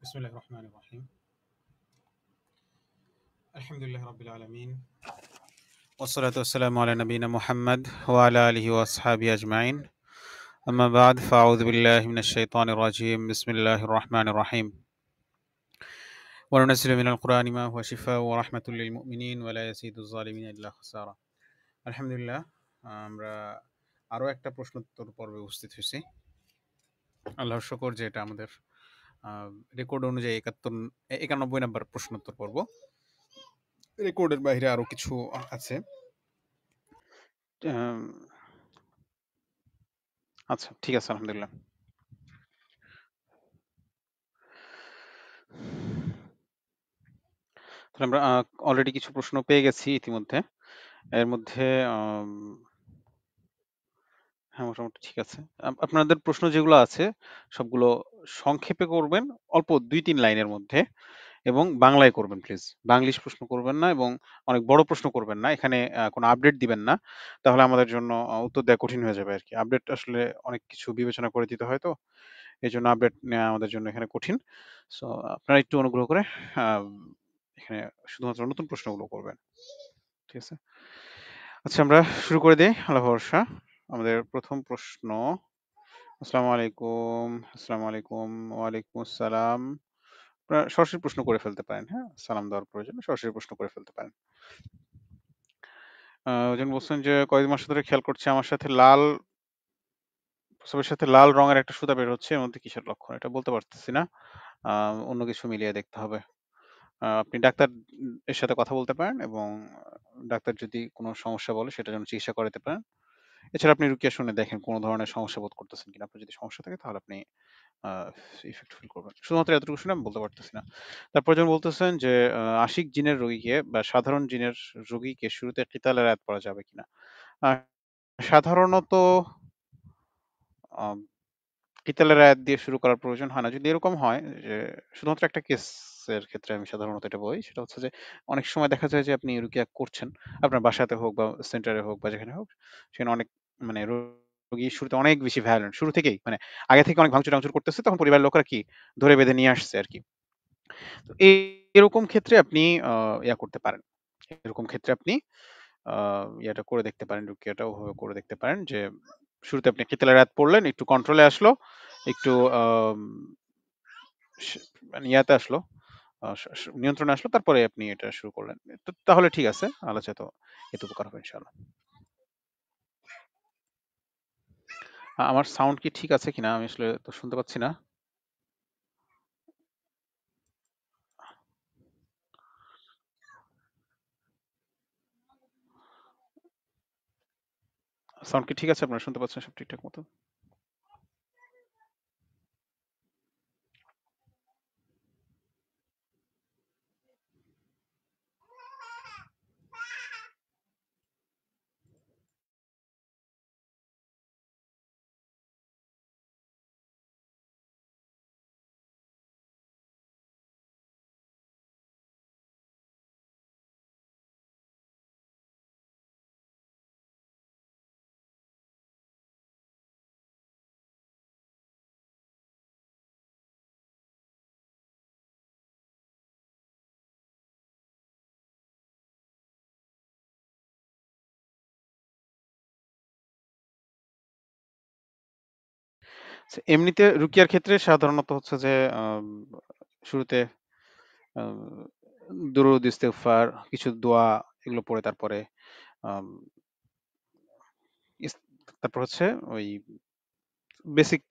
بسم الله الرحمن الرحيم الحمد لله رب العالمين والصلاة والسلام على نبينا محمد وعلى آله وأصحابه أجمعين أما بعد فأعوذ بالله من الشيطان الرجيم بسم الله الرحمن الرحيم وننزل من القرآن ما هو شفاء ورحمة للمؤمنين ولا يزيد الظالمين إلا خسارة الحمد لله আমরা আরও একটা প্রশ্নোত্তর পর্বে উপস্থিত হয়েছি। আল্লাহর শুকর যে এটা আমাদের রেকর্ড অনুযায়ী 91 নম্বর প্রশ্নোত্তর পর্ব। রেকর্ডের বাইরে আরো কিছু আছে। আচ্ছা, ঠিক আছে, আলহামদুলিল্লাহ। আমরা অলরেডি কিছু প্রশ্ন পেয়ে গেছি ইতিমধ্যে। এর মধ্যে হ্যাঁ, মোটামুটি ঠিক আছে। আপনাদের প্রশ্ন যেগুলো আছে সবগুলো সংক্ষেপে করবেন, অল্প ২-৩ লাইনের মধ্যে, এবং বাংলায় করবেন প্লিজ। বাংলিশ প্রশ্ন করবেন না এবং অনেক বড় প্রশ্ন করবেন না। এখানে কোনো আপডেট দিবেন না। তাহলে আমাদের জন্য উত্তর দেওয়া কঠিন হয়ে যাবে আরকি। আপডেট আসলে অনেক কিছু বিবেচনা করে দিতে হয় তো। এজন্য আপডেট নেওয়া আমাদের জন্য এখানে কঠিন। সো আপনারা একটু অনুগ্রহ করে এখানে শুধুমাত্র নতুন প্রশ্নগুলো করবেন। ঠিক আছে? আচ্ছা, আমরা শুরু করে দেই আল্লাহ ভরসা। আমাদের প্রথম প্রশ্ন। আসসালামু আলাইকুম। আসসালামু আলাইকুম। ওয়ালাইকুম আসসালাম। আপনারা সরাসরি প্রশ্ন করে ফেলতে পারেন, হ্যাঁ? সালাম দেওয়ার প্রয়োজনে সরাসরি প্রশ্ন করে ফেলতে পারেন। ওজন বলছেন যে কয়েক মাস ধরে খেয়াল করছি আমার সাথে প্রস্রাবের সাথে লাল রঙের একটা সুতা বের হচ্ছে। এর মধ্যে কিসের লক্ষণ? এটা বলতে পারতেছি না। অন্য কিছু মিলিয়ে দেখতে হবে। আপনি ডাক্তার এর সাথে কথা বলতে পারেন এবং ডাক্তার যদি কোনো সমস্যা বলে সেটার জন্য চিকিৎসা করাতে পারেন। এছাড়া আপনি রুকিয়া শুনে দেখেন কোনো ধরনের সমস্যা বোধ করতেছেন কিনা। আপনার যদি সমস্যা থাকে তাহলে আপনি আ ইফেক্ট ফিল করবেন। শুধুমাত্র এতটুকু শুনে আমি বলতে পারতেছি না। তারপর যখন বলতেছেন যে আশিক জিনের রোগীকে বা সাধারণ জিনের রোগীকে শুরুতে কিতালের আয়াত পড়া যাবে কিনা? আ সাধারণত আম কিতালের আয়াত দিয়ে শুরু করার প্রয়োজন হয় না। যদি এরকম হয় যে শুধুমাত্র একটা কেসের ক্ষেত্রে আমি সাধারণত এটা বলি। সেটা হচ্ছে যে অনেক সময় দেখা যায় যে আপনি রুকিয়া করছেন। আপনার বাসাতে হোক বা সেন্টারে হোক বা যেখানে হোক, সেখানে অনেক মানে রোগী শুরুতে অনেক বেশি ভায়োলেন্ট। শুরু থেকেই মানে আগে থেকে অনেক ভাঙচুর-টাঙচুর করতেছে, তখন পরিবারের লোকেরা কি ধরে বেঁধে নিয়ে আসছে আরকি। তো এরকম ক্ষেত্রে আপনি আ ইয়া করতে পারেন। এরকম ক্ষেত্রে আপনি আ ইয়াটা করে দেখতে পারেন, রুকিয়াটা ওভাবে করে দেখতে পারেন যে শুরুতে আপনি কিতালের আয়াত পড়লেন, একটু কন্ট্রোলে আসলো, একটু আম সে মানে ইয়াতে আসলো, আ স স নিয়ন্ত্রণে আসলো, তারপরে আপনি এটা শুরু করলেন। তো তাহলে ঠিক আছে। আল্লাহ চাহে তো এতে উপকার হবে ইনশাআল্লাহ। আমার সাউন্ড কি ঠিক আছে কিনা? আমি আসলে তো শুনতে পাচ্ছি না। সাউন্ড কি ঠিক আছে? আপনারা শুনতে পাচ্ছেন সব ঠিকঠাক মতো? আচ্ছা, এমনিতে রুকিয়ার ক্ষেত্রে সাধারণত হচ্ছে যে আম শুরুতে আ দুরূদ, ইস্তেগফার, কিছু দোয়া এগুলো পড়ে তারপরে আম ইস তারপর হচ্ছে ওই বেসিক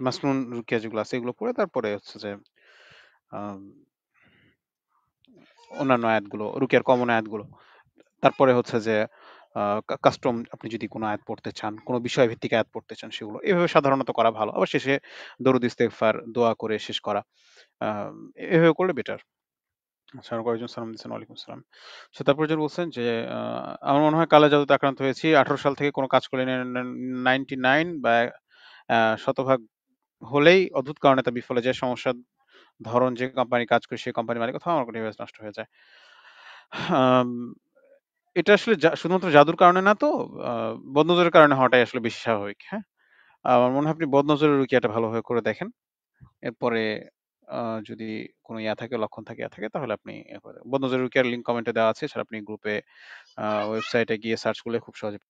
মাসনুন রুকিয়া যেগুলো আছে এগুলো পড়ে তারপরে হচ্ছে যে আম অন্যান্য আয়াতগুলো, রুকিয়ার কমন আয়াতগুলো। তারপরে হচ্ছে যে কাস্টম আপনি যদি কোনো আয়াত পড়তে চান, কোনো বিষয়ভিত্তিক আয়াত পড়তে চান সেগুলো। এভাবে সাধারণত করা ভালো। আবার শেষে দরুদ ইস্তেগফার দোয়া করে শেষ করা। আম এভাবে করলে বেটার। আচ্ছা, আরো কয়েকজন সালাম দিচ্ছেন। ওয়ালাইকুম আসসালাম। সো তারপরে যে বলছেন যে আ আমার মনে হয় কালা জাদুতে আক্রান্ত হয়েছি। ১৮ সাল থেকে কোনো কাজ করিনি। 99 বা শতভাগ হলেই অদ্ভুত কারণে তা বিফলে যায়। সমস্যার ধরন যে কোম্পানি কাজ করি সেই কোম্পানির মালিক অথবা আমার কোনো ডিভাইস নষ্ট হয়ে যায়। আম এটা আসলে শুধুমাত্র জাদুর কারণে না তো, আ বদনজরের কারণে হওয়াটাই আসলে বেশি স্বাভাবিক, হ্যাঁ? আমার মনে হয় আপনি বদনজরের রুকিয়াটা ভালোভাবে করে দেখেন। এরপরে যদি কোনো থাকে, লক্ষণ থাকে, থাকে, তাহলে আপনি বদনজর রুকিয়ার লিঙ্ক কমেন্টে দেওয়া আছে। এছাড়া আপনি গ্রুপে ওয়েবসাইটে গিয়ে সার্চ করলে খুব সহজে।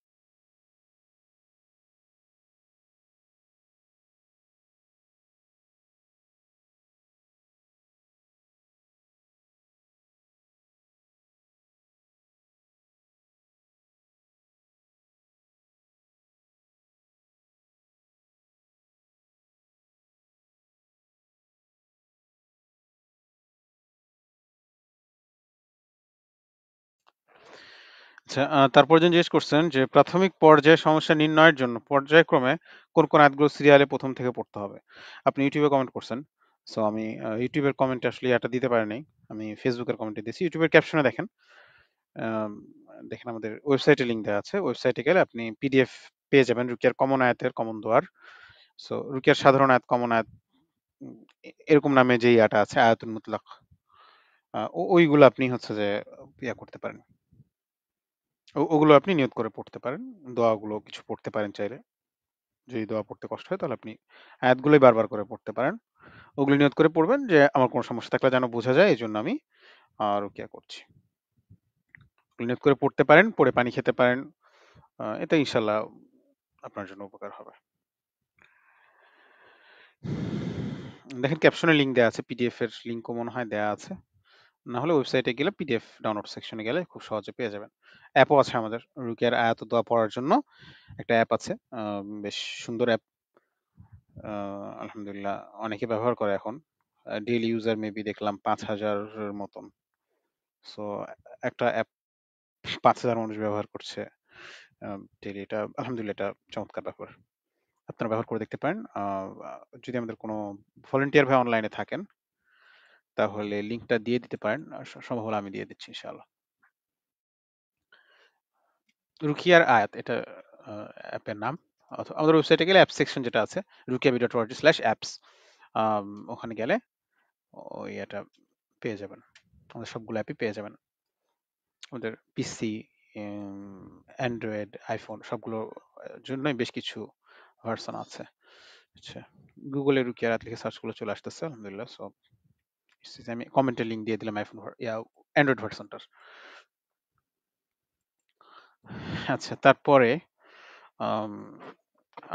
আচ্ছা, তারপর যে জিজ্ঞেস করছেন যে প্রাথমিক পর্যায়ে সমস্যা নির্ণয়ের জন্য পর্যায়ক্রমে কোন কোন আয়াতগুলো সিরিয়ালে প্রথম থেকে পড়তে হবে। আপনি ইউটিউবে কমেন্ট করছেন, সো আমি ইউটিউবের কমেন্টে আসলে এটা দিতে পারি নাই, আমি ফেসবুকের কমেন্টে দিয়েছি। ইউটিউবের ক্যাপশনে দেখেন, আম, দেখেন আমাদের ওয়েবসাইটে লিঙ্ক দেওয়া আছে। ওয়েবসাইটে গেলে আপনি পিডিএফ পেয়ে যাবেন রুকিয়ার কমন আয়াতের কমন দোয়ার। সো রুকিয়ার সাধারণ আয়াত, কমন আয়াত, এরকম নামে যে ইয়াটা আছে আয়াতুল মুতলাক, ওইগুলো আপনি হচ্ছে যে ইয়া করতে পারেন। ওগুলো আপনি নিয়ত করে পড়তে পারেন। দোয়াগুলো কিছু পড়তে পারেন চাইলে। যদি দোয়া পড়তে কষ্ট হয় তাহলে আপনি আয়াতগুলোই বারবার করে পড়তে পারেন। ওগুলো নিয়ত করে পড়বেন যে আমার কোনো সমস্যা থাকলে যেন বোঝা যায়, এই জন্য আমি রুকিয়া করছি। নিয়ত করে পড়তে পারেন, পড়ে পানি খেতে পারেন। এটা ইনশাল্লাহ আপনার জন্য উপকার হবে। দেখেন ক্যাপশনে লিঙ্ক দেওয়া আছে, পিডিএফ এর লিঙ্কও মনে হয় দেওয়া আছে। না হলে ওয়েবসাইটে গেলে পিডিএফ ডাউনলোড সেকশনে গেলে খুব সহজে পেয়ে যাবেন। অ্যাপও আছে আমাদের রুকিয়ার আয়াত দোয়া পড়ার জন্য, একটা অ্যাপ আছে, বেশ সুন্দর অ্যাপ। আলহামদুলিল্লাহ অনেকে ব্যবহার করে এখন। ডেইলি ইউজার মেবি দেখলাম 5,000-এর মতন। সো একটা অ্যাপ 5,000 মানুষ ব্যবহার করছে ডেইলি। এটা আলহামদুলিল্লাহ এটা চমৎকার ব্যাপার। আপনারা ব্যবহার করে দেখতে পারেন। যদি আমাদের কোনো ভলান্টিয়ার ভাই অনলাইনে থাকেন তাহলে লিঙ্কটা দিয়ে দিতে পারেন। সম্ভব হলে আমি দিয়ে দিচ্ছি ইনশাআল্লাহ। রুকিয়ার আয়াত এটা অ্যাপের নাম। আমাদের ওয়েবসাইটে গেলে অ্যাপ সেকশন যেটা আছে, rukiabi.org/apps, ওখানে গেলে ওই এটা পেয়ে যাবেন। আমাদের সবগুলো অ্যাপই পেয়ে যাবেন। আমাদের পিসি, অ্যান্ড্রয়েড, আইফোন সবগুলো জন্যই বেশ কিছু ভার্সন আছে। আচ্ছা, গুগলে রুকিয়া রাত লিখে সার্চ করলে চলে আসতেছে আলহামদুলিল্লাহ। সো আমি কমেন্টে লিংক দিয়ে দিলাম আইফোন অ্যান্ড্রয়েড ভার্সনটার। আচ্ছা, তারপরে আম,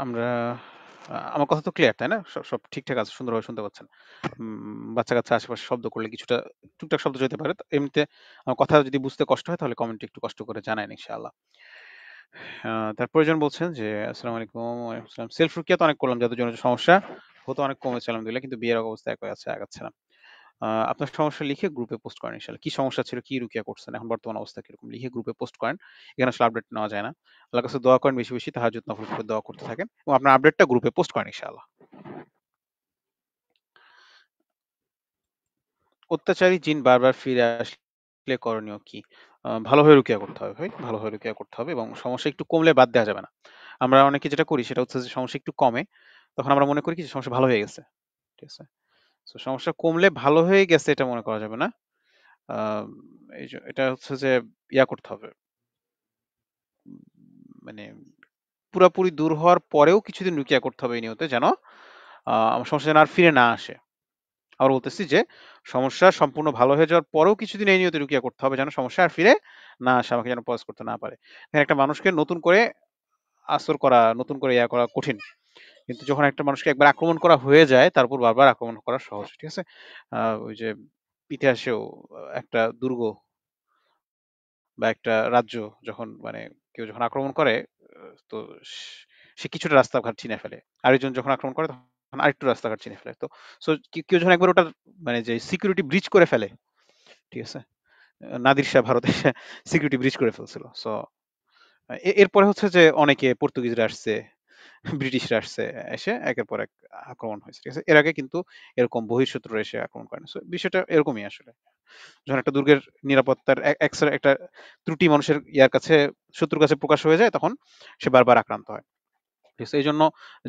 আমরা আমার কথা তো ক্লিয়ার তাই না? সব সব ঠিকঠাক আছে, সুন্দরভাবে শুনতে পাচ্ছেন? বাচ্চা কাচ্চা আশেপাশে শব্দ করলে কিছুটা টুকটাক শব্দ যেতে পারে। তো এমনিতে আমার কথা যদি বুঝতে কষ্ট হয় তাহলে কমেন্টে একটু কষ্ট করে জানান ইনশাআল্লাহ। তার প্রয়োজন বলছেন যে আসসালামু আলাইকুম। ওয়ালাইকুম আসসালাম। সেলফ রুকিয়া তো অনেক করলাম, যাদের জন্য সমস্যা হতো অনেক কমেছে আলহামদুলিল্লাহ, কিন্তু বিয়ের অবস্থা একই আছে, আগাচ্ছে না। আপনার সমস্যা লিখে গ্রুপে পোস্ট করেন ইনশাআল্লাহ। কি সমস্যা ছিল, কি রুকিয়া করছেন, এখন বর্তমান অবস্থা কিরকম, লিখে গ্রুপে পোস্ট করেন। এখানে আসলে আপডেট নেওয়া যায় না। আল্লাহর কাছে দোয়া করেন, বেশি বেশি তাহাজ্জুদ নফল করে দোয়া করতে থাকেন এবং আপনার আপডেটটা গ্রুপে পোস্ট করেন ইনশাআল্লাহ। অত্যাচারী জিন বারবার ফিরে আসলে করণীয় কি? ভালোভাবে রুকিয়া করতে হবে ভাই, ভালোভাবে রুকিয়া করতে হবে এবং সমস্যা একটু কমলে বাদ দেওয়া যাবে না। আমরা অনেকে যেটা করি সেটা হচ্ছে যে সমস্যা একটু কমে, তখন আমরা মনে করি কি যে সমস্যা ভালো হয়ে গেছে। ঠিক আছে? তো সমস্যা কমলে ভালো হয়ে গেছে এটা মনে করা যাবে না। আম, এটা হচ্ছে যে করতে হবে, উম, মানে পুরাপুরি দূর হওয়ার পরেও কিছুদিন রুকিয়া করতে হবে এই নিয়তে, যেন আমার সমস্যা যেন আর ফিরে না আসে। আবার বলতেছি যে সমস্যা সম্পূর্ণ ভালো হয়ে যাওয়ার পরেও কিছুদিন এই নিয়তে রুকিয়া করতে হবে যেন সমস্যা আর ফিরে না আসে, আমাকে যেন পজ করতে না পারে। এখানে একটা মানুষকে নতুন করে আসর করা, নতুন করে করা কঠিন, কিন্তু যখন একটা মানুষকে একবার আক্রমণ করা হয়ে যায় তারপর বারবার আক্রমণ করা সহজ। ঠিক আছে? ওই যে ইতিহাসেও একটা দুর্গ বা একটা রাজ্য যখন কেউ যখন আক্রমণ করে, তো সে কিছুটা রাস্তাঘাট চিনে ফেলে। আরেকজন যখন আক্রমণ করে তখন আরেকটু রাস্তাঘাট চিনে ফেলে। তো সো কেউ যখন একবার ওটা যে সিকিউরিটি ব্রিচ করে ফেলে, ঠিক আছে? নাদির শাহ ভারতে সিকিউরিটি ব্রিচ করে ফেলছিল। সো এরপরে হচ্ছে যে অনেকে পর্তুগিজরা আসছে, ব্রিটিশরা আসছে, এসে একের পর এক আক্রমণ হয়েছে। ঠিক আছে? এর আগে কিন্তু এরকম বহিঃশত্রুরা এসে আক্রমণ করে না। সো বিষয়টা এরকমই আসলে। যখন একটা দুর্গের নিরাপত্তার একটা ত্রুটি মানুষের কাছে, শত্রুর কাছে প্রকাশ হয়ে যায়, তখন সে বারবার আক্রান্ত হয়। ঠিক আছে? এই জন্য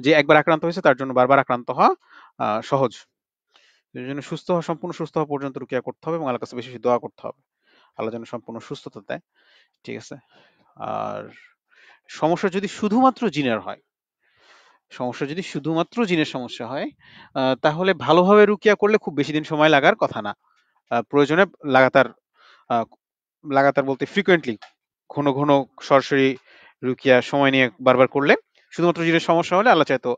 যে একবার আক্রান্ত হয়েছে তার জন্য বারবার আক্রান্ত হওয়া সহজ। এই জন্য সম্পূর্ণ সুস্থ হওয়া পর্যন্ত রুকিয়া করতে হবে এবং আল্লাহর কাছে বেশি বেশি দোয়া করতে হবে। আল্লাহ যেন সম্পূর্ণ সুস্থতা দেয়। ঠিক আছে? আর সমস্যা যদি শুধুমাত্র জিনের হয়, সমস্যা যদি শুধুমাত্র জিনের সমস্যা হয়, তাহলে ভালোভাবে রুকিয়া করলে খুব বেশি দিন সময় লাগার কথা না। প্রয়োজনে লাগাতার আ লাগাতার বলতে ফ্রিকোয়েন্টলি ঘন, ঘন সরাসরি রুকিয়া সময় নিয়ে বারবার করলে, শুধুমাত্র জিনের সমস্যা হলে আল্লাহ চায় তো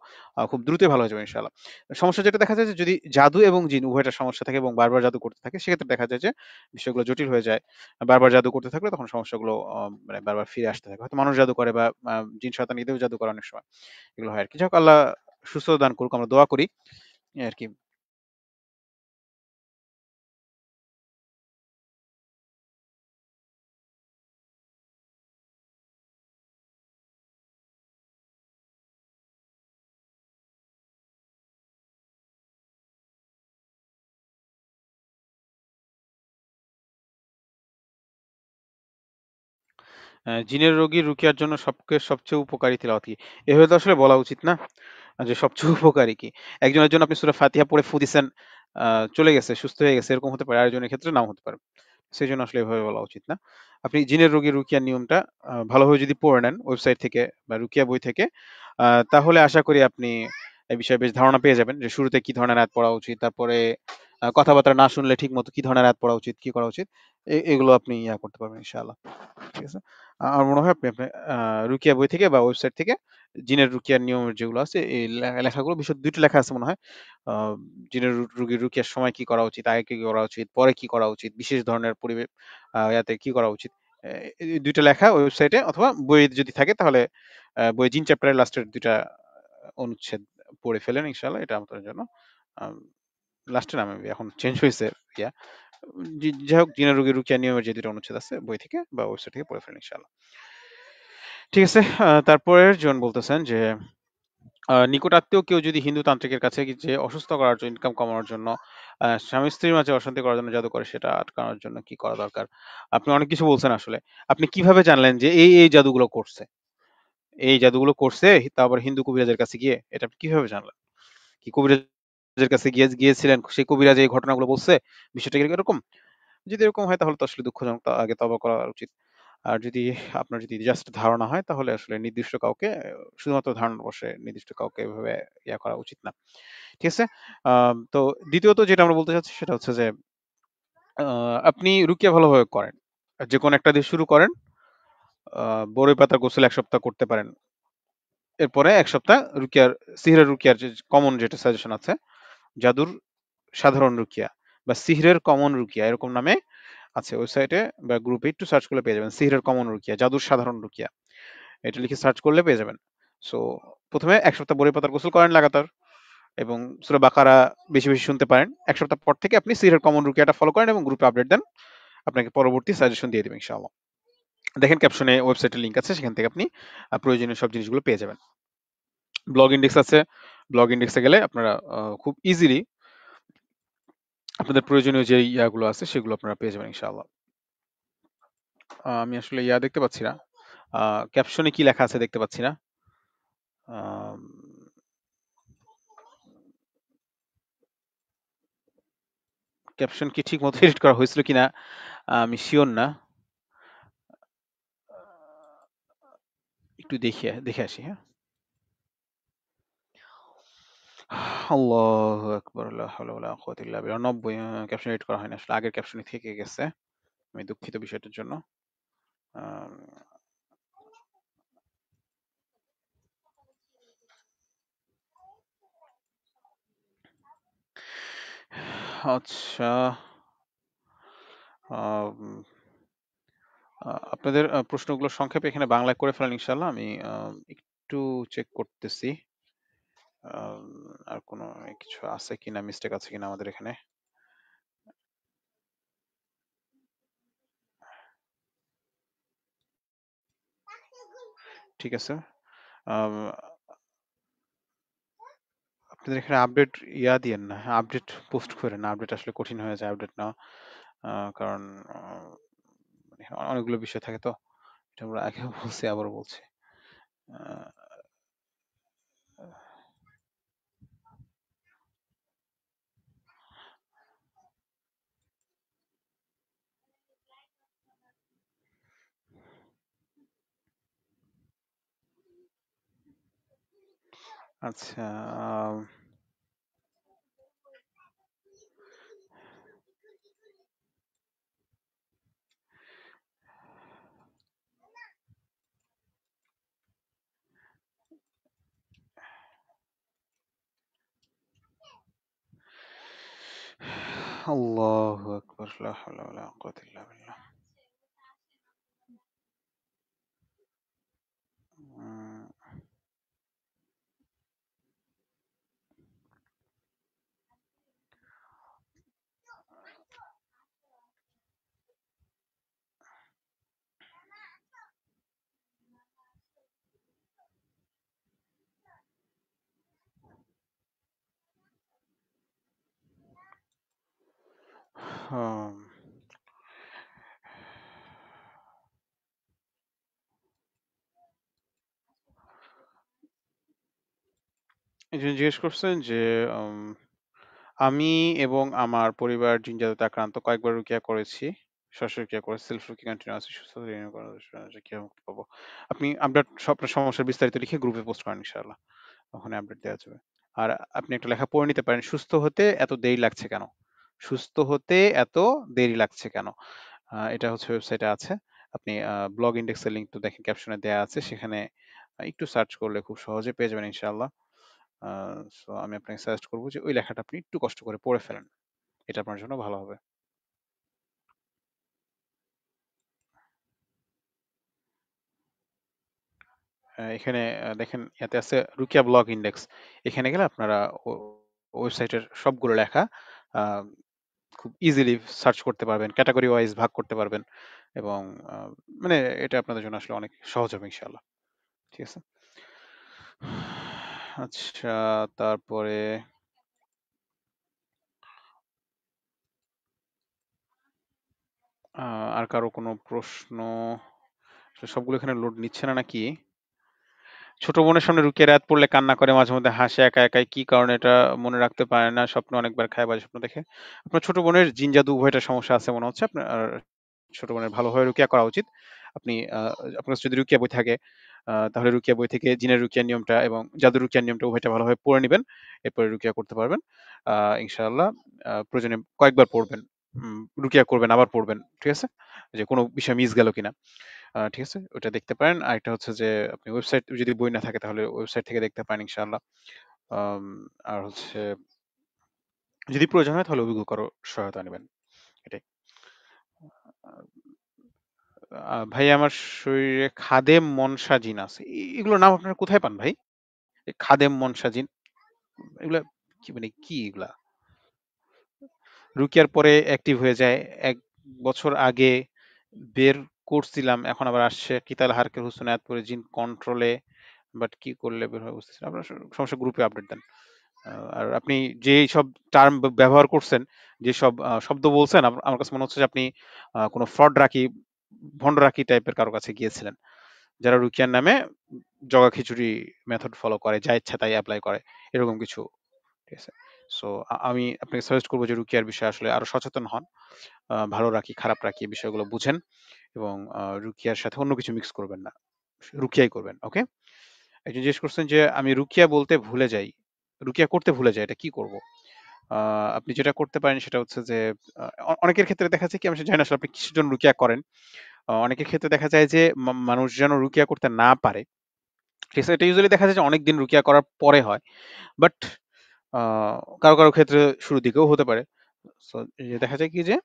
খুব দ্রুতই ভালো হয়ে যাবে ইনশাআল্লাহ। সমস্যা যেটা দেখা যায় যে যদি জাদু এবং জিন উভয়টার সমস্যা থাকে এবং বারবার জাদু করতে থাকে, সেক্ষেত্রে দেখা যায় যে বিষয়গুলো জটিল হয়ে যায়। বারবার জাদু করতে থাকলে তখন সমস্যাগুলো মানে বারবার ফিরে আসতে থাকে। হয়তো মানুষ জাদু করে বা জিন শয়তান এদেরও জাদু করে অনেক সময়। এগুলো হয় আরকি। যাই হোক আল্লাহ সুস্থতা দান করুক, আমরা দোয়া করি এই আরকি। জিনের রোগী রুকিয়ার জন্য সবচেয়ে উপকারী তিলাওয়াত কি? এভাবে তো আসলে বলা উচিত না। যে সবচেয়ে উপকারী কি? একজনের জন্য আপনি সূরা ফাতিহা পড়ে ফু দিছেন, আ চলে গেছে, সুস্থ হয়ে গেছে, এরকম হতে পারে। আরেকজনের ক্ষেত্রে নাও হতে পারে। সেজন্য আসলে এভাবে বলা উচিত না। আপনি জিনের রোগীর রুকিয়ার নিয়মটা ভালোভাবে যদি পড়ে নেন ওয়েবসাইট থেকে বা রুকিয়া বই থেকে, তাহলে আশা করি আপনি এই বিষয়ে বেশ ধারণা পেয়ে যাবেন যে শুরুতে কি ধরনের আয়াত পড়া উচিত। তারপরে কথাবার্তা না শুনলে ঠিকমতো কি ধরনের আয়াত পড়া উচিত, কি করা উচিত। এগুলো আপনি করতে পারবেন ইনশাআল্লাহ। ঠিক আছে? আমার মনে হয় আপনি আ রুকিয়া বই থেকে বা ওয়েবসাইট থেকে জিনের রুকিয়ার নিয়ম যেগুলো আছে এই লেখাগুলো বিশদ ২ টা লেখা আছে মনে হয়। আ জিনের রোগীর রুকিয়ার সময় কি করা উচিত, আগে কি করা উচিত, পরে কি করা উচিত, বিশেষ ধরনের ইয়াতে কি করা উচিত। এই ২ টা লেখা ওয়েবসাইটে অথবা বইয়ে যদি থাকে তাহলে বইয়ে জিন চ্যাপ্টারের লাস্টের ২ টা অনুচ্ছেদ পড়ে ফেলেন ইনশাআল্লাহ। এটা আপনার জন্য আম লাস্টে না মেবি এখন চেঞ্জ হইছে ইয়া। যাই হোক জিনের রোগীর রুকিয়া নিয়মের যে ২ টা অনুচ্ছেদ আছে বই থেকে বা ওয়েবসাইট থেকে পড়ে ফেলেন ইনশাআল্লাহ। ঠিক আছে? তারপরের জন বলতেছেন যে নিকট আত্মীয় কেউ যদি হিন্দু তান্ত্রিকের কাছে যেয়ে অসুস্থ করার জন্য, ইনকাম কামানোর জন্য, স্বামী-স্ত্রীর মাঝে অশান্তি করার জন্য জাদু করে, সেটা আটকানোর জন্য কি করা দরকার? আপনি অনেক কিছু বলছেন আসলে। আপনি কিভাবে জানলেন যে এই জাদুগুলো করছে? এই জাদুগুলো করছে তা আবার হিন্দু কবিরাজের কাছে গিয়ে? এটা আপনি কিভাবে জানলেন? কি কবিরাজের কাছে গিয়েছিলেন, সেই কবিরাজ এই ঘটনাগুলো বলছে? বিষয়টা কি এরকম? যদি এরকম হয় তাহলে তো আসলে দুঃখজনক। আগে তওবা করা উচিত। আর যদি আপনার যদি জাস্ট ধারণা হয় তাহলে আসলে নির্দিষ্ট কাউকে শুধুমাত্র ধারণার বশে নির্দিষ্ট কাউকে এভাবে করা উচিত না। ঠিক আছে? তো দ্বিতীয়ত যেটা আমরা বলতে চাচ্ছি সেটা হচ্ছে যে আ আপনি রুকিয়া ভালোভাবে করেন। যেকোনো একটা দিয়ে শুরু করেন। আ বড়ই পাতার গোসল ১ সপ্তাহ করতে পারেন। এরপরে ১ সপ্তাহ সিহরের রুকিয়ার যে কমন যেটা সাজেশন আছে, জাদুর সাধারণ রুকিয়া বা সিহরের কমন রুকিয়া এরকম নামে আছে ওয়েবসাইটে বা গ্রুপে একটু সার্চ করলে পেয়ে যাবেন। সিহরের কমন রুকিয়া, জাদুর সাধারণ রুকিয়া। এটা লিখে সার্চ করলে পেয়ে যাবেন। সো ১ম এ ১ সপ্তাহ বড়ই পাতার গোসল করেন লাগাতার এবং সূরা বাকারা বেশি, বেশি শুনতে পারেন। ১ সপ্তাহ পর থেকে আপনি সিহরের কমন রুকিয়াটা ফলো করেন এবং গ্রুপে আপডেট দেন। আপনাকে পরবর্তী সাজেশন দিয়ে দিবে ইনশাআল্লাহ। দেখেন ক্যাপশনে ওয়েবসাইটের লিংক আছে। সেখান থেকে আপনি প্রয়োজনীয় সব জিনিসগুলো পেয়ে যাবেন। ব্লগ ইনডেক্স আছে। ব্লগ ইনডেক্সে গেলে আপনারা খুব ইজিলি আপনাদের প্রয়োজনীয় যে ইয়াগুলো আছে সেগুলো আপনারা পেয়ে যাবেন ইনশাআল্লাহ। আমি আসলে দেখতে পাচ্ছি না। আ ক্যাপশনে কি লেখা আছে দেখতে পাচ্ছি না। আম ক্যাপশন কি ঠিকমতো এডিট করা হয়েছিল কিনা আমি সিউর না। একটু দেখে আসি, হ্যাঁ? আল্লাহু আকবার! লা হাওলা ওয়ালা কুওয়াতা ইল্লা বিল্লাহ। ৯০ ক্যাপশন এডিট করা হয়নি আসলে। আগের ক্যাপশনই থেকে গেছে। আমি দুঃখিত বিষয়টার জন্য। আম আচ্ছা, আম আপনাদের প্রশ্নগুলো সংক্ষেপে এখানে বাংলায় করে ফেলেন ইনশাআল্লাহ। আমি একটু চেক করতেছি। আম আর কোনো কিছু আছে কিনা, মিস্টেক আছে কিনা আমাদের এখানে। ঠিক আছে। আম আপনাদের এখানে আপডেট দিয়েন না। আপডেট পোস্ট কইরেন না। আপডেট আসলে কঠিন হয়ে যায় আপডেট নেওয়া। কারণ আ মানে অনেকগুলো বিষয় থাকে তো। এটা আমরা আগেও বলছি, আবারও বলছি। আ আচ্ছা। আল্লাহু আকবার, লা হাওলা ওয়ালা কুওয়াতা ইল্লা বিল্লাহ। উম, হুম। এই যে জিজ্ঞেস করছেন যে উম, আমি এবং আমার পরিবার জিনজাতে আক্রান্ত, কয়েকবার রুকিয়া করেছি। সরাসরি রুকিয়া করে সেলফ রুকিয়া কন্টিনিউ আছে, সুস্থ হয়ে কিভাবে মুক্তি পাবো? আপনি আপডেট সব আপনার সমস্যার বিস্তারিত লিখে গ্রুপে পোস্ট করেন ইনশাআল্লাহ, ওখানে আপডেট দেওয়া যাবে। আর আপনি একটা লেখা পড়ে নিতে পারেন, সুস্থ হতে এত দেরি লাগছে কেন? সুস্থ হতে এত দেরি লাগছে কেন? এটা হচ্ছে ওয়েবসাইটে আছে। আপনি ব্লগ ইন্ডেক্সের লিংক তো দেখেন ক্যাপশনে দেয়া আছে, সেখানে একটু সার্চ করলে খুব সহজে পেয়ে যাবেন ইনশাআল্লাহ। সো আমি আপনাকে সাজেস্ট করব যে ওই লেখাটা আপনি একটু কষ্ট করে পড়ে ফেলেন। এটা আপনার জন্য ভালো হবে। এখানে দেখেন ইয়াতে আছে রুকিয়া ব্লগ ইন্ডেক্স। এখানে গেলে আপনারা ওয়েবসাইটের সবগুলো লেখা আ খুব ইজিলি সার্চ করতে পারবেন। ক্যাটেগরি ওয়াইজ ভাগ করতে পারবেন এবং আ মানে এটা আপনাদের জন্য আসলে অনেক সহজ হবে ইনশাআল্লাহ। ঠিক আছে? আচ্ছা, তারপরে আ আর কারো কোনো প্রশ্ন? আসলে সবগুলো এখানে লোড নিচ্ছে না নাকি? ছোট বোনের সামনে রুকিয়ার আয়াত পড়লে কান্না করে, মাঝে মধ্যে হাসে একা একাই। কি কারণে এটা মনে রাখতে পারে না? স্বপ্নে অনেকবার খায়, বাজে স্বপ্ন দেখে। আপনার ছোট বোনের জিন জাদু উভয়টা সমস্যা আছে মনে হচ্ছে। আপনার ছোট বোনের ভালোভাবে রুকিয়া করা উচিত। আপনি আপনার কাছে যদি রুকিয়া বই থাকে, তাহলে রুকিয়া বই থেকে জিনের রুকিয়ার নিয়মটা এবং জাদুর রুকিয়ার নিয়মটা উভয়টা ভালোভাবে পড়ে নিবেন। এরপরে রুকিয়া করতে পারবেন। ইনশাআল্লাহ প্রয়োজনে কয়েকবার পড়বেন। রুকিয়া করবেন, আবার পড়বেন। ঠিক আছে? যে কোনো বিষয় মিস গেল কিনা। ঠিক আছে? ওটা দেখতে পারেন। আরেকটা হচ্ছে যে আপনি ওয়েবসাইট, যদি বই না থাকে তাহলে ওয়েবসাইট থেকে দেখতে পারেন ইনশাআল্লাহ। আম আর হচ্ছে যদি প্রয়োজন হয় তাহলে অভিজ্ঞ কারো সহায়তা নিবেন। এটাই। ভাই, আমার শরীরে খাদেম মনসা জিন আছে। এগুলোর নাম আপনারা কোথায় পান ভাই? খাদেম মনসা জিন? এগুলা কি, মানে কি এগুলা? রুকিয়ার পরে অ্যাক্টিভ হয়ে যায়। ১ বছর আগে বের করছিলাম, এখন আবার আসছে। কিতাল হারকের হুসুন আয়াত পড়ে জিন কন্ট্রোলে, বাট কি করলে বের হয় বুঝতেছি না। আপনার সমস্যা গ্রুপে আপডেট দেন। আর আপনি যেই সব টার্ম ব্যবহার করছেন, যেসব শব্দ বলছেন, আমার কাছে মনে হচ্ছে যে আপনি কোনো ফ্রড রাকি, ভন্ড রাকি টাইপের কারো কাছে গিয়েছিলেন। যারা রুকিয়ার নামে জগা খিচুড়ি মেথড ফলো করে, যা ইচ্ছা তাই এপ্লাই করে। এরকম কিছু। ঠিক আছে? সো আমি আপনাকে সাজেস্ট করব যে রুকিয়ার বিষয়ে আসলে আরো সচেতন হন। ভালো রাখি, খারাপ রাখি এই বিষয়গুলো বুঝেন এবং রুকিয়ার সাথে অন্য কিছু মিক্স করবেন না। রুকিয়াই করবেন। ওকে? একজন জিজ্ঞেস করছেন যে আমি রুকিয়া বলতে ভুলে যাই। রুকিয়া করতে ভুলে যাই। এটা কি করব? আ আপনি যেটা করতে পারেন সেটা হচ্ছে যে অনেকের ক্ষেত্রে দেখা যায় কি, আমি জানি না আসলে আপনি কিসের জন্য রুকিয়া করেন। অনেকের ক্ষেত্রে দেখা যায় যে মানুষ যেন রুকিয়া করতে না পারে। ঠিক আছে? এটা ইউজুয়ালি দেখা যায় যে অনেকদিন রুকিয়া করার পরে হয়। বাট আ কারো ক্ষেত্রে শুরুর দিকেও হতে পারে। সো দেখা যায় কি যে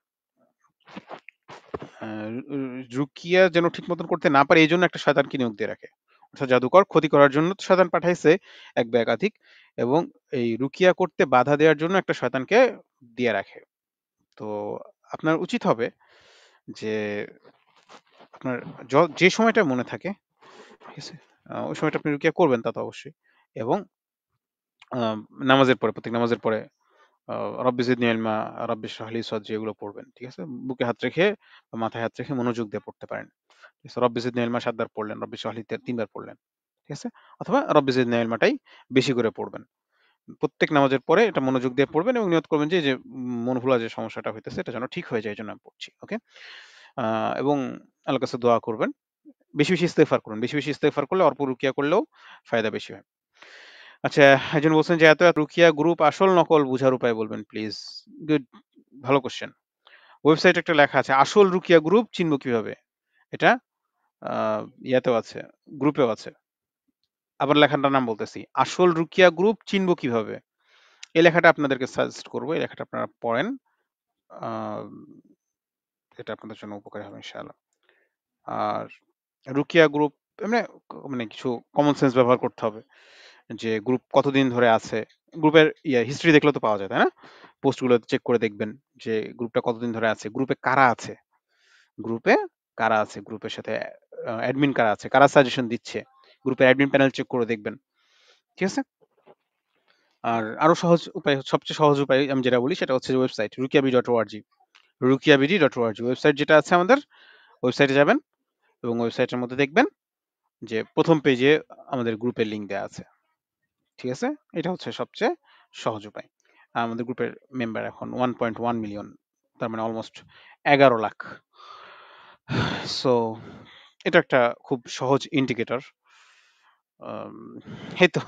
আ রু রুকিয়া যেন ঠিক মতন করতে না পারে এইজন্য একটা শয়তানকে নিয়োগ দিয়ে রাখে। অর্থাৎ জাদুকর ক্ষতি করার জন্য তো শয়তান পাঠাইছে এক বা একাধিক, এবং এই রুকিয়া করতে বাধা দেওয়ার জন্য একটা শয়তানকে দিয়ে রাখে। তো আপনার উচিত হবে যে আপনার যে সময়টা মনে থাকে, ঠিক আছে? ওই সময়টা আপনি রুকিয়া করবেন, তা তো অবশ্যই। এবং আ নামাজের পরে, প্রত্যেক নামাজের পরে আ রব্বি জিদনি ইলমা, রাব্বি ইশরাহ লি সাদরি এগুলো পড়বেন। ঠিক আছে? বুকে হাত রেখে বা মাথায় হাত রেখে মনোযোগ দিয়ে পড়তে পারেন। ঠিক আছে? রব্বি জিদনি ইলমা ৭ বার পড়লেন, রব্বি ইশরাহ লি ৩ বার পড়লেন। ঠিক আছে? অথবা রব্বি জিদনি ইলমাটাই বেশি করে পড়বেন। প্রত্যেক নামাজের পরে এটা মনোযোগ দিয়ে পড়বেন এবং নিয়ত করবেন যে, এই যে মন ভোলা যে সমস্যাটা হইতেছে এটা যেন ঠিক হয়ে যায়, এজন্য আমি পড়ছি। ওকে? আ এবং আল্লাহর কাছে দোয়া করবেন। বেশি ইস্তেগফার করুন। বেশি ইস্তেগফার করলে অল্প রুকিয়া করলেও ফায়দা বেশি হয়। আচ্ছা, একজন বলছেন যে এত রুকিয়া গ্রুপ আসল নকল বুঝার উপায় বলবেন প্লিজ। রুকিয়া গ্রুপ আসল নকল বুঝার উপায় বলবেন প্লিজ। গুড, ভালো কোশ্চেন। ওয়েবসাইটে একটা লেখা আছে আসল রুকিয়া গ্রুপ চিনব কিভাবে। এটা ইয়াতেও আছে, গ্রুপেও আছে। আবার লেখাটার নাম বলতেছি, আসল রুকিয়া গ্রুপ চিনব কিভাবে। এই লেখাটা আপনাদেরকে সাজেস্ট করবো, এই লেখাটা আপনারা পড়েন। আহ, এটা আপনাদের জন্য উপকারী হবে ইনশাআল্লাহ। আর রুকিয়া গ্রুপ মানে মানে কিছু কমন সেন্স ব্যবহার করতে হবে, যে গ্রুপ কতদিন ধরে আছে। গ্রুপের হিস্ট্রি দেখলে তো পাওয়া যায়, তাই না? পোস্টগুলো চেক করে দেখবেন যে গ্রুপটা কতদিন ধরে আছে, গ্রুপে কারা আছে, গ্রুপে কারা আছে, গ্রুপের সাথে অ্যাডমিন কারা আছে, কারা সাজেশন দিচ্ছে, গ্রুপের অ্যাডমিন প্যানেল চেক করে দেখবেন। ঠিক আছে? আর আরো সহজ উপায়, সবচেয়ে সহজ উপায় আমি যেটা বলি সেটা হচ্ছে ওয়েবসাইট rukiabi.org। rukiabi.org ওয়েবসাইট যেটা আছে আমাদের, ওয়েবসাইটে যাবেন এবং ওয়েবসাইটের মধ্যে দেখবেন যে প্রথম পেজে আমাদের গ্রুপের লিংক দেওয়া আছে। ঠিক আছে? এটা হচ্ছে সবচেয়ে সহজ উপায়। আমাদের গ্রুপের মেম্বার এখন 1.1 মিলিয়ন, তার মানে অলমোস্ট 11 লাখ। সো এটা একটা খুব সহজ ইন্ডিকেটর। এই তো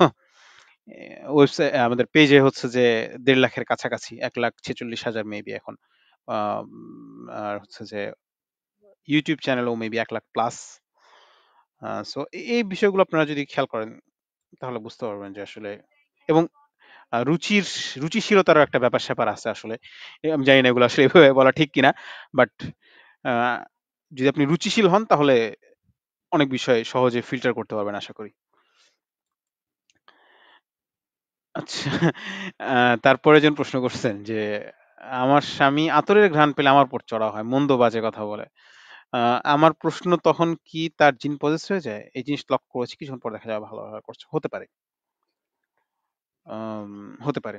ওয়েবসাইট আমাদের পেজে হচ্ছে যে 1.5 লাখের কাছাকাছি, 1,46,000 মেবি এখন। আম, আর হচ্ছে যে ইউটিউব চ্যানেলও মেবি 1 লাখ প্লাস। সো এই বিষয়গুলো আপনারা যদি খেয়াল করেন তাহলে বুঝতে পারবেন যে আসলে, এবং রুচিশীলতারও একটা ব্যাপার স্যাপার আছে আসলে। আমি জানি না এগুলো আসলে এভাবে বলা ঠিক কিনা, বাট যদি আপনি রুচিশীল হন তাহলে অনেক বিষয় সহজে ফিল্টার করতে পারবেন আশা করি। আচ্ছা, তারপরে একজন প্রশ্ন করছেন যে আমার স্বামী আতরের ঘ্রাণ পেলে আমার উপর চড়া হয়, মন্দ বাজে কথা বলে। আমার প্রশ্ন তখন কি তার জিন পজেস হয়ে যায়? এই জিনিস লক্ষ্য করেছি, কিছুক্ষণ পর দেখা যাবে ভালো ব্যবহার করছে, হতে পারে। আম, হতে পারে,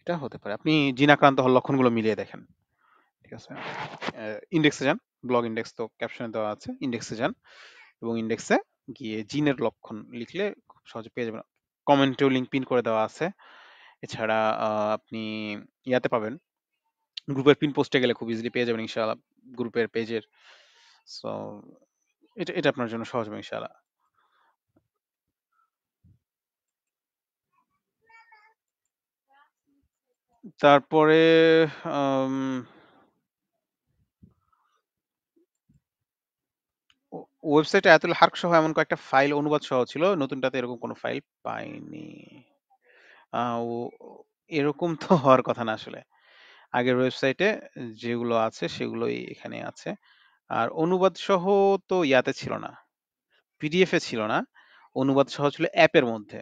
এটা হতে পারে। আপনি জিন আক্রান্ত হওয়ার লক্ষণগুলো মিলিয়ে দেখেন। ঠিক আছে? ইন্ডেক্সে যান, ব্লগ ইন্ডেক্স তো ক্যাপশনে দেওয়া আছে, ইন্ডেক্সে যান এবং ইন্ডেক্সে গিয়ে জিনের লক্ষণ লিখলে খুব সহজে পেয়ে যাবেন। কমেন্টেও লিঙ্ক পিন করে দেওয়া আছে। এছাড়া আপনি ইয়াতে পাবেন, গ্রুপের পিন পোস্টে গেলে খুব ইজিলি পেয়ে যাবেন ইনশাআল্লাহ, গ্রুপের পেজের। সো এটা এটা আপনার জন্য সহজ হবে ইনশাআল্লাহ। তারপরে আম, ওয়েবসাইটে আয়াতুল হার্ক সহ এমন কয়েকটা ফাইল অনুবাদ সহ ছিল, নতুনটাতে এরকম কোনো ফাইল পাইনি। এরকম তো হওয়ার কথা না আসলে। আগের ওয়েবসাইটে যেগুলো আছে সেগুলোই এখানে আছে। আর অনুবাদ সহ তো ইয়াতে ছিল না, পিডিএফ এ ছিল না, অনুবাদ সহ ছিল অ্যাপের মধ্যে।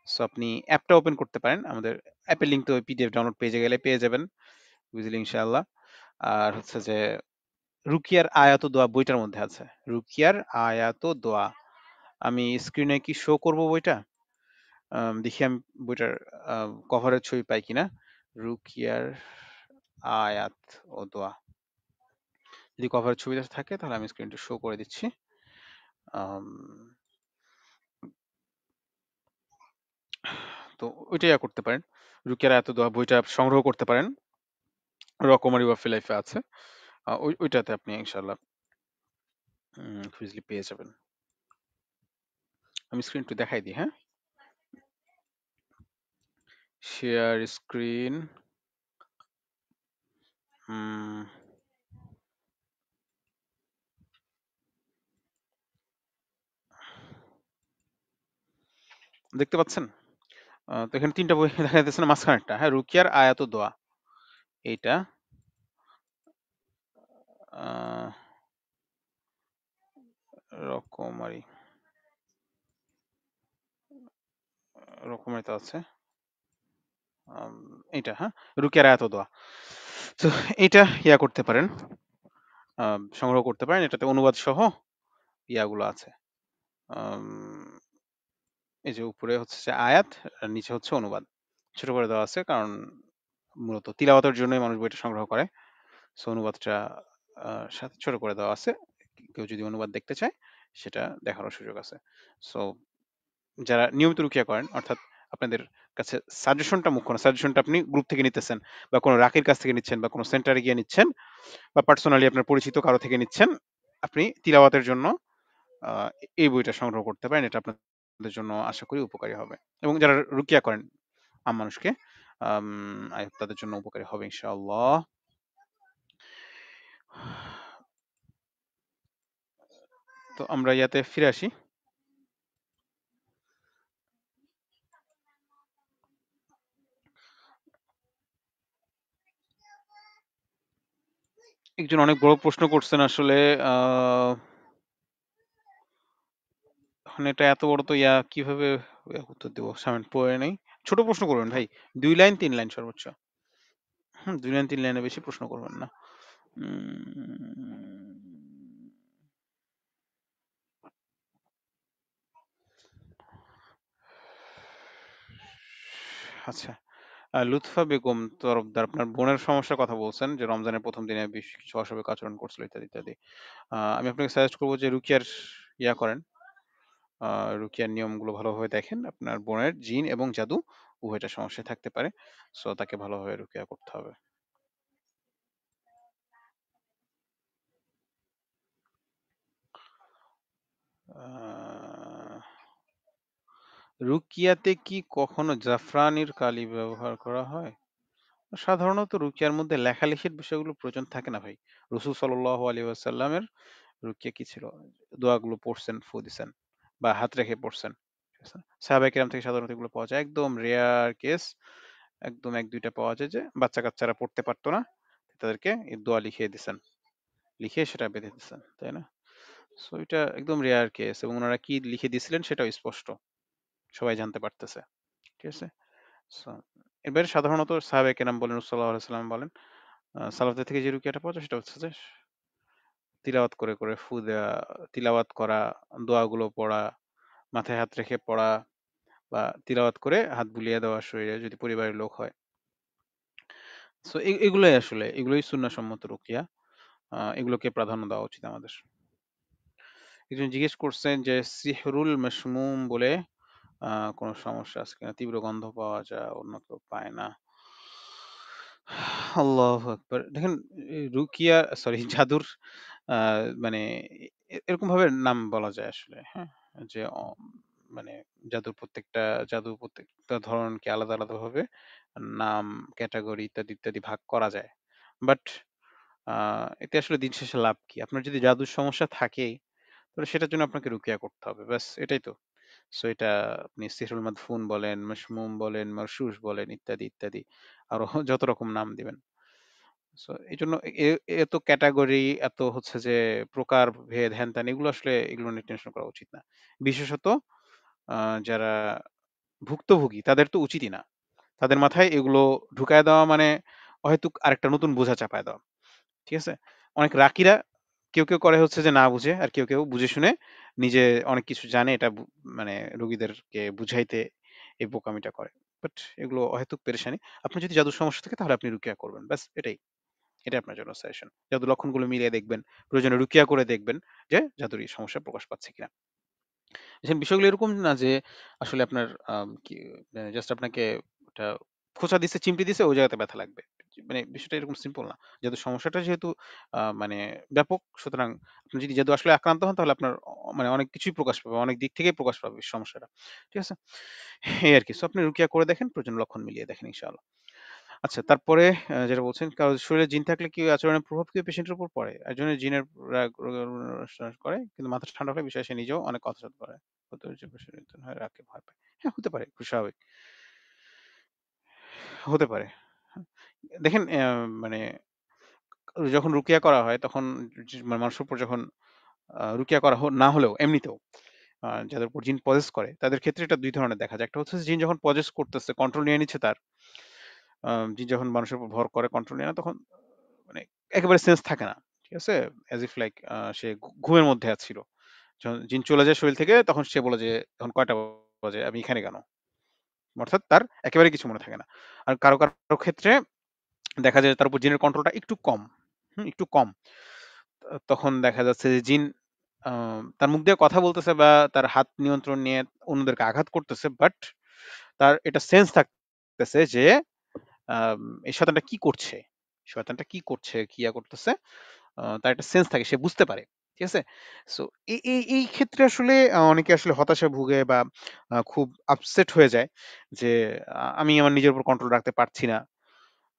সো আপনি অ্যাপটা ওপেন করতে পারেন, আমাদের অ্যাপের লিঙ্ক তো পিডিএফ ডাউনলোড পেজে গেলে পেয়ে যাবেন বুঝলি ইনশাআল্লাহ। আর হচ্ছে যে রুকিয়ার আয়াত ও দোয়া বইটার মধ্যে আছে, রুকিয়ার আয়াত ও দোয়া। আমি স্ক্রিনে কি শো করব বইটা? দেখি আমি বইটার কভারের ছবি পাই কিনা। রুকিয়ার আয়াত ও দোয়া, যদি কভারের ছবিটা থাকে তাহলে আমি স্ক্রিনটা শো করে দিচ্ছি। আম, তো ওইটাই করতে পারেন, রুকিয়ার আয়াত ও দোয়া বইটা সংগ্রহ করতে পারেন, রকমারি ওয়াফি লাইফে আছে। ওইটাতে আপনি ইনশাআল্লাহ খুব ইজিলি পেয়ে যাবেন। আমি স্ক্রিন একটু দেখাই দিই, হ্যাঁ? Share screen. দেখতে পাচ্ছেন? তো এখানে 3টা বই দেখা যাচ্ছে না, মাঝখানেরটা, হ্যাঁ, রুকিয়ার আয়াত ও দোয়া, এইটা। আহ, রকমারি, রকমারি তো আছে। এইটা, হ্যাঁ, রুকিয়ার আয়াত ও দোয়া। তো এইটা করতে পারেন, সংগ্রহ করতে পারেন, এটাতে অনুবাদ সহ ইয়াগুলো আছে। আম, এই যে উপরে হচ্ছে যে আয়াত আর নিচে হচ্ছে অনুবাদ, ছোট করে দেওয়া আছে, কারণ মূলত তিলাওয়াতের জন্যই মানুষ বইটা সংগ্রহ করে। সো অনুবাদটা সাথে ছোট করে দেওয়া আছে, কেউ যদি অনুবাদ দেখতে চায় সেটা দেখারও সুযোগ আছে। সো যারা নিয়মিত রুকিয়া করেন, অর্থাৎ আপনাদের কাছে সাজেশনটা মুখ্য না, সাজেশনটা আপনি গ্রুপ থেকে নিতেছেন বা কোনো রাকির কাছ থেকে নিচ্ছেন বা কোনো সেন্টারে গিয়ে নিচ্ছেন বা পার্সোনালি আপনার পরিচিত কারো থেকে নিচ্ছেন, আপনি তিলাওয়াতের জন্য আহ, এই বইটা সংগ্রহ করতে পারেন, এটা আপনার জন্য আশা করি উপকারী হবে। এবং যারা রুকিয়া করেন মানুষকে, আই হোপ তাদের জন্য উপকারী হবে ইনশাআল্লাহ। তো আমরা ইয়াতে ফিরে আসি। একজন অনেক বড় প্রশ্ন করছেন আসলে। আহ এখন এটা এত বড় তো কিভাবে উত্তর দেবো, সামনে পড়ে নেই। ছোট প্রশ্ন করবেন ভাই, 2 লাইন 3 লাইন সর্বোচ্চ। হুম, 2 লাইন 3 লাইনের বেশি প্রশ্ন করবেন না। উম, আচ্ছা, লুৎফা বেগম তরফদার আপনার বোনের সমস্যার কথা বলছেন, যে রমজানের প্রথম দিনে বেশ কিছু অস্বাভাবিক আচরণ করছিল ইত্যাদি ইত্যাদি। আমি আপনাকে সাজেস্ট করবো যে রুকিয়ার করেন। রুকিয়ার নিয়মগুলো ভালোভাবে দেখেন। আপনার বোনের জিন এবং জাদু উভয়টা সমস্যায় থাকতে পারে, সো তাকে ভালোভাবে রুকিয়া করতে হবে। আহ, রুকিয়াতে কি কখনো জাফরানির কালি ব্যবহার করা হয়? সাধারণত রুকিয়ার মধ্যে লেখালেখির বিষয়গুলো প্রয়োজন থাকে না ভাই। রসুল সাল্লাল্লাহু আলাইহি ওয়াসাল্লামের রুকিয়া কি ছিল? দোয়াগুলো পড়ছেন, ফু দিছেন, বা হাত রেখে পড়ছেন। ঠিক আছে? সাহাবায়ে কেরাম থেকে সাধারণত এগুলো পাওয়া যায়। একদম রেয়ার কেস, একদম ১-২টা পাওয়া যায় যে বাচ্চা-কাচ্চারা পড়তে পারতো না। তাদেরকে এই দোয়া লিখিয়ে দিছেন। লিখে সেটা বেঁধে দিছেন। তাই না? সো এটা একদম রেয়ার কেস, এবং উনারা কি লিখে দিছিলেন সেটাও স্পষ্ট। সবাই জানতে পারতেছে। ঠিক আছে? সো এর বাইরে সাধারণত সাহাবায়ে কেরাম বলেন, রাসূল সাল্লাল্লাহু আলাইহি ওয়াসাল্লাম বলেন, সালাতের থেকে যে রুকিয়াটা পাওয়া যায় সেটা হচ্ছে যে তিলাওয়াত করে, করে ফু দেওয়া, তিলাওয়াত করা, দোয়াগুলো পড়া, মাথায় হাত রেখে পড়া, বা তিলাওয়াত করে হাত বুলিয়ে দেওয়া শরীরে যদি পরিবারের লোক হয়। সো এগুলোই আসলে, এগুলোই সুন্নাহসম্মত রুকিয়া। এগুলোকে প্রাধান্য দেওয়া উচিত আমাদের। একজন জিজ্ঞেস করছেন যে সিহরুল মাশমুম বলে কোনো সমস্যা আছে কিনা? তীব্র গন্ধ পাওয়া যায়, অন্য কেউ পায় না। আল্লাহু আকবার। দেখেন, রুকিয়া, সরি, জাদুর মানে এরকম ভাবে নাম বলা যায় আসলে, হ্যাঁ? যে মানে জাদুর প্রত্যেকটা ধরনকে আলাদা, আলাদা ভাবে নাম, ক্যাটেগরি ইত্যাদি, ইত্যাদি ভাগ করা যায়। বাট এতে আসলে দিন শেষে লাভ কি? আপনার যদি জাদুর সমস্যা থাকেই, তাহলে সেটার জন্য আপনাকে রুকিয়া করতে হবে। ব্যাস এটাই তো। সো এটা আপনি সিহরুল মাদফুন বলেন, মাশমুম বলেন, মারশুস বলেন, ইত্যাদি, ইত্যাদি। আরো যত রকম নাম দিবেন। সো এইজন্য এত ক্যাটেগরি, এত হচ্ছে যে প্রকারভেদ হ্যান-ত্যান, এগুলো আসলে এগুলো নিয়ে টেনশন করা উচিত না। বিশেষত যারা ভুক্তভোগী তাদের তো উচিতই না। তাদের মাথায় এগুলো ঢুকায় দেওয়া মানে অহেতুক আরেকটা নতুন বোঝা চাপায় দেওয়া। ঠিক আছে? অনেক রাকিরা কেউ করে হচ্ছে যে না বুঝে, আর কেউ বুঝে শুনে নিজে অনেক কিছু জানে, এটা মানে রোগীদেরকে বুঝাইতে এই বোকামিটা করে। বাট এগুলো অহেতুক পেরেশানি। আপনার যদি জাদুর সমস্যা থাকে তাহলে আপনি রুকিয়া করবেন। ব্যাস এটাই। এটাই আপনার জন্য সাজেশন। জাদুর লক্ষণগুলো মিলিয়ে দেখবেন। প্রয়োজনে রুকিয়া করে দেখবেন যে জাদুর এই সমস্যা প্রকাশ পাচ্ছে কিনা। দেখেন, বিষয়গুলো এরকম না যে আসলে আপনার কি জাস্ট আপনাকে ওটা খোঁচা দিছে, চিমটি দিছে, ওই জায়গাতে ব্যথা লাগবে। মানে বিষয়টা এরকম সিম্পল না। জাদুর সমস্যাটা যেহেতু মানে ব্যাপক, সুতরাং আপনি যদি জাদু আসলে আক্রান্ত হন তাহলে আপনার মানে অনেক কিছুই প্রকাশ পাবে। অনেক দিক থেকেই প্রকাশ পাবে সমস্যাটা। ঠিক আছে? এই আরকি। সো আপনি রুকিয়া করে দেখেন, প্রয়োজনে লক্ষণ মিলিয়ে দেখেন ইনশাআল্লাহ। আচ্ছা, তারপরে যেটা বলছেন, কারো শরীরে জিন থাকলে কি আচরণের প্রভাব কি পেশেন্টের উপর পড়ে? একজনের জিনের রাগ করে, কিন্তু মাথা ঠান্ডা হলে বিষয়ে সে নিজেও অনেক কথা করে। হতে হচ্ছে হয়, রাগকে ভয় পায়। হ্যাঁ, হতে পারে, খুব স্বাভাবিক। হতে পারে। হ্যাঁ, দেখেন, মানে যখন রুকিয়া করা হয় তখন মানে মানুষের উপর যখন রুকিয়া করা না হলেও এমনিতেও যাদের উপর জিন পজেস করে তাদের ক্ষেত্রে এটা ২ ধরনের দেখা যায়। একটা হচ্ছে জিন যখন পজেস করতেছে, কন্ট্রোল নিয়ে নিচ্ছে তার, জিন যখন মানুষের উপর ভর করে, কন্ট্রোল নিয়ে নেয়, তখন মানে একেবারে সেন্স থাকে না। ঠিক আছে? এজ ইফ লাইক সে ঘুমের মধ্যে ছিল। যখন জিন চলে যায় শরীর থেকে তখন সে বলে যে, "এখন কয়টা বাজে? আমি এখানে কেন?" অর্থাৎ তার একেবারেই কিছু মনে থাকে না। আর কারো ক্ষেত্রে দেখা যায় তার উপর জিনের কন্ট্রোলটা একটু কম। একটু কম। তখন দেখা যাচ্ছে যে জিন আ তার মুখ দিয়ে কথা বলতেছে বা তার হাত নিয়ন্ত্রণ নিয়ে অন্যদেরকে আঘাত করতেছে। বাট তার এটা সেন্স থাকতেছে যে এই শয়তানটা কি করছে? শয়তানটা কি করছে, করতেছে? তার একটা সেন্স থাকে। সে বুঝতে পারে। ঠিক আছে? সো এই ক্ষেত্রে আসলে অনেকে আসলে হতাশায় ভুগে বা খুব আপসেট হয়ে যায় যে আমি আমার নিজের উপর কন্ট্রোল রাখতে পারছি না।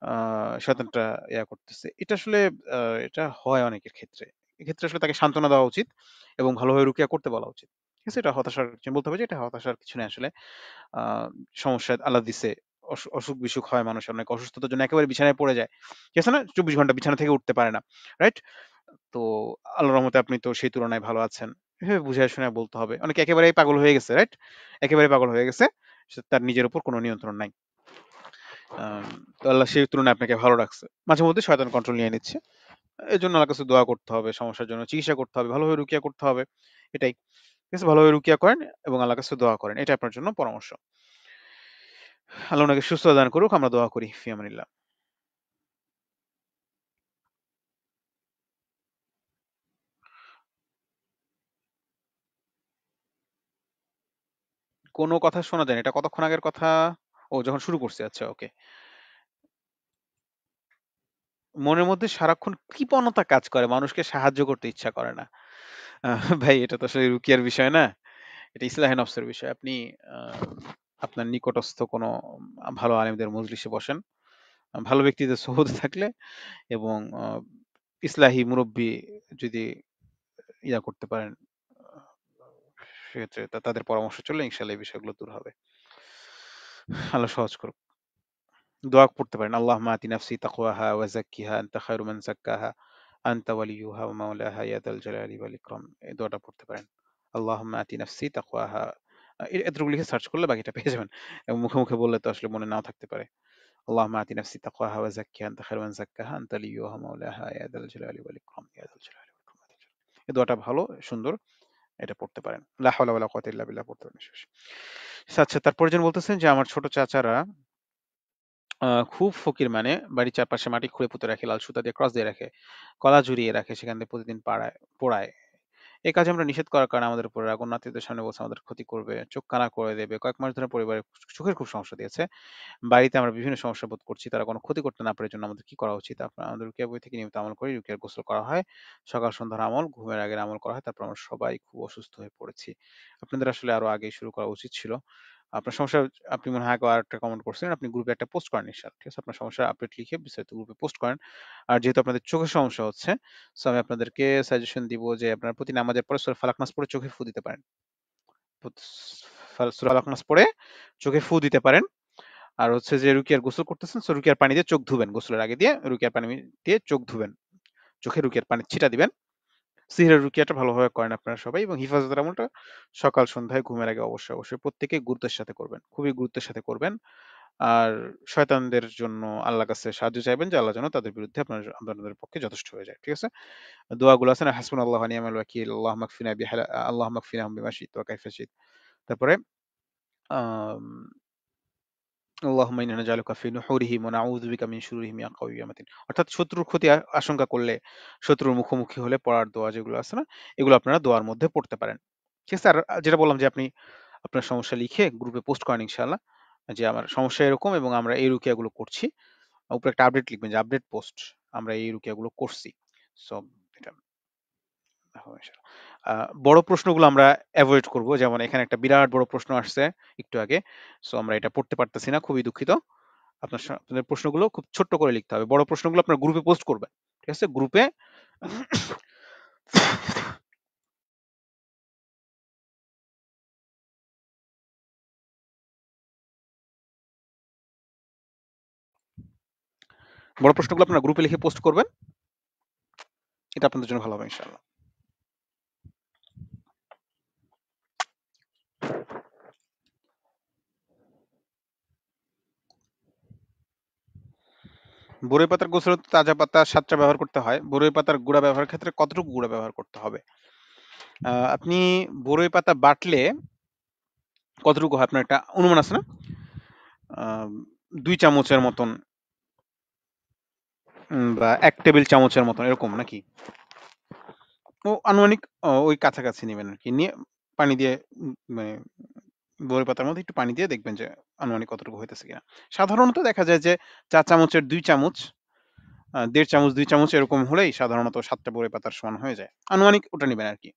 আ শয়তানটা করতেছে। এটা আসলে আ এটা হয় অনেকের ক্ষেত্রে। এক্ষেত্রে আসলে তাকে সান্ত্বনা দেওয়া উচিত এবং ভালোভাবে রুকিয়া করতে বলা উচিত। ঠিক আছে? এটা হতাশার কিছু বলতে হবে যে এটা হতাশার কিছু নেই আসলে। আ সমস্যা আল্লাহ দিছে। অসুখ-বিসুখ হয় মানুষের অনেক অসুস্থতার জন্য একেবারে বিছানায় পড়ে যায়। ঠিক আছে না? ২৪ ঘন্টা বিছানা থেকে উঠতে পারে না। রাইট? তো আল্লাহর রহমতে আপনি তো সেই তুলনায় ভালো আছেন। এভাবে বুঝায় শুনায় বলতে হবে। অনেকে একেবারেই পাগল হয়ে গেছে, রাইট? একেবারেই পাগল হয়ে গেছে। তার নিজের উপর কোন নিয়ন্ত্রণ নাই। আম তো আল্লাহ সেই তুলনায় আপনাকে ভালো রাখছে। মাঝে মধ্যে শয়তান কন্ট্রোল নিয়ে নিচ্ছে। এজন্য আল্লাহর কাছে দোয়া করতে হবে, সমস্যার জন্য চিকিৎসা করতে হবে, ভালোভাবে রুকিয়া করতে হবে। এটাই। ঠিক আছে? ভালোভাবে রুকিয়া করেন এবং আল্লাহর কাছে দোয়া করেন। এটা আপনার জন্য পরামর্শ। আল্লাহ উনাকে সুস্থতা দান করুক। আমরা দোয়া করি। ফি আমানিল্লাহ। কোন কথা শোনা যায় না। এটা কতক্ষণ আগের কথা? ও যখন শুরু করছি। আচ্ছা, ওকে। মনের মধ্যে সারাক্ষণ কৃপণতা কাজ করে। মানুষকে সাহায্য করতে ইচ্ছা করে না। ভাই এটা তো আসলে রুকিয়ার বিষয় না। এটা ইসলাহে নফসের বিষয়। আপনি আ আপনার নিকটস্থ কোনো ভালো আলেমদের মজলিসে বসেন। ভালো ব্যক্তিদের সোহবতে থাকলে এবং ইসলাহি মুরব্বি যদি করতে পারেন, আ সেক্ষেত্রে তাদের পরামর্শ চললে ইনশাআল্লাহ এই বিষয়গুলো দূর হবে। আল্লাহ সহজ করুক। দোয়া পড়তে পারেন। আল্লাহুম্মা আতি নাফসি তাকওয়াহা ওয়া যাক্কিহা আনতা খায়রু মান যাক্কাহা আনতা ওয়ালিয়ুহা ওয়া মাওলাহা ইয়া যাল জালালি ওয়াল ইকরাম। এই দোয়াটা পড়তে পারেন। আল্লাহুম্মা আতি নাফসি তাকওয়াহা। এতটুকু লিখে সার্চ করলে বাকিটা পেয়ে যাবেন। এবং মুখে বললে তো আসলে মনে নাও থাকতে পারে। আল্লাহুম্মা আতি নাফসি তাকওয়াহা ওয়া যাক্কিহা আনতা খায়রু মান যাক্কাহা আনতা ওয়ালিয়ুহা ওয়া মাওলাহা ইয়া যাল জালালি ওয়াল ইকরাম ইয়া যাল জালালি ওয়াল ইকরাম। এই দোয়াটা ভালো, সুন্দর। এটা পড়তে পারেন। লা হাওলা ওয়া লা কুওয়াতা ইল্লা বিল্লাহ পড়তে পারেন শেষ। আচ্ছা, তারপরে যেন বলতেছেন যে আমার ছোট চাচারা খুব ফকির মানে বাড়ির চারপাশে মাটি খুঁড়ে পুঁতে রাখে, লাল সুতা দিয়ে ক্রস দিয়ে রাখে, কলা ঝুরিয়ে রাখে, সেখান দিয়ে প্রতিদিন পোড়ায়। এই কাজে আমরা নিষেধ করার কারণে আমাদের উপরে রাগ, অন্য আত্মীয়দের সামনে বলছে আমাদের ক্ষতি করবে, চোখ কানা করে দেবে। কয়েক মাস ধরে পরিবারের চোখের খুব সমস্যা দিয়েছে। বাড়িতে আমরা বিভিন্ন সমস্যা বোধ করছি। তারা কোনো ক্ষতি করতে না পারে এজন্য আমাদের কি করা উচিত? আমাদের রুকিয়া বই থেকে নিয়মিত আমল করি। রুকিয়ার গোসল করা হয়। সকাল সন্ধ্যার আমল, ঘুমের আগের আমল করা হয়। তারপর আমরা সবাই খুব অসুস্থ হয়ে পড়েছি। আপনাদের আসলে আরো আগেই শুরু করা উচিত ছিল। আপনার সমস্যা আপনি মনে হয় আগেও আরেকটা কমেন্ট করছিলেন। আপনি গ্রুপে একটা পোস্ট করেন ইনশাআল্লাহ। ঠিক আছে? আপনার সমস্যার আপডেট লিখে বিস্তারিত গ্রুপে পোস্ট করেন। আর যেহেতু আপনাদের চোখের সমস্যা হচ্ছে, সো আমি আপনাদেরকে সাজেশন দিব যে আপনারা প্রতি নামাজের পরে সূরা ফালাক নাস পড়ে চোখে ফু দিতে পারেন। সূরা ফালাক নাস পড়ে চোখে ফু দিতে পারেন। আর হচ্ছে যে রুকিয়ার গোসল করতেছেন, সো রুকিয়ার পানি দিয়ে চোখ ধুবেন। গোসলের আগে দিয়ে রুকিয়ার পানি দিয়ে চোখ ধুবেন। চোখে রুকিয়ার পানি ছিটা দিবেন। সিহরের রুকিয়াটা ভালোভাবে করেন আপনারা সবাই এবং হিফাজতের আমলটা সকাল সন্ধ্যায় ঘুমের আগে অবশ্যই প্রত্যেকে গুরুত্বের সাথে করবেন। খুবই গুরুত্বের সাথে করবেন। আর শয়তানদের জন্য আল্লাহর কাছে সাহায্য চাইবেন যে আল্লাহ যেন তাদের বিরুদ্ধে আপনাদের পক্ষে যথেষ্ট হয়ে যায়। ঠিক আছে? দোয়াগুলো আছে না? হাসবুনাল্লাহু ওয়া নি'মাল ওয়াকিল, আল্লাহুম্মা কফিনাহুম বিমা শি'তা ওয়া কাইফা শি'তা। তারপরে আম আল্লাহুম্মা ইন্না নাজআলুকা ফি নুহুরিহিম ওয়া নাউযু বিকা মিন শুরুরিহিম ইয়া কাউয়্যু ইয়া মাতিন। অর্থাৎ শত্রুর ক্ষতি আশঙ্কা করলে, শত্রুর মুখোমুখি হলে পড়ার দোয়া যেগুলো আছে না? এগুলো আপনারা দোয়ার মধ্যে পড়তে পারেন। ঠিক আছে? আর যেটা বললাম যে আপনি আপনার সমস্যা লিখে গ্রুপে পোস্ট করেন ইনশাআল্লাহ। যে আমার সমস্যা এরকম এবং আমরা এই রুকিয়াগুলো করছি। উপরে একটা আপডেট লিখবেন যে আপডেট পোস্ট। আমরা এই রুকিয়াগুলো করছি। সো এটা হবে ইনশাআল্লাহ। আ বড় প্রশ্নগুলো আমরা এভয়েড করব। যেমন এখানে একটা বিরাট বড় প্রশ্ন আসছে একটু আগে। সো আমরা এটা পড়তে পারতেছি না। খুবই দুঃখিত। আপনাদের প্রশ্নগুলো খুব ছোট্ট করে লিখতে হবে। বড় প্রশ্নগুলো আপনার গ্রুপে পোস্ট করবেন। ঠিক আছে? গ্রুপে বড় প্রশ্নগুলো আপনারা গ্রুপে লিখে পোস্ট করবেন। এটা আপনাদের জন্য ভালো হবে ইনশাআল্লাহ। বরই পাতার গোসলে তো তাজা পাতা ৭ টা ব্যবহার করতে হয়। বরই পাতার গুঁড়া ব্যবহারের ক্ষেত্রে কতটুকু গুঁড়া ব্যবহার করতে হবে? আপনি বরই পাতা বাটলে কতটুকু হয় আপনার একটা অনুমান আছে না? আ ২ চামচের মতন বা ১ টেবিল চামচের মতন এরকম নাকি? আনুমানিক ওই কাছাকাছি নিবেন আরকি। নিয়ে পানি দিয়ে মানে বরই পাতার মধ্যে একটু পানি দিয়ে দেখবেন যে আনুমানিক কতটুকু হইতেছে কিনা। সাধারণত দেখা যায় যে ৪ চামচের ২ চামচ ১.৫ চামচ ২ চামচ এরকম হলেই সাধারণত ৭ টা বড়ই পাতার সমান হয়ে যায়। আনুমানিক ওটা নিবেন আরকি।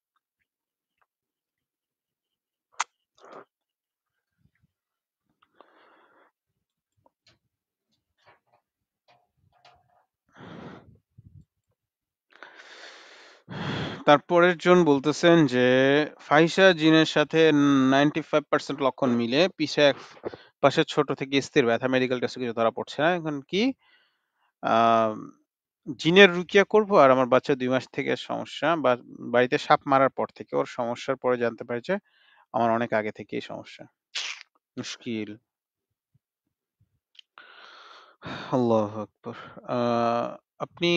তারপরের জন বলতেছেন যে, ফাহিসা জিনের সাথে 95% লক্ষণ মিলে পিছে এক পাশে ছোট থেকে স্থির ব্যথা মেডিকেল টেস্টে কিছু ধরা পড়ছে না। এখন কি আম জিনের রুকিয়া করব আর আমার বাচ্চার ২ মাস থেকে সমস্যা বা বাড়িতে সাপ মারার পর থেকে ওর সমস্যার পরে জানতে পারি যে আমার অনেক আগে থেকেই সমস্যা। মুশকিল। আল্লাহু আকবার। আ আপনি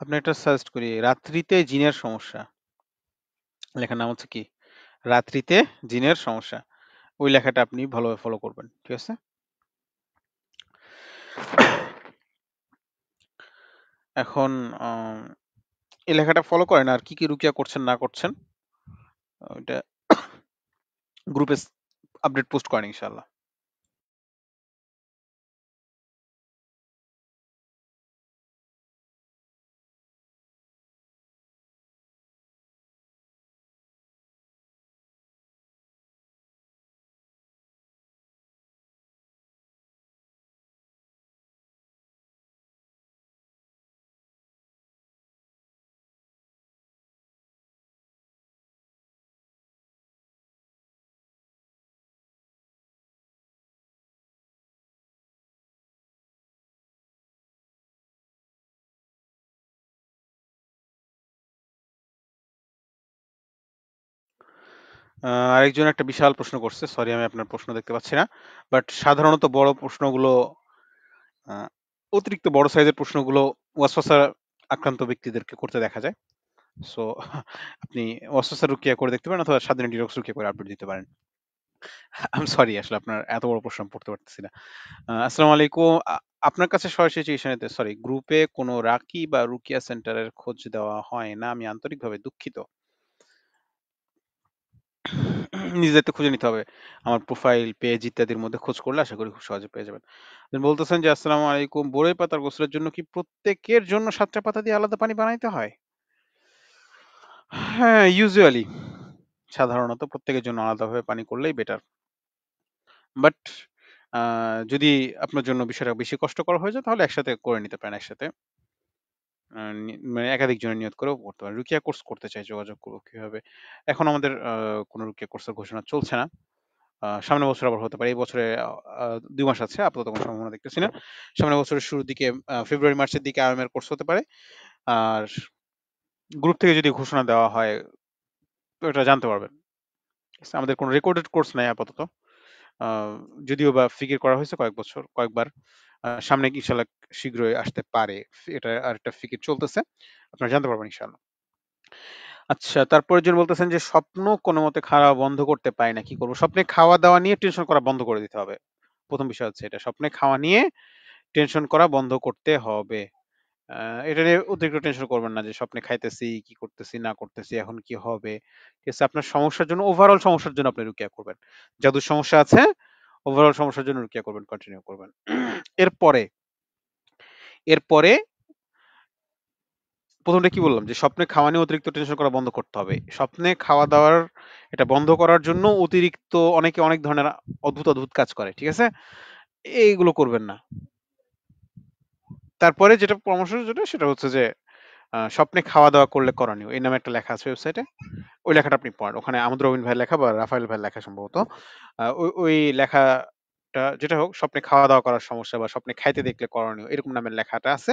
আপনার একটা সাজেস্ট করি। রাত্রিতে জিনের সমস্যা। লেখার নাম হচ্ছে কি? রাত্রিতে জিনের সমস্যা। ওই লেখাটা আপনি ভালোভাবে ফলো করবেন। ঠিক আছে? এখন আম এই লেখাটা ফলো করেন আর কি, কি রুকিয়া করছেন না করছেন ওইটা গ্রুপে আপডেট পোস্ট করেন ইনশাআল্লাহ। আ আরেকজন একটা বিশাল প্রশ্ন করছে। সরি আমি আপনার প্রশ্ন দেখতে পাচ্ছি না। বাট সাধারণত বড় প্রশ্নগুলো আ অতিরিক্ত বড় সাইজের প্রশ্নগুলো ওয়াসওয়াসা আক্রান্ত ব্যক্তিদেরকে করতে দেখা যায়। সো আপনি ওয়াসওয়াসা রুকিয়া করে দেখতে পারেন অথবা স্বাধীন ডিটক্স রুকিয়া করে আপডেট দিতে পারেন। আই এম সরি আসলে আপনার এত বড় প্রশ্ন আমি পড়তে পারতেছি না। আসসালামু আলাইকুম। আপনার কাছে সরাসরি চিকিৎসা নিতে সরি গ্রুপে কোনো রাকি বা রুকিয়া সেন্টারের খোঁজ দেওয়া হয় না। আমি আন্তরিকভাবে দুঃখিত। নিজের দায়িত্বে খুঁজে নিতে হবে। আমার প্রোফাইল, পেজ ইত্যাদির মধ্যে খোঁজ করলে আশা করি খুব সহজে পেয়ে যাবেন। আপনি বলতেছেন যে, "আসসালামু আলাইকুম। বরই পাতার গোসলের জন্য কি প্রত্যেকের জন্য ৭ টা পাতা দিয়ে আলাদা পানি বানাইতে হয়?" হ্যাঁ, ইউজুয়ালি সাধারণত প্রত্যেকের জন্য আলাদাভাবে পানি করলেই বেটার। বাট আ যদি আপনার জন্য বিষয়টা বেশি কষ্টকর হয়ে যায় তাহলে একসাথে করে নিতে পারেন একসাথে। মানে একাধিক জনের নিয়ত করেও করতে পারেন। রুকিয়া কোর্স করতে চাই যোগাযোগ করব কিভাবে? এখন আমাদের কোন রুকিয়া কোর্সের ঘোষণা চলছে না। সামনের বছর আবার হতে পারে। এই বছরে আ আ ২ মাস আছে। আপাতত কোন সম্ভাবনা দেখতেছি না। সামনের বছরের শুরুর দিকে ফেব্রুয়ারি মার্চের দিকে আইএম এর কোর্স হতে পারে। আর গ্রুপ থেকে যদি ঘোষণা দেওয়া হয় তো এটা জানতে পারবেন। ঠিক আছে? আমাদের কোন রেকর্ডেড কোর্স নাই আপাতত। আ যদিও বা ফিকির করা হয়েছে কয়েকবার। সামনে ইনশাআল্লাহ শীঘ্রই আসতে পারে। এটা আরেকটা ফিকির চলতেছে। আপনারা জানতে পারবেন ইনশাআল্লাহ। আচ্ছা, তারপরের জন বলতেছেন যে স্বপ্ন কোনমতে খাওয়া বন্ধ করতে পারি না। কি করব? স্বপ্নে খাওয়া-দাওয়া নিয়ে টেনশন করা বন্ধ করে দিতে হবে। ১ম বিষয় হচ্ছে এটা। স্বপ্নে খাওয়া নিয়ে টেনশন করা বন্ধ করতে হবে। আ এটা নিয়ে অতিরিক্ত টেনশন করবেন না যে স্বপ্নে খাইতেছি, কি করতেছি না করতেছি, এখন কি হবে? ঠিক আছে? আপনার সমস্যার জন্য ওভারঅল সমস্যার জন্য আপনি রুকিয়া করবেন। জাদুর সমস্যা আছে, ওভারঅল সমস্যার জন্য রুকিয়া করবেন, কন্টিনিউ করবেন। এরপরে, এরপরে ১ম টা কি বললাম? যে স্বপ্নে খাওয়া নিয়ে অতিরিক্ত টেনশন করা বন্ধ করতে হবে। স্বপ্নে খাওয়া-দাওয়ার এটা বন্ধ করার জন্য অতিরিক্ত অনেকে অনেক ধরনের অদ্ভুত, অদ্ভুত কাজ করে। ঠিক আছে? এইগুলো করবেন না। তারপরে যেটা পরামর্শ যেটা সেটা হচ্ছে যে স্বপ্নে খাওয়া-দাওয়া করলে করণীয়। এই নামে একটা লেখা আছে ওয়েবসাইটে। ওই লেখাটা আপনি পড়েন। ওখানে আহমদ রবিন ভাইয়ের লেখা বা রাফায়েল ভাইয়ের লেখা সম্ভবত। ওই লেখাটা যেটা হোক স্বপ্নে খাওয়া-দাওয়া করার সমস্যা বা স্বপ্নে খাইতে দেখলে করণীয় এরকম নামের লেখাটা আছে।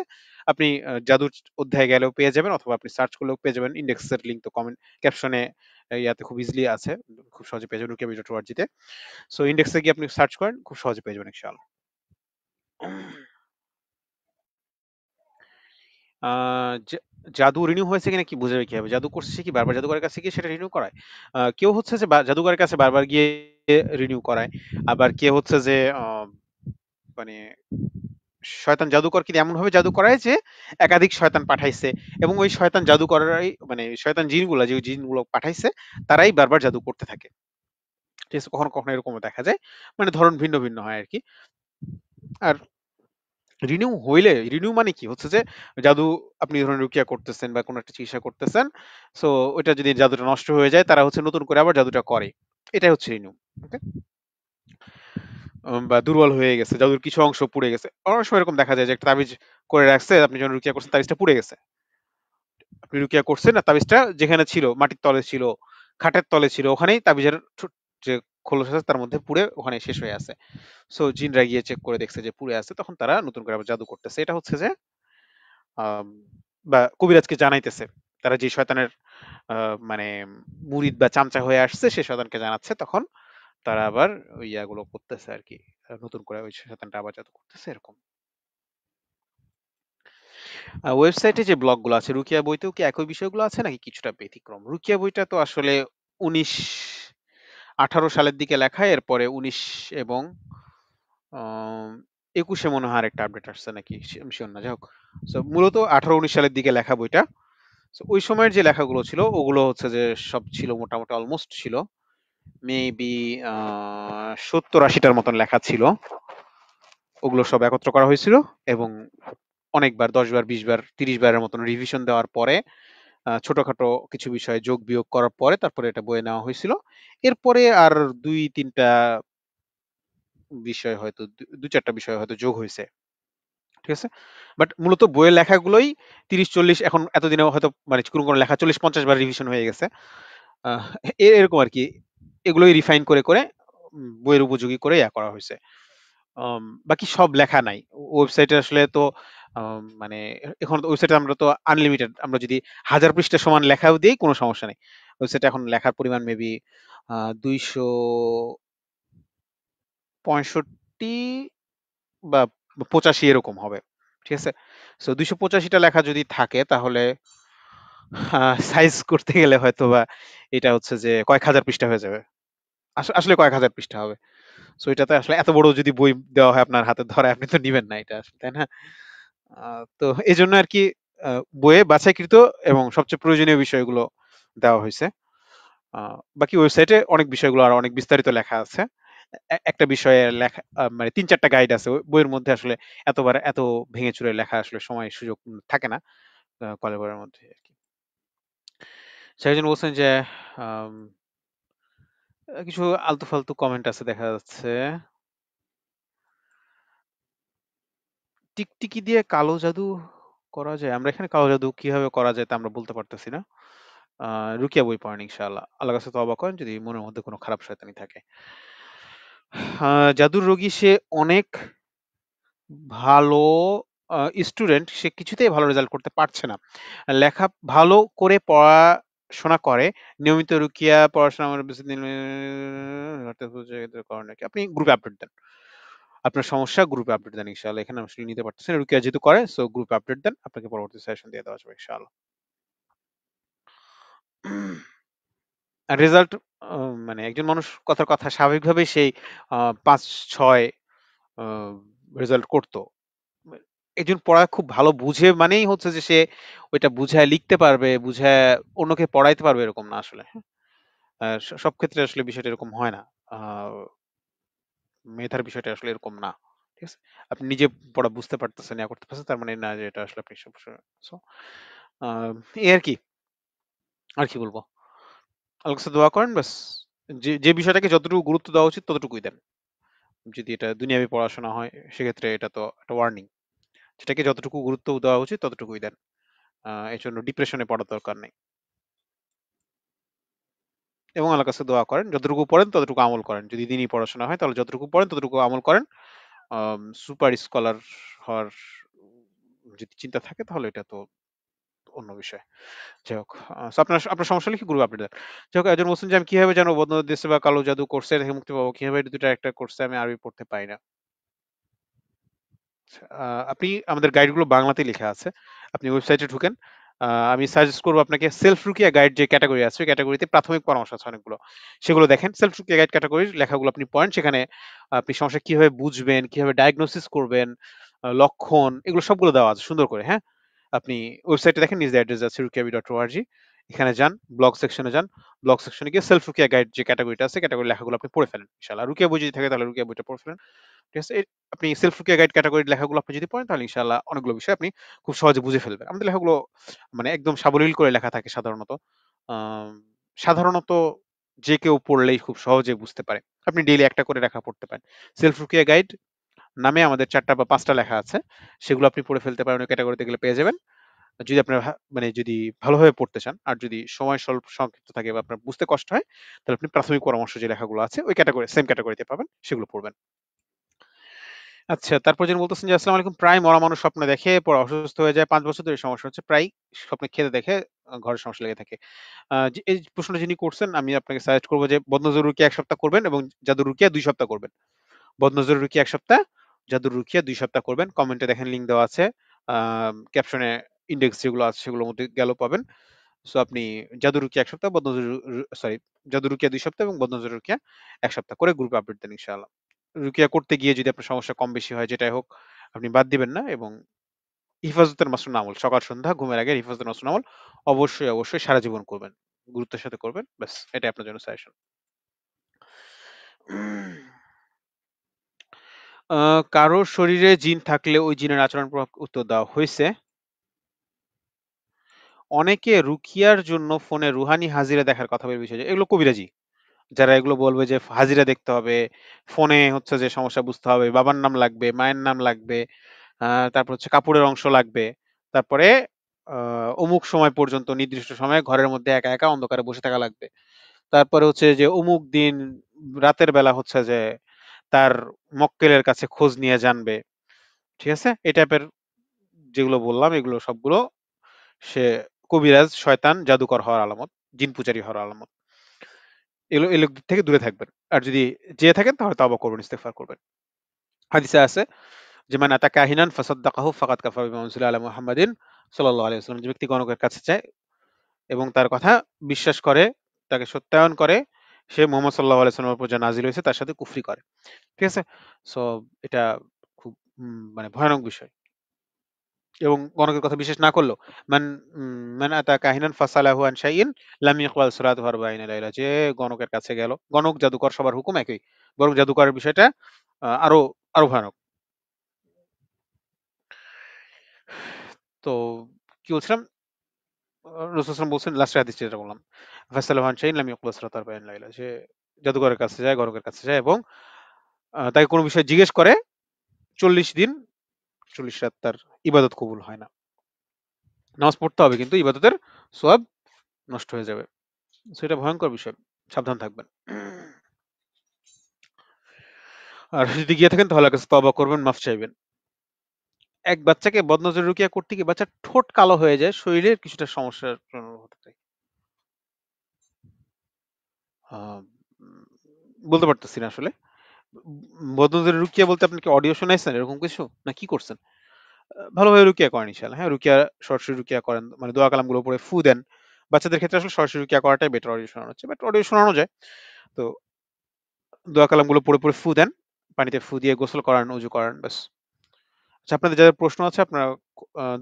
আপনি জাদুর অধ্যায়ে গেলেও পেয়ে যাবেন অথবা আপনি সার্চ করলেও পেয়ে যাবেন। ইনডেক্সের লিংক তো কমেন্ট ক্যাপশনে ইয়াতে খুব ইজিলি আছে। খুব সহজে পেয়ে যাবেন rukiabiz.org তে। সো ইনডেক্সে গিয়ে আপনি সার্চ করেন খুব সহজে পেয়ে যাবেন ইনশাআল্লাহ। আ জা জাদু রিনিউ হয়েছে কিনা কি বুঝাবে কিভাবে? জাদু করছে সে কি বারবার জাদুকরের কাছে গিয়ে সেটা রিনিউ করায়? কেউ হচ্ছে যে জাদুকরের কাছে বারবার গিয়ে রিনিউ করায়। আবার কেউ হচ্ছে যে মানে শয়তান জাদুকর কিন্তু এমনভাবে জাদু করায় যে একাধিক শয়তান পাঠাইছে এবং ওই শয়তান জাদুকরেরাই মানে শয়তান জিনগুলা যে জিনগুলো পাঠাইছে তারাই বারবার জাদু করতে থাকে। ঠিক আছে? কখনো, কখনো এরকমও দেখা যায়। মানে ধরন ভিন্ন, ভিন্ন হয় আরকি। আর রিনিউ মানে কি হচ্ছে যে জাদু, আপনি ধরুন রুকিয়া করতেছেন বা কোনো একটা চিকিৎসা করতেছেন, সো ওইটা যদি জাদুটা নষ্ট হয়ে যায় তারা হচ্ছে নতুন করে আবার জাদুটা করে, এটাই হচ্ছে রিনিউ। ওকে। বা দুর্বল হয়ে গেছে, জাদুর কিছু অংশ পুড়ে গেছে, অনেক সময় এরকম দেখা যায় যে একটা তাবিজ করে রাখছে, আপনি যখন রুকিয়া করছেন তাবিজটা পুড়ে গেছে, আপনি রুকিয়া করছেন না, তাবিজটা যেখানে ছিল মাটির তলে ছিল, খাটের তলে ছিল, ওখানেই তাবিজের যে খোলস আছে তার মধ্যে পুড়ে ওখানে শেষ হয়ে আছে। সো জিনরা গিয়ে চেক করে দেখছে যে পুড়ে আছে, তখন তারা নতুন করে আবার জাদু করতেছে। এটা হচ্ছে যে আম, বা কবিরাজকে জানাইতেছে, তারা যে শয়তানের মানে মুরিদ বা চামচা হয়ে আসছে সে শয়তানকে জানাচ্ছে, তখন তারা আবার ওই ইয়াগুলো করতেছে আর কি, নতুন করে ওই শয়তানটা আবার জাদু করতেছে এরকম। ওয়েবসাইটে যে ব্লগগুলো আছে, রুকিয়া বইতেও কি একই বিষয়গুলো আছে নাকি কিছুটা ব্যতিক্রম? রুকিয়া বইটা তো আসলে 18 সালের দিকে লেখা, এরপরে 19 এবং 21-এ মনে হয় আরেকটা আপডেট আসছে নাকি, আমি শিওর না। যাই হোক, সো মূলত 18-19 সালের দিকে লেখা বইটা। So, ওই সময়ের যে লেখাগুলো ছিল ওগুলো হচ্ছে যে সব ছিল মোটামুটি অলমোস্ট ছিল মেবি 70-80টার মতন লেখা ছিল, ওগুলো সব একত্র করা হয়েছিল এবং অনেকবার 10 বার 20 বার 30 বারের মতন রিভিশন দেওয়ার পরে ছোটখাটো কিছু বিষয়ে যোগ বিয়োগ করার পরে তারপরে এটা বইয়ে নেওয়া হয়েছিল। এরপরে আর 2-3টা বিষয় হয়তো, 2-4টা বিষয় হয়তো যোগ হয়েছে, ঠিক আছে। বাট মূলত বইয়ের লেখাগুলোই 30-40, এখন এতদিনে হয়তো মানে কোনো কোনো লেখা 40-50 বার রিভিশন হয়ে গেছে। আহ, এরকম আর কি, এগুলোই রিফাইন করে করে বইয়ের উপযোগী করে ইয়া করা হয়েছে। বাকি সব লেখা নাই ওয়েবসাইটে আসলে তো। মানে এখন ওয়েবসাইটে আমরা তো আনলিমিটেড, আমরা যদি 1000 পৃষ্ঠা সমান লেখাও দিই কোনো সমস্যা নেই। ওয়েবসাইটে এখন লেখার পরিমাণ মেবি 265 বা 85 এরকম হবে, ঠিক আছে। সো 285টা লেখা যদি থাকে তাহলে সাইজ করতে গেলে হয়তো বা এটা হচ্ছে যে কয়েক হাজার পৃষ্ঠা হয়ে যাবে, আসলে কয়েক হাজার পৃষ্ঠা হবে। সো এটাতে আসলে এত বড় যদি বই দেওয়া হয় আপনার হাতে ধরে, আপনি তো নিবেন না এটা আসলে, তাই না? তো এই জন্য আর কি বইয়ে বাছাইকৃত এবং সবচেয়ে প্রয়োজনীয় বিষয়গুলো দেওয়া হয়েছে। বাকি ওয়েবসাইটে অনেক বিষয়গুলো আর অনেক বিস্তারিত লেখা আছে। একটা বিষয়ে লেখা মানে 3-4টা গাইড আছে বইয়ের মধ্যে, আসলে এতবার এত ভেঙে চুরে লেখা আসলে সময় সুযোগ থাকে না কলেবরের মধ্যে আর কি। সেজন বলছেন যে আম, কিছু আলতু ফালতু কমেন্ট আছে দেখা যাচ্ছে। টিকটিকি দিয়ে কালো জাদু করা যায়? আমরা এখানে কালো জাদু কিভাবে করা যায় তা আমরা বলতে পারতেছি না। রুকিয়া বই পড়েন ইনশাআল্লাহ, আল্লাহ কাছে তওবা করেন যদি মনের মধ্যে কোনো খারাপ শয়তানি থাকে। জাদুর রোগী সে অনেক ভালো স্টুডেন্ট, সে কিছুতেই ভালো রেজাল্ট করতে পারছে না, লেখা ভালো করে পড়াশোনা করে, নিয়মিত রুকিয়া পড়াশোনা আমার বেশি দিন করেন নাকি? আপনি গ্রুপে আপডেট দেন, আপনার সমস্যা গ্রুপে আপডেট দেন ইনশাআল্লাহ, এখানে আসলে নিতে পারতেছেন রুকিয়া যেহেতু করে, সো গ্রুপে আপডেট দেন, আপনাকে পরবর্তী সেশন দিয়ে দেওয়া যাবে ইনশাআল্লাহ। আর রেজাল্ট মানে একজন মানুষ কথার কথা স্বাভাবিকভাবেই সেই 5-6 রেজাল্ট করতো। একজন পড়া খুব ভালো বুঝে মানেই হচ্ছে যে সে ওইটা বুঝায় লিখতে পারবে, বুঝায় অন্যকে পড়াইতে পারবে এরকম না আসলে, হ্যাঁ? সব ক্ষেত্রে আসলে বিষয়টা এরকম হয় না। আহ, মেধার বিষয়টা আসলে এরকম না, ঠিক আছে। আপনি নিজে পড়া বুঝতে পারতেছেন, ইয়া করতে পারছেন, তার মানে না যে এটা আসলে আপনি so, এই আর কি, আর কি বলবো, আল্লাহর কাছে দোয়া করেন ব্যাস। যে যে বিষয়টাকে যতটুকু গুরুত্ব দেওয়া উচিত ততটুকুই দেন। যদি এটা দুনিয়াবী পড়াশোনা হয় সেক্ষেত্রে এটা তো একটা ওয়ার্নিং, যেটাকে যতটুকু গুরুত্ব দেওয়া উচিত ততটুকুই দেন। এর জন্য ডিপ্রেশনে পড়ার দরকার নেই। এবং আল্লাহর কাছে দোয়া করেন, যতটুকু পড়েন ততটুকু আমল করেন। যদি দিনই পড়াশোনা হয় তাহলে যতটুকু পড়েন ততটুকু আমল করেন। সুপার স্কলার হওয়ার যদি চিন্তা থাকে তাহলে এটা তো অন্য বিষয়। যাই হোক, so আপনার আপনার সমস্যা হলে কি গ্রুপ আপডেট দেন। যাই হোক, একজন বলছেন যে আমি কিভাবে জানবো বন্ধ দেশে বা কালো জাদু কোর্সে থেকে মুক্তি পাবো, কিভাবে এটা দুটো একটা কোর্সে আমি আরবি পড়তে পারি না। আপনি আমাদের গাইডগুলো বাংলাতেই লেখা আছে, আপনি ওয়েবসাইটে ঢুকেন। আমি সাজেস্ট করবো আপনাকে সেলফ রুকিয়া গাইড যে ক্যাটাগরি আছে, ক্যাটাগরিতে প্রাথমিক পরামর্শ আছে অনেকগুলো, সেগুলো দেখেন। সেলফ রুকিয়া গাইড ক্যাটাগরির লেখাগুলো আপনি পড়েন, সেখানে আপনি সমস্যা কিভাবে বুঝবেন, কিভাবে ডায়াগনোসিস করবেন, লক্ষণ, এগুলো সবগুলো দেওয়া আছে সুন্দর করে, হ্যাঁ। আপনি ওয়েবসাইটে দেখেন, নিজ অ্যাড্রেস আছে rukiabi.org, এখানে যান, ব্লগ সেকশনে যান। ব্লগ সেকশনে গিয়ে সেলফ রুকিয়া গাইড যে ক্যাটাগরিটা আছে, ক্যাটাগরি লেখাগুলো আপনি পড়ে ফেলেন ইনশাআল্লাহ। রুকিয়া বই যদি থাকে তাহলে রুকিয়া বইটা পড়ে ফেলেন। ঠিক আছে? আপনি সেলফ রুকিয়া গাইড ক্যাটাগরির লেখাগুলো আপনি যদি পড়েন তাহলে ইনশাআল্লাহ অনেকগুলো বিষয় আপনি খুব সহজে বুঝে ফেলবেন। আমাদের লেখাগুলো মানে একদম সাবলীল করে লেখা থাকে সাধারণত। আম সাধারণত যে কেউ পড়লেই খুব সহজে বুঝতে পারে। আপনি ডেইলি একটা করে লেখা পড়তে পারেন। সেলফ রুকিয়া গাইড নামে আমাদের ৪ টা বা ৫ টা লেখা আছে। সেগুলো আপনি পড়ে ফেলতে পারেন, ওই ক্যাটাগরিতে গেলে পেয়ে যাবেন। যদি আপনার মানে যদি ভালোভাবে পড়তে চান, আর যদি সময় স্বল্প সংক্ষিপ্ত থাকে বা আপনার বুঝতে কষ্ট হয়, তাহলে আপনি প্রাথমিক পরামর্শ যে লেখাগুলো আছে ওই ক্যাটাগরি সেম ক্যাটাগরিতে পাবেন, সেগুলো পড়বেন। আচ্ছা, তারপর যিনি বলতেছেন যে, "আসসালামু আলাইকুম। প্রায় মরা মানুষ স্বপ্নে দেখে, পরে অসুস্থ হয়ে যায়। ৫ বছর ধরে এই সমস্যা হচ্ছে। প্রায়ই স্বপ্নে খেতে দেখে ঘরের সমস্যা লেগে থাকে।" যে এই প্রশ্নটা যিনি করছেন আমি আপনাকে সাজেস্ট করব যে বদনজর রুকিয়া ১ সপ্তাহ করবেন এবং জাদুর রুকিয়া ২ সপ্তাহ করবেন। বদনজর রুকিয়া ১ সপ্তাহ, জাদুর রুকিয়া ২ সপ্তাহ করবেন। কমেন্টে দেখেন লিংক দেওয়া আছে। ক্যাপশনে ইনডেক্স যেগুলো আছে সেগুলোর মধ্যে গেলেও পাবেন। সো আপনি জাদুর রুকিয়া ১ সপ্তাহ, বদনজর সরি, জাদুর রুকিয়া ২ সপ্তাহ এবং বদনজর রুকিয়া ১ সপ্তাহ করে গ্রুপে আপডেট দেন ইনশাআল্লাহ। রুকিয়া করতে গিয়ে যদি আপনার সমস্যা কম বেশি হয় যেটাই হোক, আপনি বাদ দিবেন না এবং হিফাজতের মাসুন আমল সকাল সন্ধ্যা ঘুমের আগে হিফাজতের মাসুন আমল অবশ্যই সারা জীবন করবেন। গুরুত্বের সাথে করবেন। ব্যাস এটাই আপনার জন্য সাজেশন। কারো শরীরে জিন থাকলে ওই জিনের আচরণ প্রভাব উত্তর দেওয়া হইছে। অনেকে রুকিয়ার জন্য ফোনে রুহানি হাজিরা দেখার কথা বলে বিষয় এগুলো কবিরাজি। যারা এগুলো বলবে যে হাজিরা দেখতে হবে, ফোনে হচ্ছে যে সমস্যা বুঝতে হবে, বাবার নাম লাগবে, মায়ের নাম লাগবে, তারপর হচ্ছে কাপড়ের অংশ লাগবে। তারপরে আ অমুক সময় পর্যন্ত নির্দিষ্ট সময়ে ঘরের মধ্যে একা অন্ধকারে বসে থাকা লাগবে। তারপরে হচ্ছে যে অমুক দিন রাতের বেলা হচ্ছে যে তার মক্কেলের কাছে খোঁজ নিয়ে জানবে। ঠিক আছে? এই টাইপের যেগুলো বললাম এগুলো সবগুলো সে কবিরাজ, শয়তান, জাদুকর হওয়ার আলামত, জিন পূজারী হওয়ার আলামত। এগুলো থেকে দূরে থাকবেন। আর যদি যেয়ে থাকেন তাহলে তাওবা করবেন, ইস্তেগফার করবেন। হাদিসে আছে যে মান আতা কাহিনান ফাসাদ্দাকাহু ফাকাদ কাফারা বিমা উনজিলা আলা মুহাম্মাদিন সাল্লাল্লাহু আলাইহি ওয়াসাল্লাম। যে ব্যক্তি গণকের কাছে যায় এবং তার কথা বিশ্বাস করে, তাকে সত্যায়ন করে, সে মুহাম্মদ সাল্লাল্লাহু আলাইহি ওয়াসাল্লামের উপর যা নাজিল হয়েছে তার সাথে কুফরি করে। ঠিক আছে? সো এটা খুব মানে ভয়ানক বিষয়। এবং গণকের কথা বিশ্বাস না করলেও মান মান আতা কাহিনান ফাসালাহু আন শাইইন লাম ইয়াকবাল সালাতুহু ৪০ লাইলা। যে গণকের কাছে গেল, গণক জাদুকর সবার হুকুম একই। বরং জাদুকরের বিষয়টা আরো ভয়ানক। তো কি বলছিলাম? রাসূল সাল্লাল্লাহু আলাইহি ওয়াসাল্লাম বলছেন লাস্টের হাদিস যেটা বললাম। ফাসালাহু আন শাইইন লাম ইয়াকবাল সালাতুহু ৪০ লাইলা। যে জাদুকরের কাছে যায়, গণকের কাছে যায় এবং তাকে কোন বিষয় জিজ্ঞেস করে ৪০ দিন ৪০ রাত তার ইবাদত কবুল হয় না। নামাজ পড়তে হবে কিন্তু ইবাদতের সওয়াব নষ্ট হয়ে যাবে। সো এটা ভয়ংকর বিষয়। সাবধান থাকবেন। আর যদি গিয়ে থাকেন তাহলে আগে তওবা করবেন, মাফ চাইবেন। এক বাচ্চাকে বদনজর রুকিয়া করতে গিয়ে বাচ্চার ঠোঁট কালো হয়ে যায়, শরীরের কিছুটা সমস্যার জন্য হতে পারে। আ উম বলতে পারতেছি না আসলে। বদনজর রুকিয়া বলতে আপনি কি অডিও শোনাইছেন এরকম কিছু? না কি করছেন? ভালোভাবে রুকিয়া করেন ইনশাআল্লাহ। হ্যাঁ, রুকিয়া সরাসরি রুকিয়া করেন। মানে দোয়া কালামগুলো পড়ে ফু দেন। বাচ্চাদের ক্ষেত্রে আসলে সরাসরি রুকিয়া করাটাই বেটার অডিও শোনানোর চেয়ে। বাট অডিও শোনানো যায়। তো দোয়া কালামগুলো পড়ে ফু দেন। পানিতে ফু দিয়ে গোসল করান, ওযু করান ব্যাস। আচ্ছা, আপনাদের যাদের প্রশ্ন আছে আপনারা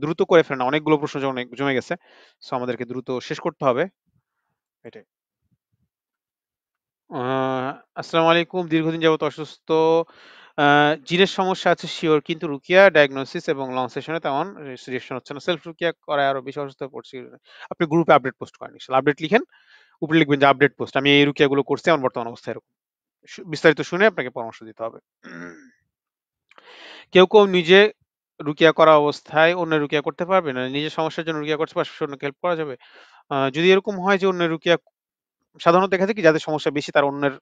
দ্রুত করে ফেলেন। অনেকগুলো প্রশ্ন জমে গেছে। সো আমাদেরকে দ্রুত শেষ করতে হবে। এটাই। আ আসসালামু আলাইকুম। দীর্ঘদিন যাবত অসুস্থ। আ জিনের সমস্যা আছে সিওর। কিন্তু রুকিয়া, ডায়াগনোসিস এবং লং সেশনে তেমন রিঅ্যাকশন হচ্ছে না। সেলফ রুকিয়া করায় আরো বেশি অসুস্থ হয়ে পড়ছি। আপনি গ্রুপে আপডেট পোস্ট করেন। ইনশাআল্লাহ আপডেট লিখেন। উপরে লিখবেন যে আপডেট পোস্ট। আমি এই রুকিয়াগুলো করছি। আমার বর্তমান অবস্থা এরকম। বিস্তারিত শুনে আপনাকে পরামর্শ দিতে হবে। কেউ নিজে রুকিয়া করা অবস্থায় অন্যের রুকিয়া করতে পারবে না। নিজের সমস্যার জন্য রুকিয়া করছে পাশাপাশি অন্যকে হেল্প করা যাবে? যদি এরকম হয় যে অন্যের রুকিয়া সাধারণত দেখা যায় কি যাদের সমস্যা বেশি তারা অন্যের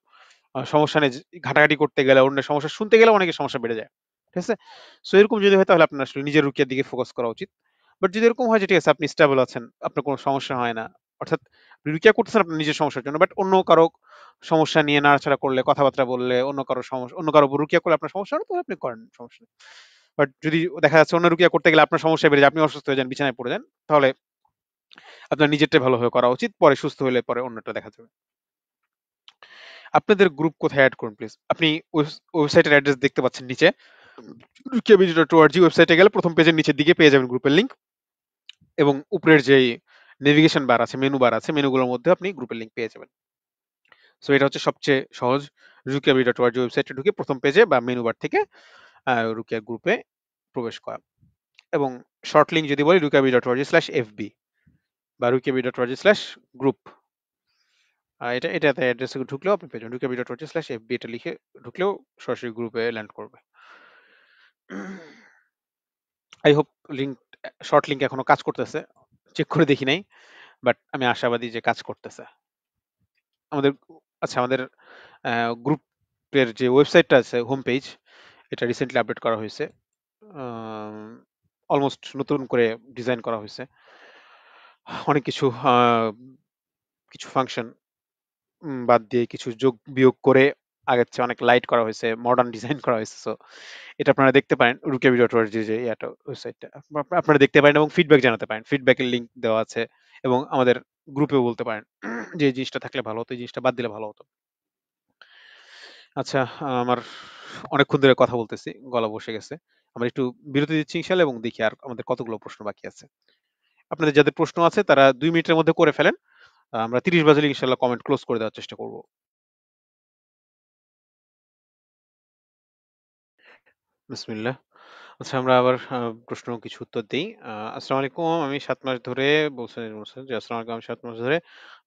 সমস্যা নিয়ে ঘাটাঘাটি করতে গেলে, অন্যের সমস্যা শুনতে গেলে অনেকের সমস্যা বেড়ে যায়। ঠিক আছে? সো এরকম যদি হয় তাহলে আপনার আসলে নিজের রুকিয়ার দিকে ফোকাস করা উচিত। বাট যদি এরকম হয় যে ঠিক আছে আপনি স্টেবল আছেন, আপনার কোনো সমস্যা হয় না। অর্থাৎ আপনি রুকিয়া করতেছেন আপনার নিজের সমস্যার জন্য। বাট অন্য কারো সমস্যা নিয়ে নাড়াচাড়া করলে, কথাবার্তা বললে, অন্য কারো উপর রুকিয়া করলে আপনার সমস্যা হয় না তাহলে আপনি করেন, সমস্যা নেই। বাট যদি দেখা যাচ্ছে অন্য রুকিয়া করতে গেলে আপনার সমস্যা বেড়ে যায়, আপনি অসুস্থ হয়ে যান, বিছানায় পড়ে যান, তাহলে আপনার নিজেরটাই ভালোভাবে করা উচিত। পরে সুস্থ হলে পরে অন্যটা দেখা যাবে। আপনাদের গ্রুপ কোথায় এড করুন প্লিজ? আপনি ওয়েবসাইটের অ্যাড্রেস দেখতে পাচ্ছেন নিচে। rukiabidi.org ওয়েবসাইটে গেলে ১ম পেজের নিচের দিকে পেয়ে যাবেন গ্রুপের লিংক এবং উপরের যেই নেভিগেশন বার আছে, মেনু বার আছে, মেনুগুলোর মধ্যে আপনি গ্রুপের লিঙ্ক পেয়ে যাবেন। সো এটা হচ্ছে সবচেয়ে সহজ, rukia.org ওয়েবসাইটে ঢুকে প্রথম পেজে বা মেনু বার থেকে রুকিয়া গ্রুপে প্রবেশ করা। এবং শর্ট লিঙ্ক যদি বলি rukia.org/fb বা rukia.org/group, এটাতে অ্যাড্রেসে ঢুকলেও আপনি পেয়ে যাবেন। rukia.org/fb এটা লিখে ঢুকলেও সরাসরি গ্রুপে ল্যান্ড করবে। I hope link, short link এখনো কাজ করতেছে, চেক করে দেখি নাই, বাট আমি আশাবাদী যে কাজ করতেছে। আমাদের আচ্ছা, আমাদের গ্রুপের যে ওয়েবসাইটটা আছে, হোম পেজ, এটা রিসেন্টলি আপডেট করা হয়েছে, অলমোস্ট নতুন করে ডিজাইন করা হয়েছে। অনেক কিছু কিছু ফাংশন বাদ দিয়ে কিছু যোগ বিয়োগ করে আগের চেয়ে অনেক লাইট করা হয়েছে, মডার্ন ডিজাইন করা হয়েছে। সো এটা আপনারা দেখতে পারেন rukia.org যে ওয়েবসাইটটা, আপনারা দেখতে পারেন এবং ফিডব্যাক জানাতে পারেন। ফিডব্যাকের লিঙ্ক দেওয়া আছে এবং আমাদের গ্রুপেও বলতে পারেন যে এই জিনিসটা থাকলে ভালো হতো, এই জিনিসটা বাদ দিলে ভালো হতো। আচ্ছা, আমার অনেকক্ষণ ধরে কথা বলতেছি, গলা বসে গেছে। আমরা একটু বিরতি দিচ্ছি ইনশাআল্লাহ এবং দেখি আর আমাদের কতগুলো প্রশ্ন বাকি আছে। আপনাদের যাদের প্রশ্ন আছে তারা 2 মিনিটের মধ্যে করে ফেলেন। আমরা 30 বাজলে ইনশাআল্লাহ কমেন্ট ক্লোজ করে দেওয়ার চেষ্টা করব। বিসমিল্লাহ। আচ্ছা, আমরা আবার প্রশ্ন কিছু উত্তর দেই। আসসালামু আলাইকুম। আমি ৭ মাস ধরে বলছেন যে আসসালামু আলাইকুম, আমি ৭ মাস ধরে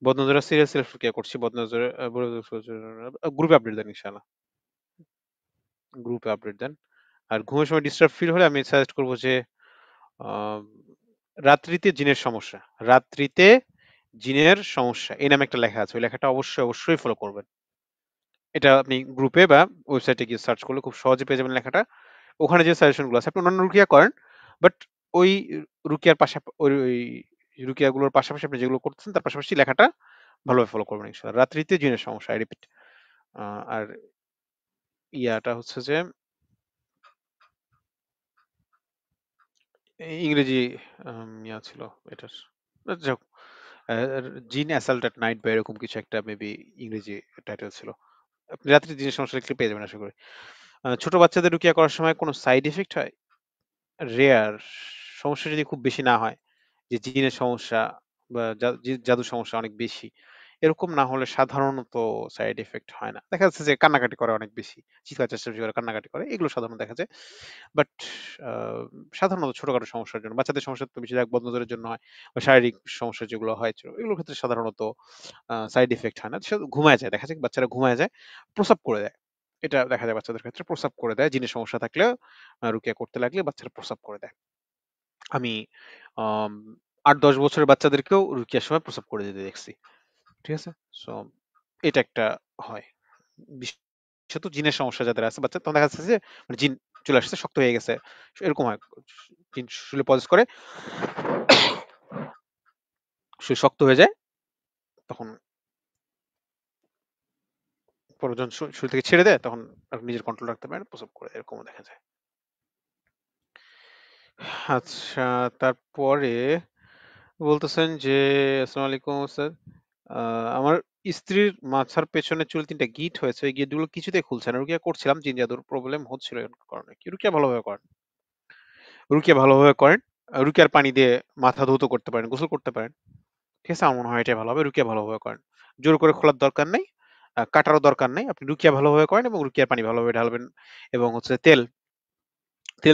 বদনজরা সিরিয়াল সেলফ কেয়ার করছি। বদনজরা গ্রুপে আপডেট দেন ইনশাআল্লাহ। গ্রুপে আপডেট দেন। আর ঘুমের সময় ডিস্টার্ব ফিল হলে আমি সাজেস্ট করব যে আম রাত্রিতে জিনের সমস্যা। রাত্রিতে জিনের সমস্যা এই নামে একটা লেখা আছে। ওই লেখাটা অবশ্যই ফলো করবেন। এটা আপনি গ্রুপে বা ওয়েবসাইটে গিয়ে সার্চ করলে খুব সহজে পেয়ে যাবেন লেখাটা। ওখানে যে সাজেশন গুলো আছে, আপনি অন্যান্য রুকিয়া করেন, বাট ওই রুকিয়ার ওই রুকিয়া গুলোর পাশাপাশি আপনি যেগুলো করতেছেন তার পাশাপাশি লেখাটা ভালোভাবে ফলো করবেন ইনশাআল্লাহ। রাত্রিতে জিনের সমস্যা, আই রিপিট। আর ইয়াটা হচ্ছে যে ইংরেজি ইয়া ছিল এটার, যাই হোক, জিন অ্যাসাল্ট এট নাইট বা এরকম কিছু একটা মেবি ইংরেজি টাইটেল ছিল। আপনি রাত্রে জিনের সমস্যা লিখলে পেয়ে যাবেন আশা করি। ছোট বাচ্চাদের রুকিয়া করার সময় কোনো সাইড এফেক্ট হয়? রেয়ার। সমস্যা যদি খুব বেশি না হয়, যে জিনের সমস্যা বা জাদুর সমস্যা অনেক বেশি, এরকম না হলে সাধারণত সাইড এফেক্ট হয় না। দেখা যাচ্ছে যে কান্নাকাটি করে অনেক বেশি, চিৎকার চেঁচামেচি করে কান্নাকাটি করে, এগুলো সাধারণত দেখা যায়। বাট সাধারণত ছোটখাটো সমস্যার জন্য, বাচ্চাদের সমস্যা তো বেশিরভাগ বদনজরের জন্য হয় বা শারীরিক সমস্যা যেগুলো হয়, এগুলোর ক্ষেত্রে সাধারণত সাইড ইফেক্ট হয় না। শুধু ঘুমায় যায়, দেখা যায় বাচ্চারা ঘুমায় যায়, প্রস্রাব করে দেয়। এটা দেখা যায় বাচ্চাদের ক্ষেত্রে, প্রস্রাব করে দেয়। জিনের সমস্যা থাকলেও রুকিয়া করতে লাগলে বাচ্চারা প্রস্রাব করে দেয়। আমি আম ৮-১০ বছরের বাচ্চাদেরকেও রুকিয়ার সময় প্রস্রাব করে দিতে দেখছি। ঠিক আছে? সো এটা একটা হয়। বিশেষত জিনের সমস্যা যাদের আছে বাচ্চা, তখন দেখা যাচ্ছে যে মানে জিন চলে আসছে, শক্ত হয়ে গেছে। এরকম হয়। জিন শুলে পজেস করে, শুলে শক্ত হয়ে যায়, তখন পরে যখন শরীর থেকে ছেড়ে দেয় তখন আর নিজের কন্ট্রোল রাখতে পারে না, প্রস্রাব করে, এরকমও দেখা যায়। আচ্ছা, তারপরে বলতেছেন যে আসসালামু আলাইকুম স্যার, আমার স্ত্রীর মাথার পেছনে চুল ৩ টা গিঁট হয়েছে। ওই গিঁটগুলো কিছুতেই খুলছে না। রুকিয়া করছিলাম, জিন জাদুর প্রবলেম হচ্ছিল এর কারণে। কি রুকিয়া ভালোভাবে করেন? রুকিয়া ভালোভাবে করেন। রুকিয়ার পানি দিয়ে মাথা ধৌত করতে পারেন, গোসল করতে পারেন। ঠিক আছে? আমার মনে হয় এটাই ভালো হবে। রুকিয়া ভালোভাবে করেন। জোর করে খোলার দরকার নেই। কাটারও দরকার নেই। আপনি রুকিয়া ভালোভাবে করেন এবং রুকিয়ার পানি ভালোভাবে ঢালবেন এবং হচ্ছে তেল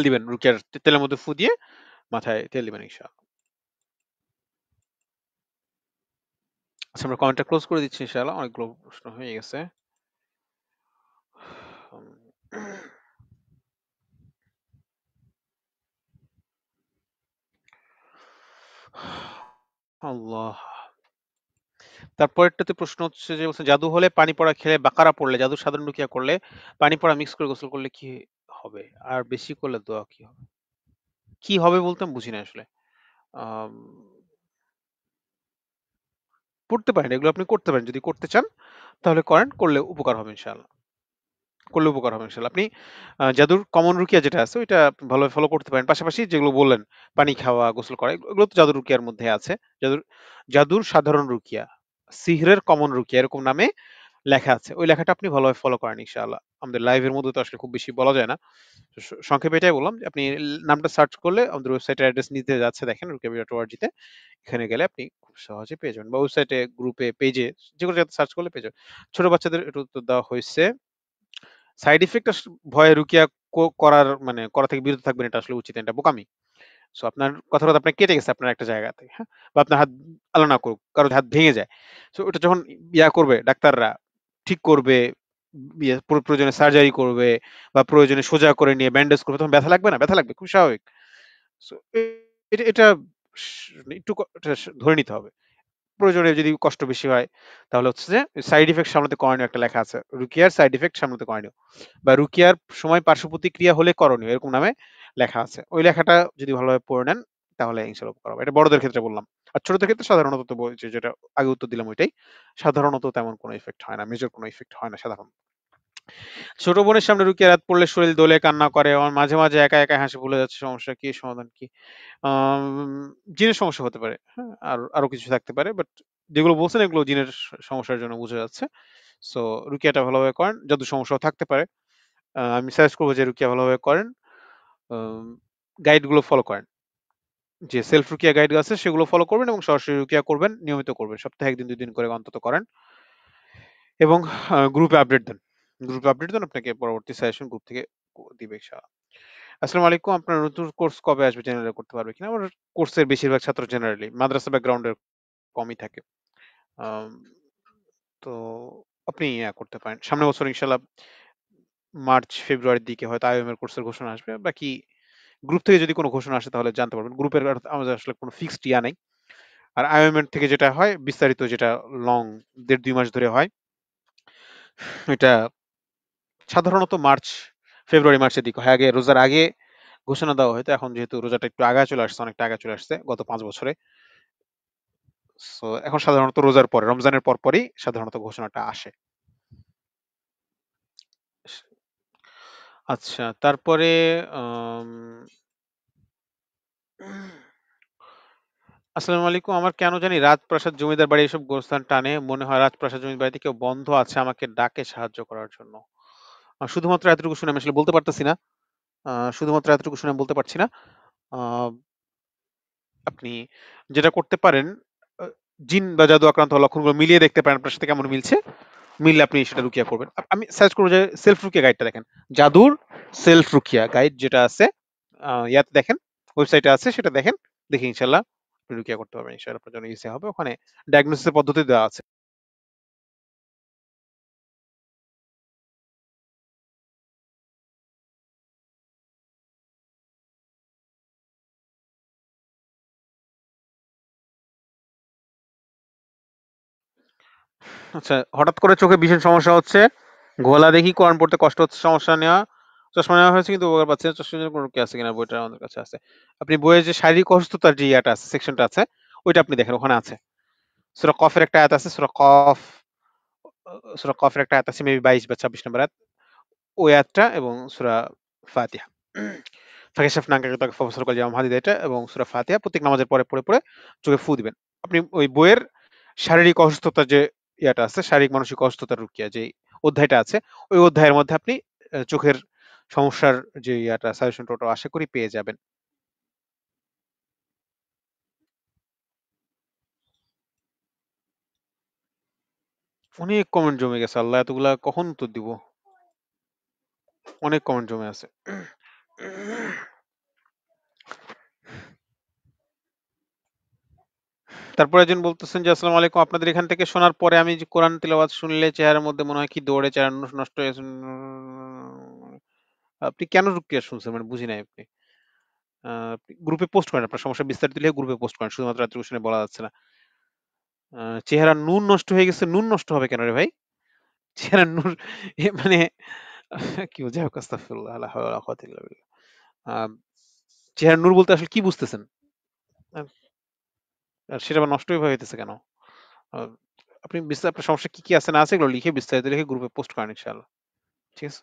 দিবেন। রুকিয়ার তেলের মধ্যে ফু দিয়ে মাথায় তেল দিবেন ইনশাআল্লাহ। আচ্ছা, আমরা কমেন্টটা ক্লোজ করে দিচ্ছি ইনশাআল্লাহ। অনেকগুলো প্রশ্ন হয়ে গেছে। উম, আল্লাহ। তারপরেরটাতে প্রশ্ন হচ্ছে যে বলছে জাদু হলে পানি পড়া খেলে বাকারা পড়লে, জাদুর সাধারণ রুকিয়া করলে পানি পড়া মিক্স করে গোসল করলে কি হবে? আর বেশি করলে দোয়া কি হবে? কি হবে বলতে আমি বুঝি না আসলে। আম, পড়তে পারেন, এগুলো আপনি করতে পারেন। যদি করতে চান তাহলে করেন, করলে উপকার হবে ইনশাআল্লাহ। করলে উপকার হবে ইনশাআল্লাহ। আপনি জাদুর কমন রুকিয়া যেটা আছে ওইটা ভালোভাবে ফলো করতে পারেন। পাশাপাশি যেগুলো বললেন, পানি খাওয়া, গোসল করা, এগুলো তো জাদুর রুকিয়ার মধ্যে আছে। জাদুর জাদুর সাধারণ রুকিয়া, সিহরের কমন রুকিয়া এরকম নামে লেখা আছে। ওই লেখাটা আপনি ভালোভাবে ফলো করেন ইনশাআল্লাহ। আমাদের লাইভের মধ্যে তো আসলে খুব বেশি বলা যায় না। তো সংক্ষেপে এটাই বললাম যে আপনি নামটা সার্চ করলে আমাদের ওয়েবসাইটের অ্যাড্রেস নিতে যাচ্ছে দেখেন ruqya.org তে। এখানে গেলে আপনি খুব সহজে পেয়ে যাবেন। বা ওয়েবসাইটে, গ্রুপে, পেজে যেকোনো জায়গাতে সার্চ করলে পেয়ে যাবেন। ছোট বাচ্চাদের এটা উত্তর দেওয়া হইছে। সাইড ইফেক্ট ভয়ে রুকিয়া করার মানে করা থেকে বিরত থাকবেন, এটা আসলে উচিত না, এটা বোকামি। সো আপনার কথাটা তো আপনার কেটে গেছে আপনার একটা জায়গাতে, হ্যাঁ? বা আপনার হাত, আল্লাহ না করুক, কারো হাত ভেঙে যায়। সো ওটা যখন করবে ডাক্তাররা, ঠিক করবে, প্রয়োজনে সার্জারি করবে বা প্রয়োজনে সোজা করে নিয়ে ব্যান্ডেজ করবে, তখন ব্যথা লাগবে না? ব্যথা লাগবে, খুব স্বাভাবিক। সো এটা এটা একটু এটা ধরে নিতে হবে। প্রয়োজনে যদি কষ্ট বেশি হয় তাহলে হচ্ছে যে সাইড ইফেক্ট সামলাতে করণীয় একটা লেখা আছে। রুকিয়ার সাইড ইফেক্ট সামলাতে করণীয় বা রুকিয়ার সময় পার্শ্ব প্রতিক্রিয়া হলে করণীয়, এরকম নামে লেখা আছে। ওই লেখাটা যদি ভালোভাবে পড়ে নেন তাহলে ইনশাআল্লাহ উপকার হবে। এটা বড়দের ক্ষেত্রে বললাম। আর ছোটদের ক্ষেত্রে সাধারণত তো যেটা আগে উত্তর দিলাম ওইটাই। সাধারণত তেমন কোনো ইফেক্ট হয় না। মেজর কোনো ইফেক্ট হয় না সাধারণত। ছোট বোনের সামনে রুকিয়া রাত পড়লে শরীর দোলে, কান্না করে। মাঝে, মাঝে একা, একা হাসি, ভুলে যাচ্ছে। সমস্যা কি? সমাধান কি? আম জিনের সমস্যা হতে পারে। হ্যাঁ? আর আরো কিছু থাকতে পারে। বাট যেগুলো বলছেন এগুলো জিনের সমস্যার জন্য বোঝা যাচ্ছে। সো রুকিয়াটা ভালোভাবে করেন। জাদুর সমস্যাও থাকতে পারে। আমি সাজেস্ট করব যে রুকিয়া ভালোভাবে করেন। আম গাইড গুলো ফলো করেন। যে সেলফ রুকিয়া গাইড আছে সেগুলো ফলো করবেন এবং সরাসরি রুকিয়া করবেন, নিয়মিত করবেন। সপ্তাহে ১ দিন ২ দিন করে অন্তত করেন এবং গ্রুপে আপডেট দেন। গ্রুপে আপডেট দেন, আপনাকে পরবর্তী সাজেশন গ্রুপ থেকে দিবে ইনশাআল্লাহ। আসসালামু আলাইকুম। আপনার নতুন কোর্স কবে আসবে, জেনারেল করতে পারবে কিনা? আমার কোর্সের বেশিরভাগ ছাত্র জেনারেলি মাদ্রাসা ব্যাকগ্রাউন্ডের কমই থাকে। আম তো আপনি করতে পারেন। সামনের বছর ইনশাআল্লাহ মার্চ, ফেব্রুয়ারির দিকে হয়তো আইওএম এর কোর্সের ঘোষণা আসবে। বাকি গ্রুপ থেকে যদি কোনো ঘোষণা আসে তাহলে জানতে পারবেন। গ্রুপের আমাদের আসলে কোনো ফিক্সড নাই। আর আইওএম এর থেকে যেটা হয় বিস্তারিত, যেটা লং ১.৫-২ মাস ধরে হয়, এটা সাধারণত মার্চ, ফেব্রুয়ারি, মার্চের দিকে হয়। আগে রোজার আগে ঘোষণা দেওয়া হয়তো। এখন যেহেতু রোজাটা একটু আগায় চলে আসছে, অনেকটা আগায় চলে আসছে গত ৫ বছরে। সো এখন সাধারণত রোজার পরে, রমজানের পরপরই সাধারণত ঘোষণাটা আসে। আচ্ছা, তারপরে আম আসসালামু আলাইকুম। আমার কেন জানি রাজপ্রাসাদ, জমিদার বাড়ি এসব গোরস্থান টানে। মনে হয় রাজপ্রাসাদ, জমিদার বাড়িতে কেউ বন্ধ আছে আমাকে ডাকে সাহায্য করার জন্য। শুধুমাত্র এতটুকু শুনে আমি আসলে বলতে পারতেছি না। শুধুমাত্র এতটুকু শুনে আমি বলতে পারছি না। আ আপনি যেটা করতে পারেন, আ জিন বা জাদু আক্রান্ত হওয়ার লক্ষণগুলো মিলিয়ে দেখতে পারেন আপনার সাথে কেমন মিলছে। মিললে আপনি সেটা রুকিয়া করবেন। আমি সাজেস্ট করব যে সেলফ রুকিয়া গাইডটা দেখেন। জাদুর সেলফ রুকিয়া গাইড যেটা আছে, ইয়াতে দেখেন, ওয়েবসাইটে আছে, সেটা দেখেন। দেখে ইনশাআল্লাহ আপনি রুকিয়া করতে পারবেন। ইনশাআল্লাহ আপনার জন্য ইজি হবে। ওখানে ডায়াগনোসিস এর পদ্ধতি দেওয়া আছে। আচ্ছা, হঠাৎ করে চোখে ভীষণ সমস্যা হচ্ছে, ঘোলা দেখি, কোরআন পড়তে কষ্ট হচ্ছে, সমস্যা নেওয়া, চশমা নেওয়া হয়েছে কিন্তু উপকার পাচ্ছি না। চশমার জন্য কোনো কি আছে কিনা, বইটা আমাদের কাছে আছে। আপনি বইয়ে যে শারীরিক অসুস্থতার যে ইয়াটা আছে, সেকশনটা আছে, ওইটা আপনি দেখেন, ওখানে আছে। সূরা কফের একটা আয়াত আছে, সূরা কফের একটা আয়াত আছে, মেবি ২২ বা ২৬ নম্বর আয়াত। ওই আয়াতটা এবং সূরা ফাতিহা। ফাকাশাফনা আনকা তাকা ফাবসারকা জাম হাদিদা, এটা এবং সূরা ফাতিহা প্রত্যেক নামাজের পরে পড়ে চোখে ফু দিবেন। আপনি ওই বইয়ের শারীরিক অসুস্থতার যে ইয়াটা আছে, শারীরিক মানসিক অসুস্থতার রুকিয়া যে অধ্যায়টা আছে, ওই অধ্যায়ের মধ্যে আপনি চোখের সমস্যার যে ইয়াটা সাজেশনটা, ওটা আশা করি পেয়ে যাবেন। অনেক কমেন্ট জমে গেছে। আল্লাহ, এতগুলা কখন উত্তর দিব? অনেক কমেন্ট জমে আছে। তারপরে একজন বলতেছেন যে আসসালামু আলাইকুম, আপনাদের এখান থেকে শোনার পরে আমি যে কোরআন তিলাওয়াত শুনলে চেহারার মধ্যে মনে হয় কি দৌড়ে চেহারা নষ্ট হয়ে আপনি কেন রুকিয়া শুনছেন, মানে বুঝি নাই আপনি। গ্রুপে পোস্ট করেন, আপনার সমস্যা বিস্তারিত লিখে গ্রুপে পোস্ট করেন, শুধুমাত্র এতটুকু শুনে বলা যাচ্ছে না। চেহারা নুন নষ্ট হয়ে গেছে, নুন নষ্ট হবে কেন রে ভাই? চেহারা নূর, মানে কি যাই হোক, আস্তাগফিরুল্লাহ, লা হাওলা ওয়ালা কুওয়াতা ইল্লা বিল্লাহ। আহ, চেহারা নূর বলতে আসলে কি বুঝতেছেন? আহ, আর সেটা আবার নষ্ট হয়ে হইতেছে কেন? আহ, আপনি আপনার সমস্যা কি আছে না আছে এগুলো লিখে বিস্তারিত লিখে গ্রুপে পোস্ট করেন ইনশাআল্লাহ। ঠিক আছে?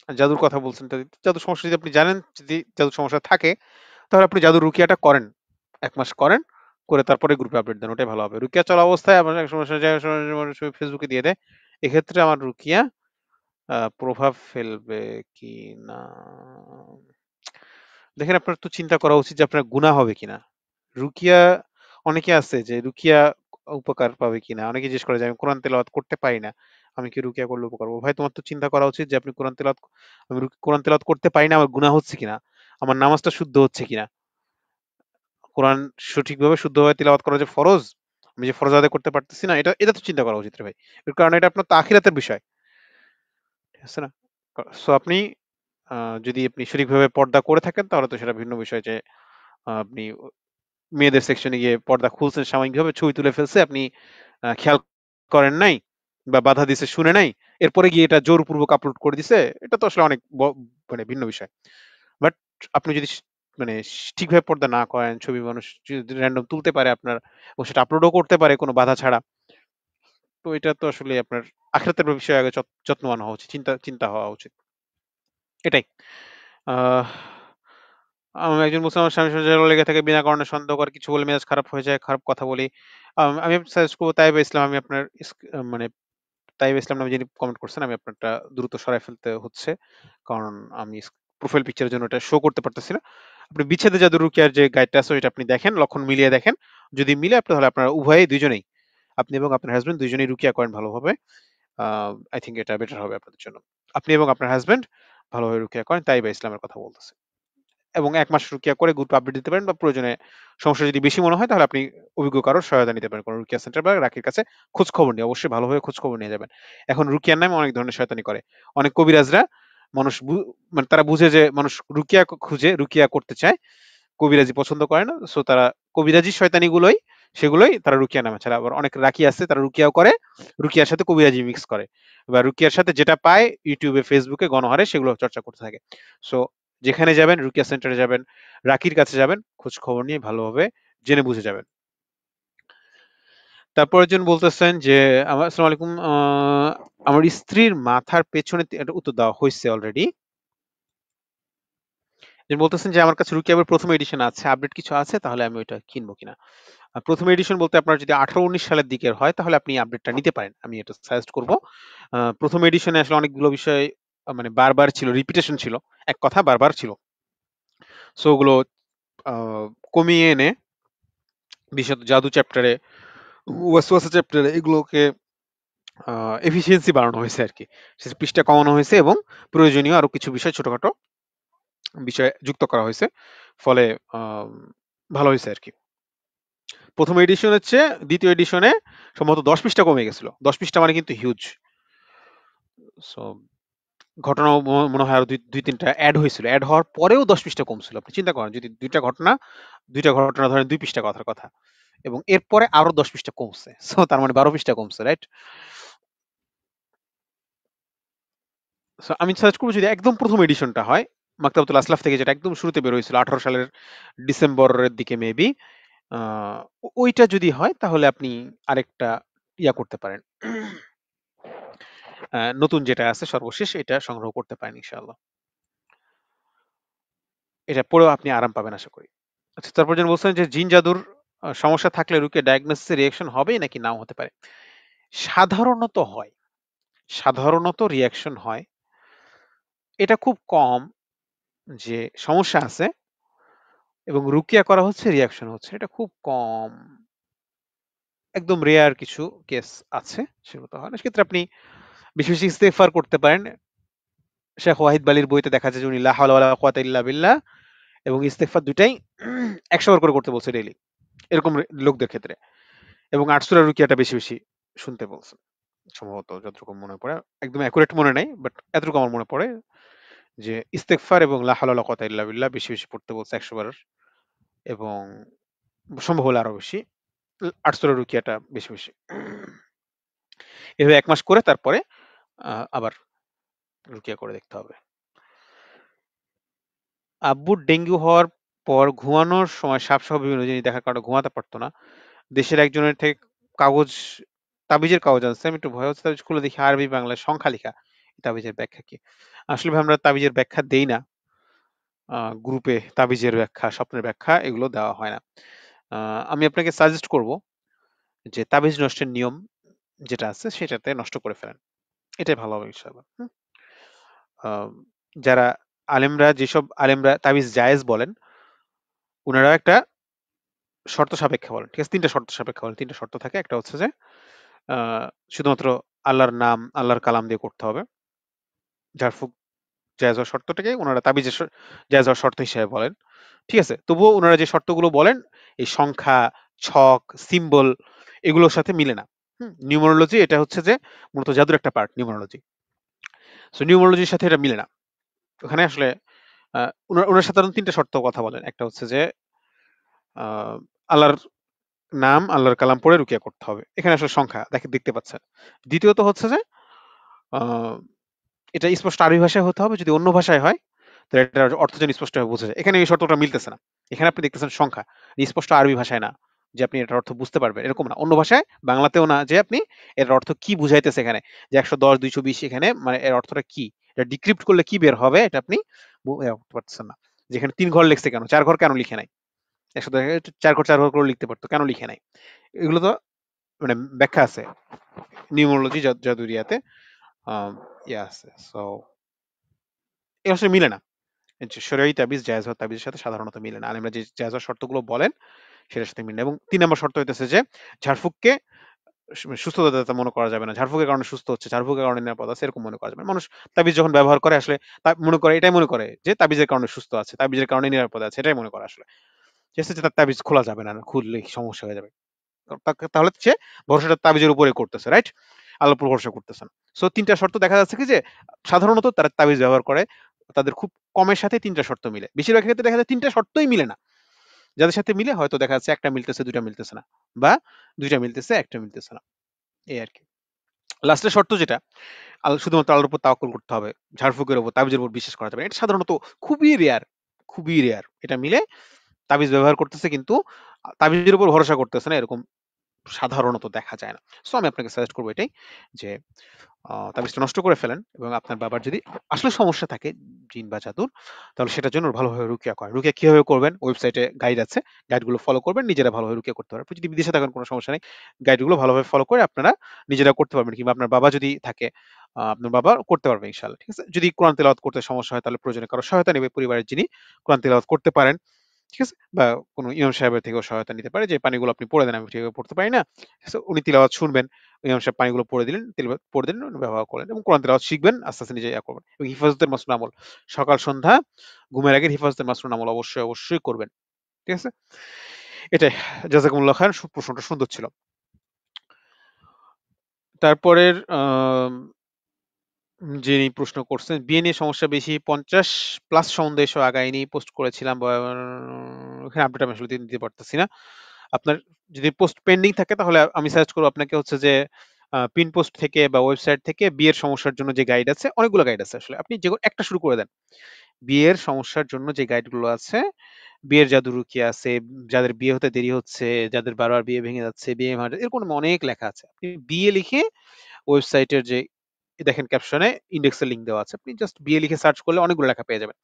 আর জাদুর কথা বলছেন, জাদুর সমস্যা যদি আপনি জানেন, যদি জাদুর সমস্যা থাকে, তাহলে আপনি জাদুর রুকিয়াটা করেন। ১ মাস করেন। করে তারপরে গ্রুপে আপডেট দেন, ওটাই ভালো হবে। রুকিয়া চলা অবস্থায় আমার এক সমস্যা যায়, ফেসবুকে দিয়ে দেয়, এক্ষেত্রে আমার রুকিয়া প্রভাব ফেলবে কি না, দেখেন আপনার তো চিন্তা করা উচিত যে আপনার গুনাহ হবে কিনা। রুকিয়া, অনেকে আছে যে রুকিয়া উপকার পাবে কিনা, অনেকে জিজ্ঞেস করে যে আমি কোরআন তেলাওয়াত করতে পারি না, আমি কি রুকিয়া করলে উপকার পাবো? ভাই তোমার তো চিন্তা করা উচিত যে আপনি কোরআন তেলাওয়াত করতে পারি না, আমার গুনাহ হচ্ছে কিনা, আমার নামাজটা শুদ্ধ হচ্ছে কিনা, কোরআন সঠিকভাবে শুদ্ধভাবে তিলাওয়াত করা যে ফরজ, আমি যে ফরজ আদায় করতে পারতেছি না, এটা এটা তো চিন্তা করা উচিত রে ভাই। এর কারণ এটা আপনার তো আখিরাতের বিষয়, ঠিক আছে না? সো আপনি যদি আপনি সঠিকভাবে পর্দা করে থাকেন তাহলে তো সেটা ভিন্ন বিষয় যে আপনি মেয়েদের সেকশনে গিয়ে পর্দা খুলছেন সাময়িকভাবে, ছবি তুলে ফেলছে, আপনি খেয়াল করেন নাই বা বাধা দিছে শুনে নাই, এরপরে গিয়ে এটা জোরপূর্বক আপলোড করে দিছে, এটা তো আসলে অনেক মানে ভিন্ন বিষয়। বাট আপনি যদি মানে ঠিকভাবে পর্দা না করেন, ছবি মানুষ যদি র্যান্ডম তুলতে পারে আপনার এবং সেটা আপলোডও করতে পারে কোনো বাধা ছাড়া, তো এটা তো আসলে আপনার আখিরাতের বিষয়ে আগে যত্নবান হওয়া উচিত, চিন্তা চিন্তা হওয়া উচিত, এটাই। আহ আমি একজন মুসলমান, আমার স্বামীর সঙ্গে ঝগড়া লেগে থাকে, বিনা কারণে সন্দেহ করে, কিছু বলে মেজাজ খারাপ হয়ে যায়, খারাপ কথা বলি। আমি সাজেস্ট করবো তাইবা ইসলাম, আমি আপনার মানে তাইবা ইসলাম নামে যিনি কমেন্ট করছেন, আমি আপনারটা দ্রুত সরাই ফেলতে হচ্ছে, কারণ আমি প্রোফাইল পিকচারের জন্য এটা শো করতে পারতেছি না। আপনি বিচ্ছেদে জাদু রুকিয়ার যে গাইডটা আছে ওইটা আপনি দেখেন, লক্ষণ মিলিয়ে দেখেন, যদি মিলে আপনি তাহলে আপনারা উভয়ই দুইজনেই, আপনি এবং আপনার হাজবেন্ড দুইজনেই রুকিয়া করেন ভালোভাবে। আই থিঙ্ক এটা বেটার হবে আপনাদের জন্য। আপনি এবং আপনার হাজবেন্ড ভালোভাবে রুকিয়া করেন, তাই বা ইসলামের কথা বলতেছে, এবং ১ মাস রুকিয়া করে গ্রুপ আপডেট দিতে পারেন, বা প্রয়োজনে সমস্যা যদি বেশি মনে হয় তাহলে আপনি অভিজ্ঞ কারো সহায়তা নিতে পারেন, কোনো রুকিয়া সেন্টার বা রাকির কাছে খোঁজ খবর নিয়ে, অবশ্যই ভালোভাবে খোঁজ খবর নিয়ে যাবেন। এখন রুকিয়ার নামে অনেক ধরনের শয়তানি করে অনেক কবিরাজরা, মানুষ মানে তারা বুঝে যে মানুষ রুকিয়া খুঁজে রুকিয়া করতে চায়, কবিরাজি পছন্দ করে না, সো তারা কবিরাজি শয়তানি গুলোই সেগুলোই তারা রুকিয়া নামে ছাড়া, আবার অনেক রাকি আছে তারা রুকিয়াও করে, রুকিয়ার সাথে কবিরাজি মিক্স করে, বা রুকিয়ার সাথে যেটা পায় ইউটিউবে ফেসবুকে গণহারে সেগুলো চর্চা করতে থাকে। সো যেখানে যাবেন, রুকিয়া সেন্টারে যাবেন, রাকির কাছে যাবেন, খোঁজ খবর নিয়ে ভালোভাবে জেনে বুঝে যাবেন। তারপর একজন বলতেছেন যে আসসালামু আলাইকুম, আমার স্ত্রীর মাথার পেছনে একটা উত্তর দেওয়া হয়েছে অলরেডি। যে বলতেছেন যে আমার কাছে রুকিয়া বইয়ের প্রথম এডিশন আছে, আপডেট কিছু আছে, তাহলে আমি ওইটা কিনবো কিনা। প্রথম এডিশন বলতে আপনার যদি 18-19 সালের দিকের হয় তাহলে আপনি আপডেটটা নিতে পারেন, আমি এটা সাজেস্ট করব। প্রথম এডিশনে আসলে অনেকগুলো বিষয় মানে বারবার ছিল, রিপিটেশন ছিল, এক কথা বারবার ছিল, সো ওগুলো কমিয়ে এনে বিশেষত জাদু চ্যাপ্টারে, ওয়াসওয়াসা চ্যাপ্টারে এগুলোকে এফিসিয়েন্সি বাড়ানো হয়েছে আর কি, পৃষ্ঠা কমানো হয়েছে এবং প্রয়োজনীয় আরো কিছু বিষয় ছোটখাটো বিষয় যুক্ত করা হয়েছে, ফলে ভালো হয়েছে আর কি। প্রথম এডিশন হচ্ছে দ্বিতীয় এডিশনে সম্ভবত 10 পৃষ্ঠা কমে গেছিল, 10 পৃষ্ঠা মানে কিন্তু হিউজ। সো ঘটনা মনে হয় আরো দুই তিনটা অ্যাড হয়েছিল, অ্যাড হওয়ার পরেও 10 পৃষ্ঠা কমছিল। আপনি চিন্তা করেন যদি দুইটা ঘটনা ধরেন 2 পৃষ্ঠা কথার কথা, এবং এরপরে আরো 10 পৃষ্ঠা কমছে, সো তার মানে 12 পৃষ্ঠা কমছে, রাইট? সো আমি সার্চ করবো যদি একদম প্রথম এডিশনটা হয়, মাকতাবাতুল আসলাফ থেকে যেটা একদম শুরুতে বের হয়েছিল 18 সালের ডিসেম্বরের দিকে মেবি, ওইটা যদি হয় তাহলে আপনি আরেকটা ইয়া করতে পারেন, নতুন যেটা আছে সর্বশেষ এটা সংগ্রহ করতে পারেন ইনশাআল্লাহ, এটা পড়েও আপনি আরাম পাবেন আশা করি। আচ্ছা, তারপর যেন বলছেন যে জিন জাদুর সমস্যা থাকলে রুকে ডায়াগনোসিসে রিঅ্যাকশন হবে নাকি নাও হতে পারে। সাধারণত হয়, সাধারণত রিঅ্যাকশন হয়, এটা খুব কম যে সমস্যা আছে এবং রুকিয়া করা হচ্ছে রিঅ্যাকশন হচ্ছে, এটা খুব কম, একদম রেয়ার কিছু কেস আছে, সেগুলো তো হয় না। সেক্ষেত্রে আপনি বেশি বেশি ইস্তেগফার করতে পারেন। শেখ ওয়াহিদ বালির বইতে দেখা যায় যে উনি লা হাওলা ওয়ালা কুওয়াতা ইল্লা বিল্লাহ এবং ইস্তেগফার দুটাই 100 বার করে করতে বলছে ডেইলি, এরকম লোকদের ক্ষেত্রে, এবং ৮ সূরা রুকিয়াটা বেশি বেশি শুনতে বলছে সম্ভবত, যতটুকু মনে পড়ে, একদম অ্যাকুরেট মনে নাই, বাট এতটুকু আমার মনে পড়ে যে ইস্তেগফার এবং লা হাওলা ওয়ালা কুওয়াতা ইল্লা বিল্লাহ বেশি বেশি পড়তে বলছে ১০০ বার, এবং সম্ভব হলে আরো বেশি, ৮ সূরা রুকিয়াটা বেশি বেশি, এভাবে ১ মাস করে তারপরে আবার রুকিয়া করে দেখতে হবে। আব্বুর ডেঙ্গু হওয়ার পর ঘুমানোর সময় সাপসহ বিভিন্ন জিনিস দেখার কারণে ঘুমাতে পারতো না। দেশের একজনের থেকে কাগজ, তাবিজের কাগজ আনছে, আমি একটু ভয় হচ্ছে, তাবিজ খুলে দেখি আরবি বাংলায় সংখ্যা লিখা, তাবিজের ব্যাখ্যা কি? আসলে ভাই আমরা তাবিজের ব্যাখ্যা দেই না, গ্রুপে তাবিজের ব্যাখ্যা, স্বপ্নের ব্যাখ্যা এগুলো দেওয়া হয় না। আমি আপনাকে সাজেস্ট করব যে তাবিজ নষ্টের নিয়ম যেটা আছে সেটাতে নষ্ট করে ফেলেন। এটাই ভালো হবে ইনশাআল্লাহ। আম যারা যেসব আলেমরা তাবিজ জায়েজ বলেন, উনারা একটা শর্ত সাপেক্ষে বলেন। ঠিক আছে? ৩ টা শর্ত সাপেক্ষে বলেন। ৩ টা শর্ত থাকে। একটা হচ্ছে যে আ শুধুমাত্র আল্লাহর নাম, আল্লাহর কালাম দিয়ে করতে হবে। ঝাড়ফুঁক জায়েজ হওয়ার শর্তটাকে উনারা তাবিজের জায়েজ হওয়ার শর্ত হিসেবে বলেন। ঠিক আছে? তবুও উনারা যে শর্তগুলো বলেন, এই সংখ্যা, ছক, সিম্বল এগুলোর সাথে মিলে না। নিউমারোলজি এটা হচ্ছে যে মূলত জাদুর একটা পার্ট নিউমারোলজি। সো নিউমারোলজির সাথে এটা মিলে না। ওখানে আসলে উনারা সাধারণত ৩ টা শর্ত কথা বলেন। একটা হচ্ছে যে আ আল্লাহর নাম, আল্লাহর কালাম পড়ে রুকিয়া করতে হবে। এখানে আসলে সংখ্যা দেখতে পাচ্ছেন। দ্বিতীয়ত হচ্ছে যে আ এটা স্পষ্ট আরবি ভাষায় হতে হবে। যদি অন্য ভাষায় হয়, তাহলে এটার অর্থ যেন স্পষ্টভাবে বোঝা যায়। এখানে এই শর্তটা মিলতেছে না। এখানে আপনি দেখতেছেন সংখ্যা। স্পষ্ট আরবি ভাষায় না। যে আপনি এটার অর্থ বুঝতে পারবেন। এরকম না। অন্য ভাষায়, বাংলাতেও না যে আপনি এটার অর্থ কি বুঝাইতেছে এখানে। যে ১১০, ২২০ এখানে মানে এর অর্থটা কি? এটা ডিক্রিপ্ট করলে কি বের হবে এটা আপনি করতে পারতেছেন না। যেখানে ৩ ঘর লিখছে কেন? ৪ ঘর কেন লিখে নাই? ১০০ ৪ ঘর ৪ ঘর করে লিখতে পারত। কেন লিখে নাই? এগুলো তো মানে ব্যাখ্যা আছে। নিউমোলজি জাদুরিয়াতে আছে। সো এর আসলে মিলে না। যে শরয়ী তাবিজ জায়েজ হওয়া তাবিজের সাথে সাধারণত মিলে না। আলেমরা যে জায়েজ হওয়ার শর্তগুলো বলেন সেটার সাথে মিলে না। এবং ৩ নম্বর শর্ত হইতেছে যে ঝাড়ফুঁককে সুস্থতাদাতা মনে করা যাবে না। ঝাড়ফুঁকের কারণে সুস্থ হচ্ছে, ঝাড়ফুঁকের কারণে নিরাপদ আছে এরকম মনে করা যাবে না। মানুষ তাবিজ যখন ব্যবহার করে আসলে এটাই মনে করে যে তাবিজের কারণে সুস্থ আছে, তাবিজের কারণে নিরাপদ আছে এটাই মনে করে আসলে। ঠিক আছে? যে তার তাবিজ খোলা যাবে না। খুললে সমস্যা হয়ে যাবে। তাহলে সে ভরসাটা তাবিজের উপরে করতেছে, রাইট? আল্লাহর উপর ভরসা করতেছে না। সো ৩ টা শর্ত দেখা যাচ্ছে কি যে সাধারণত তারা তাবিজ ব্যবহার করে তাদের খুব কমের সাথে ৩ টা শর্ত মিলে। বেশিরভাগ ক্ষেত্রে দেখা যায় ৩ টা শর্তই মিলে না। যাদের সাথে মিলে হয়তো দেখা যাচ্ছে ১ টা মিলতেছে, ২ টা মিলতেছে না। বা ২ টা মিলতেছে, ১ টা মিলতেছে না। এই আরকি। লাস্টের শর্ত যেটা, শুধুমাত্র আল্লাহর উপর তাওয়াক্কুল করতে হবে। ঝাড়ফুঁকের উপর, তাবিজের উপর বিশ্বাস করা যাবে না। এটা সাধারণত খুবই রেয়ার, খুবই রেয়ার। এটা মিলে তাবিজ ব্যবহার করতেছে কিন্তু তাবিজের উপর ভরসা করতেছে না এরকম সাধারণত দেখা যায় না। সো আমি আপনাকে সাজেস্ট করব এটাই যে তাবিজটা নষ্ট করে ফেলেন এবং আপনার বাবার যদি আসলে সমস্যা থাকে জিন বা জাদুর, তাহলে সেটার জন্য ভালোভাবে রুকিয়া করেন। রুকিয়া কিভাবে করবেন? ওয়েবসাইটে গাইড আছে। গাইডগুলো ফলো করবেন, নিজেরা ভালোভাবে রুকিয়া করতে পারবেন। আপনি যদি বিদেশে থাকেন কোনো সমস্যা নেই। গাইডগুলো ভালোভাবে ফলো করে আপনারা নিজেরা করতে পারবেন কিংবা আপনার বাবা যদি থাকে, আপনার বাবা করতে পারবে ইনশাআল্লাহ। ঠিক আছে? যদি কোরআন তেলাওয়াত করতে সমস্যা হয় তাহলে প্রয়োজনে কারো সহায়তা নেবে পরিবারের যিনি কোরআন তেলাওয়াত করতে পারেন। ঠিক আছে? বা কোনো ইমাম সাহেবের থেকেও সহায়তা নিতে পারে যে পানিগুলো আপনি পড়ে দেন, আমি ঠিকভাবে পড়তে পারি না। সো উনি তিলাওয়াত শুনবেন। ইমাম সাহেব পানিগুলো পড়ে দিলেন, পড়ে দিলেন, ব্যবহার করলেন এবং কোরআন তেলাওয়াত শিখবেন, আস্তে, আস্তে নিজে করবেন। এবং হিফাজতের মাসনুন আমল সকাল সন্ধ্যা ঘুমের আগে হিফাজতের মাসনুন আমল অবশ্যই, অবশ্যই করবেন। ঠিক আছে? এটাই। জাযাকুমুল্লাহ খাইরান। প্রশ্নটা সুন্দর ছিল। তারপরের যিনি প্রশ্ন করছেন, বিয়ে নিয়ে সমস্যা বেশি ৫০ প্লাস সন্দেশ আগায় নিয়ে পোস্ট করেছিলাম এখানে আপডেট আমি আসলে দিতে পারতেছি না। আপনার যদি পোস্ট পেন্ডিং থাকে তাহলে আমি সাজেস্ট করব আপনাকে হচ্ছে যে পিন পোস্ট থেকে বা ওয়েবসাইট থেকে বিয়ের সমস্যার জন্য যে গাইড আছে, অনেকগুলো গাইড আছে আসলে। আপনি যেকোনো একটা শুরু করে দেন। বিয়ের সমস্যার জন্য যে গাইডগুলো আছে, বিয়ের জাদু রুকিয়া আছে, যাদের বিয়ে হতে দেরি হচ্ছে, যাদের বারবার বিয়ে ভেঙে যাচ্ছে, বিয়ে মারা এরকম অনেক লেখা আছে। আপনি বিয়ে লিখে ওয়েবসাইটের যে দেখেন ক্যাপশনে ইন্ডেক্সের লিংক দেওয়া আছে। আপনি জাস্ট বিয়ে লিখে সার্চ করলে অনেকগুলো লেখা পেয়ে যাবেন।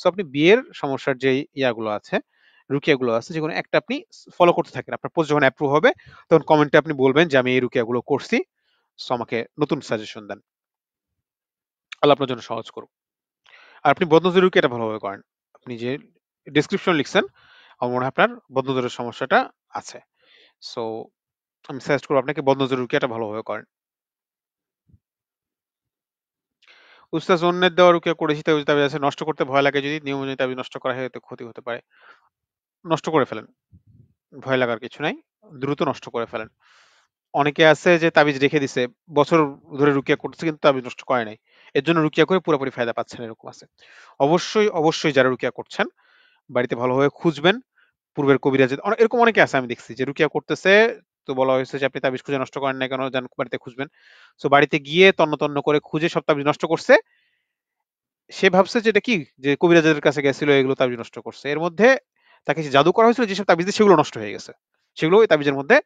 সো আপনি বিয়ের সমস্যার যে ইয়াগুলো আছে, রুকিয়াগুলো আছে যেকোনো একটা আপনি ফলো করতে থাকেন। আপনার পোস্ট যখন অ্যাপ্রুভ হবে তখন কমেন্টে আপনি বলবেন যে আমি এই রুকিয়াগুলো করছি। সো আমাকে নতুন সাজেশন দেন। আল্লাহ আপনার জন্য সহজ করুক। আর আপনি বদনজর রুকিয়াটা ভালোভাবে করেন। আপনি যে ডেসক্রিপশন লিখছেন, আমার মনে হয় আপনার বদনজরের সমস্যাটা আছে। সো আমি সাজেস্ট করব আপনাকে বদনজর রুকিয়াটা ভালোভাবে করেন। উস্তাদ অন্যের দেওয়া রুকিয়া করেছি তাবিজ আছে নষ্ট করতে ভয় লাগে যদি নিয়ম অনুযায়ী তাবিজ নষ্ট করা হয় এতে ক্ষতি হতে পারে। নষ্ট করে ফেলেন। ভয় লাগার কিছু নাই। দ্রুত নষ্ট করে ফেলেন। অনেকে আছে যে তাবিজ রেখে দিছে। বছর ধরে রুকিয়া করতেছে কিন্তু তাবিজ নষ্ট করে নাই। এর জন্য রুকিয়া করে পুরোপুরি ফায়দা পাচ্ছেন এরকম আছে। অবশ্যই, অবশ্যই যারা রুকিয়া করছেন বাড়িতে ভালোভাবে খুঁজবেন। পূর্বের কবিরাজ এরকম অনেকে আছে আমি দেখছি যে রুকিয়া করতেছে তো বলা হয়েছে যে আপনি তাবিজ খুঁজে নষ্ট করেন না কেন যান বাড়িতে খুঁজবেন। সো বাড়িতে গিয়ে তন্ন তন্ন করে খুঁজে সব তাবিজ নষ্ট করছে। সে ভাবছে যে এটা কি যে কবিরাজের কাছে গেছিল এগুলো তাবিজ নষ্ট করছে। এর মধ্যে তাকে যে জাদু করা হয়েছিল যেসব তাবিজ দিয়ে সেগুলো নষ্ট হয়ে গেছে। সেগুলো ওই তাবিজের মধ্যে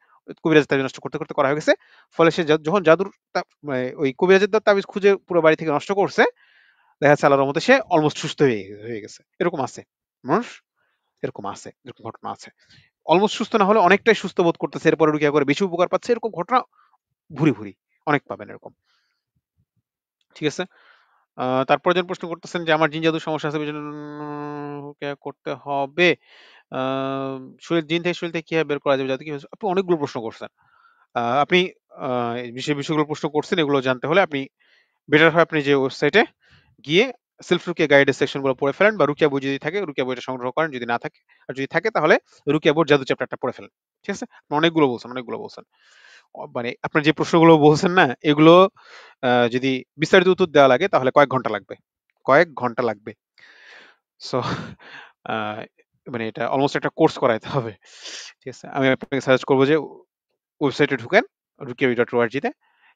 কবিরাজ তাবিজ নষ্ট করতে, করতে করা হয়ে গেছে। ফলে সে যখন জাদুর মানে ওই কবিরাজের দেওয়া তাবিজ খুঁজে পুরো বাড়ি থেকে নষ্ট করছে, দেখা যাচ্ছে আল্লাহর রহমতে সে অলমোস্ট সুস্থ হয়ে গেছে। এরকম আছে। মানুষ এরকম আছে। এরকম ঘটনা আছে। অলমোস্ট সুস্থ না হলে অনেকটাই সুস্থ বোধ করতেছে, এরপরে রুকিয়া করে বেশি উপকার পাচ্ছে, এরকম ঘটনা ভুরি ভুরি অনেক পাবেন এরকম। ঠিক আছে? তারপরে যেন প্রশ্ন করতেছেন যে আমার জিন জাদুর সমস্যা আছে এজন্য রুকিয়া করতে হবে। আ শরীর জিন থেকে শরীর থেকে কিভাবে বের করা যাবে? যাতে কি আপনি অনেকগুলো প্রশ্ন করছেন। আপনি আ এই বিষয়গুলো প্রশ্ন করছেন, এগুলো জানতে হলে আপনি বেটার হয় আপনি যে ওয়েবসাইটে গিয়ে সেলফ রুকিয়া গাইডের সেকশন গুলো পড়ে ফেলেন, বা রুকিয়া বই যদি থাকে রুকিয়া বইটা সংগ্রহ করেন, যদি না থাকে আর যদি থাকে তাহলে রুকিয়া বইয়ের জাদু চ্যাপ্টারটা পড়ে ফেলেন। ঠিক আছে? আপনি অনেকগুলো বলছেন। মানে আপনার যে প্রশ্নগুলো বলছেন না, এগুলো যদি বিস্তারিত উত্তর দেওয়া লাগে তাহলে কয়েক ঘন্টা লাগবে। কয়েক ঘন্টা লাগবে। সো আ মানে এটা অলমোস্ট একটা কোর্স করাইতে হবে। ঠিক আছে? আমি আপনাকে সাজেস্ট করব যে ওয়েবসাইটে ঢুকেন rukiawi.org তে,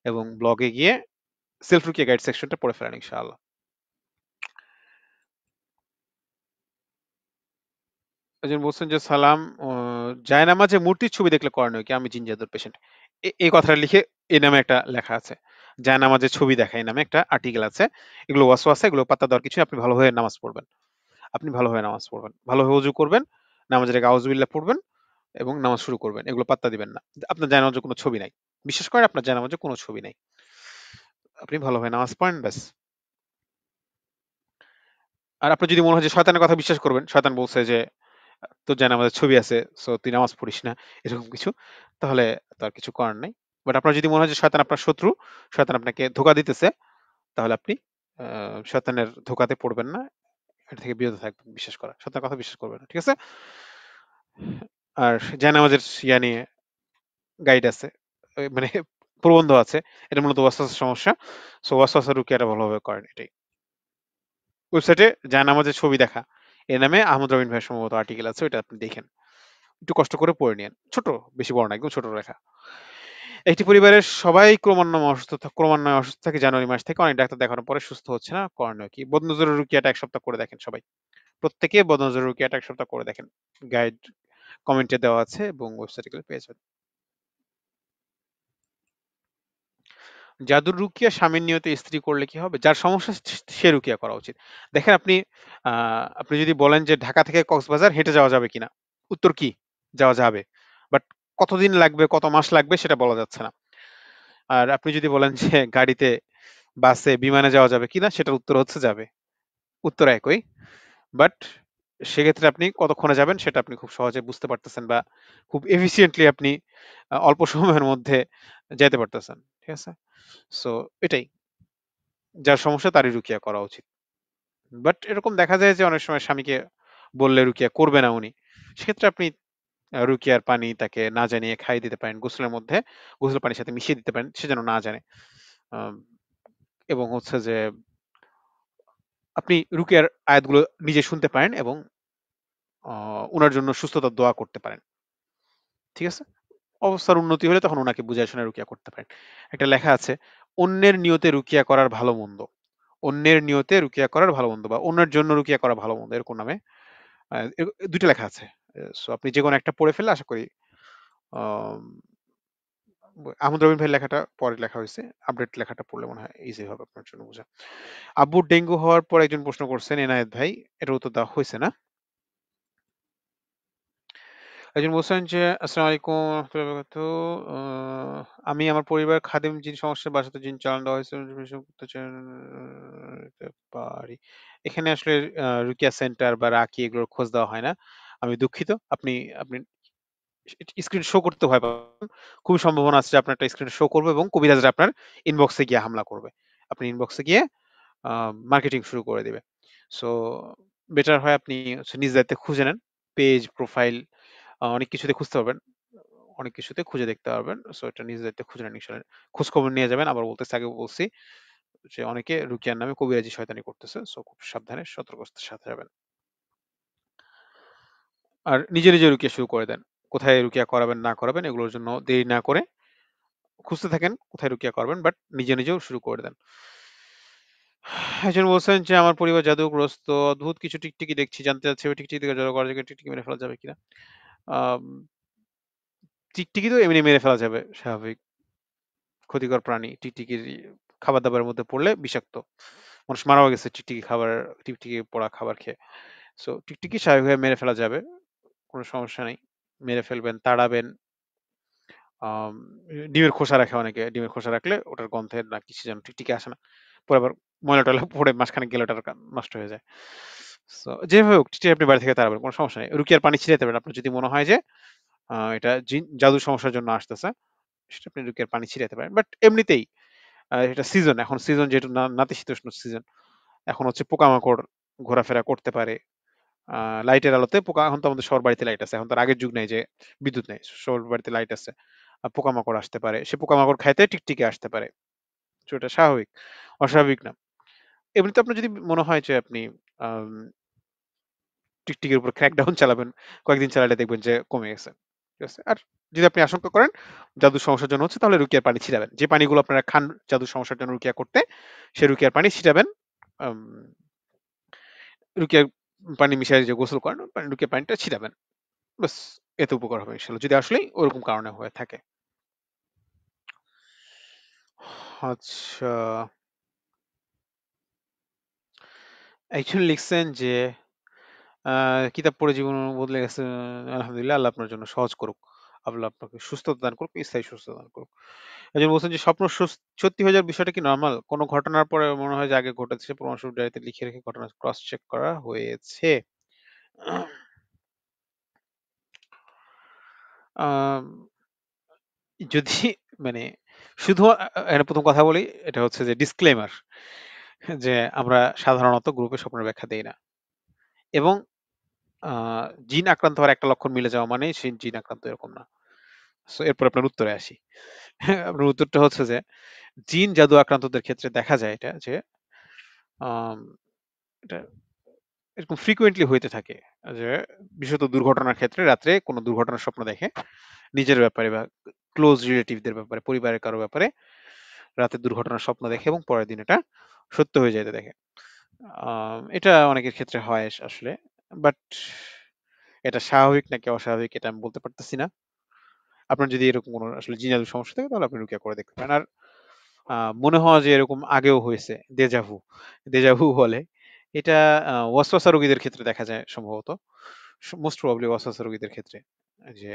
এবং ব্লগে গিয়ে সেলফ রুকিয়া গাইড সেকশনটা পড়ে ফেলেন ইনশাআল্লাহ। একজন বলছেন যে সালাম, জায়নামাজে মূর্তির ছবি দেখলে করণীয় কি? আমি জিন জাদুর পেশেন্ট। এই কথাটা লিখে এই নামে একটা লেখা আছে। জায়নামাজের ছবি দেখা এই নামে একটা আর্টিকেল আছে। এগুলো ওয়াসওয়াসা, এগুলো পাত্তা দেওয়ার কিছু নেই। আপনি ভালোভাবে নামাজ পড়বেন। ভালোভাবে নামাজ পড়বেন। ভালোভাবে ওযু করবেন। নামাজের আগে আউযুবিল্লাহ পড়বেন এবং নামাজ শুরু করবেন। এগুলো পাত্তা দিবেন না। আপনার জায়নামাজে কোনো ছবি নাই। বিশ্বাস করেন আপনার জায়নামাজে কোনো ছবি নাই। আপনি ভালোভাবে নামাজ পড়েন ব্যাস। আর আপনার যদি মনে হয় যে শয়তানের কথা বিশ্বাস করবেন, শয়তান বলছে যে তোর জানামাজের ছবি আছে, সো তুই নামাজ পড়িস না, এরকম কিছু, তাহলে তো আর কিছু করার নাই। বাট আপনার যদি মনে হয় যে শয়তান আপনার শত্রু, শয়তান আপনাকে ধোঁকা দিতেছে, তাহলে আপনি শয়তানের ধোঁকাতে পড়বেন না, এটা থেকে বিরত থাকবেন। বিশ্বাস করা, শয়তানের কথা বিশ্বাস করবেন না। ঠিক আছে? আর জায়নামাজের ইয়া নিয়ে গাইড আছে, মানে প্রবন্ধ আছে। এটা মূলত ওয়াসওয়াসের সমস্যা। সো ওয়াসওয়াসা রুকিয়াটা ভালোভাবে করেন, এটাই। ওয়েবসাইটে জায়নামাজের ছবি দেখা এ নামে আহমদ রবিন ভাইয়ের সম্ভবত আর্টিকেল আছে, ওইটা আপনি দেখেন। একটু কষ্ট করে পড়ে নিয়েন। ছোট, বেশি বড় না, একদম ছোট লেখা। একটি পরিবারের সবাই ক্রমান্বয়ে অসুস্থ থাকে জানুয়ারি মাস থেকে। অনেক ডাক্তার দেখানোর পরে সুস্থ হচ্ছে না। করণীয় কি? বদনজরের রুকিয়াটা ১ সপ্তাহ করে দেখেন সবাই। প্রত্যেকে বদনজরের রুকিয়াটা ১ সপ্তাহ করে দেখেন। গাইড কমেন্টে দেওয়া আছে এবং ওয়েবসাইটে গেলে পেয়ে যাবেন। জাদুর রুকিয়া স্বামীর নিয়তে স্ত্রী করলে কি হবে? যার সমস্যা সে রুকিয়া করা উচিত। দেখেন আ আপনি যদি বলেন যে ঢাকা থেকে কক্সবাজার হেঁটে যাওয়া যাবে কিনা? উত্তর কি? যাওয়া যাবে। বাট কতদিন লাগবে, কত মাস লাগবে সেটা বলা যাচ্ছে না। আর আপনি যদি বলেন যে গাড়িতে, বাসে, বিমানে যাওয়া যাবে কিনা? সেটার উত্তর হচ্ছে যাবে। উত্তর একই। বাট সেক্ষেত্রে আপনি কতক্ষণে যাবেন সেটা আপনি খুব সহজে বুঝতে পারতেছেন, বা খুব এফিসিয়েন্টলি আপনি অল্প সময়ের মধ্যে যাইতে পারতেছেন। ঠিক আছে? সো এটাই। যার সমস্যা তারই রুকিয়া করা উচিত। বাট এরকম দেখা যায় যে অনেক সময় স্বামীকে বললে রুকিয়া করবে না উনি। সেক্ষেত্রে আপনি রুকিয়ার পানি তাকে না জানিয়ে খাইয়ে দিতে পারেন। গোসলের মধ্যে গোসলের পানির সাথে মিশিয়ে দিতে পারেন। সে যেন না জানে। আম এবং হচ্ছে যে আপনি রুকিয়ার আয়াতগুলো নিজে শুনতে পারেন এবং আ উনার জন্য সুস্থতার দোয়া করতে পারেন। ঠিক আছে? অবস্থার উন্নতি হলে তখন উনাকে বুঝায় শুনায় রুকিয়া করতে পারেন। একটা লেখা আছে, অন্যের নিয়তে রুকিয়া করার ভালো-মন্দ। অন্যের নিয়তে রুকিয়া করার ভালো-মন্দ, বা অন্যের জন্য রুকিয়া করা ভালো-মন্দ, এরকম নামে ২ টা লেখা আছে। সো আপনি যেকোনো একটা পড়ে ফেললে আশা করি আম আহমদ রবিন ভাইয়ের লেখাটা পরে লেখা হইছে। আপডেট লেখাটা পড়লে মনে হয় ইজি হবে আপনার জন্য বোঝা। আব্বুর ডেঙ্গু হওয়ার পর একজন প্রশ্ন করছেন, এনায়েত ভাই। এটার উত্তর দেওয়া হইছে না? একজন বলছেন যে, "আসসালামু আলাইকুম ওয়া রাহমাতুল্লাহি ওয়া বারাকাতুহু। আ আমি আমার পরিবারের খাদিম জিন সমস্যায় বাসাতে জিন চালান দেওয়া হয়েছে। করতে চাইতে পারি।" এখানে আসলে রুকিয়া সেন্টার বা রাকি এগুলোর খোঁজ দেওয়া হয় না। আমি দুঃখিত। আপনি আপনি স্ক্রিন শো করতে ভয় পাবেন। খুবই সম্ভাবনা আছে যে আপনার একটা স্ক্রিন শো করবে এবং কবিরাজরা আপনার ইনবক্সে গিয়ে হামলা করবে। আপনি ইনবক্সে গিয়ে আ মার্কেটিং শুরু করে দিবে। সো বেটার হয় আপনি হচ্ছে নিজ দায়িত্বে খুঁজে নেন। পেজ, প্রোফাইল, অনেক কিছুতে খুঁজতে পারবেন। অনেক কিছুতে খুঁজে দেখতে পারবেন। সো এটা নিজ দায়িত্বে খুঁজে নেন ইনশাআল্লাহ। খোঁজখবর নিয়ে যাবেন। আবার বলতেছি, আগেও বলছি যে অনেকে রুকিয়ার নামে কবিরাজি শয়তানি করতেছে। সো খুব সাবধানে সতর্কতার সাথে যাবেন। আর নিজে রুকিয়া শুরু করে দেন। কোথায় রুকিয়া করাবেন না করাবেন এগুলোর জন্য দেরি না করে খুঁজতে থাকেন কোথায় রুকিয়া করবেন, বাট নিজেও শুরু করে দেন। একজন বলছেন যে আমার পরিবার জাদুগ্রস্ত, অদ্ভুত কিছু টিকটিকি দেখছি, জানতে চাচ্ছি ওই টিকটিকি থেকে জড়ো করা যায়, টিকটিকি মেরে ফেলা যাবে কিনা? আম টিকটিকি তো এমনি মেরে ফেলা যাবে, স্বাভাবিক। ক্ষতিকর প্রাণী। টিকটিকির খাবার দাবারের মধ্যে পড়লে বিষাক্ত। মানুষ মারাও গেছে টিকটিকি পোড়া খাবার খেয়ে। সো টিকটিকি স্বাভাবিকভাবে মেরে ফেলা যাবে। কোনো সমস্যা নেই। মেরে ফেলবেন, তাড়াবেন। আম ডিমের খোসা রাখে অনেকে। ডিমের খোসা রাখলে ওটার গন্ধে না কিসে যেন টিকটিকি আসে না। পরে আবার ময়লা-টয়লা পড়ে মাসখানেক গেলে ওটার নষ্ট হয়ে যায়। সো যেভাবে হোক টিটিয়ে আপনি বাড়ি থেকে তাড়াবেন। কোন সমস্যা নেই। রুকিয়ার পানি ছিটাইতে পারেন। আপনার যদি মনে হয় যে এটা জাদুর সমস্যার জন্য আসতেছে, সেটা আপনি রুকিয়ার পানি ছিটাইতে পারেন। বাট এমনিতেই এটা সিজন। এখন সিজন যেহেতু নাতিশীতোষ্ণ সিজন। এখন হচ্ছে পোকামাকড় ঘোরাফেরা করতে পারে। লাইটের আলোতে পোকা এখন তো আমাদের সবার বাড়িতে লাইট আছে। এখন তো আর আগের যুগ নাই যে বিদ্যুৎ নেই। সবার বাড়িতে লাইট আছে। পোকামাকড় আসতে পারে। সে পোকামাকড় খাইতে টিকটিকি আসতে পারে। তো এটা স্বাভাবিক। অস্বাভাবিক না। এমনিতে আপনার যদি মনে হয় যে আপনি আম টিকটিকির উপর ক্র্যাকডাউন চালাবেন, কয়েকদিন চালালে দেখবেন যে কমে গেছে। ঠিক আছে? আর যদি আপনি আশঙ্কা করেন জাদুর সমস্যার জন্য হচ্ছে তাহলে রুকিয়ার পানি ছিটাবেন। যে পানিগুলো আপনারা খান জাদুর সমস্যার জন্য রুকিয়া করতে, সে রুকিয়ার পানি ছিটাবেন। আম রুকিয়ার পানি মিশায় যে গোসল করেন, রুকিয়ার পানিটা ছিটাবেন। ব্যাস এতে উপকার হবে ইনশাআল্লাহ। যদি আসলেই ওরকম কারণে হয়ে থাকে। আচ্ছা, একজন লিখছেন যে কিতাব পড়ে জীবন বদলে গেছে। আলহামদুলিল্লাহ, আল্লাহ আপনার জন্য সহজ করুক। আল্লাহ আপনাকে সুস্থতা দান করুক, স্থায়ী সুস্থতা দান করুক। একজন বলছেন যে স্বপ্ন সত্যি হয়ে যাওয়ার বিষয়টা কি নরমাল? কোনো ঘটনার পরে মনে হয় যে আগে ঘটেছে, প্রমাণস্বরূপ ডায়েরিতে লিখে রেখে ঘটনা ক্রস চেক করা হয়েছে। আম যদি মানে শুধু এখানে ১ম কথা বলি, এটা হচ্ছে যে ডিসক্লেমার যে আমরা সাধারণত গ্রুপে স্বপ্নের ব্যাখ্যা দেই না। এবং আ জিন আক্রান্ত হওয়ার একটা লক্ষণ মিলে যাওয়া মানেই সে জিন আক্রান্ত, এরকম না। সো এরপর আপনার উত্তরে আসি। আপনার উত্তরটা হচ্ছে যে জিন জাদু আক্রান্তদের ক্ষেত্রে দেখা যায় এটা যে আম এটা এরকম ফ্রিকোয়েন্টলি হইতে থাকে যে বিশেষত দুর্ঘটনার ক্ষেত্রে রাত্রে কোনো দুর্ঘটনার স্বপ্ন দেখে নিজের ব্যাপারে বা ক্লোজ রিলেটিভদের ব্যাপারে, পরিবারের কারো ব্যাপারে রাতে দুর্ঘটনার স্বপ্ন দেখে এবং পরের দিন এটা সত্য হয়ে যেতে দেখে। এটা অনেকের ক্ষেত্রে হয় আসলে। বাট এটা স্বাভাবিক নাকি অস্বাভাবিক এটা আমি বলতে পারতেছি না। আপনার যদি এরকম কোনো আসলে জিন জাদুর সমস্যা থাকে তাহলে আপনি রুকিয়া করে দেখতে পারেন। আর মনে হওয়া যে এরকম আগেও হয়েছে, দেজাভু। দেজাভু বলে। এটা ওয়াসওয়াসা রোগীদের ক্ষেত্রে দেখা যায় সম্ভবত। মোস্ট প্রবাবলি ওয়াসওয়াসা রোগীদের ক্ষেত্রে যে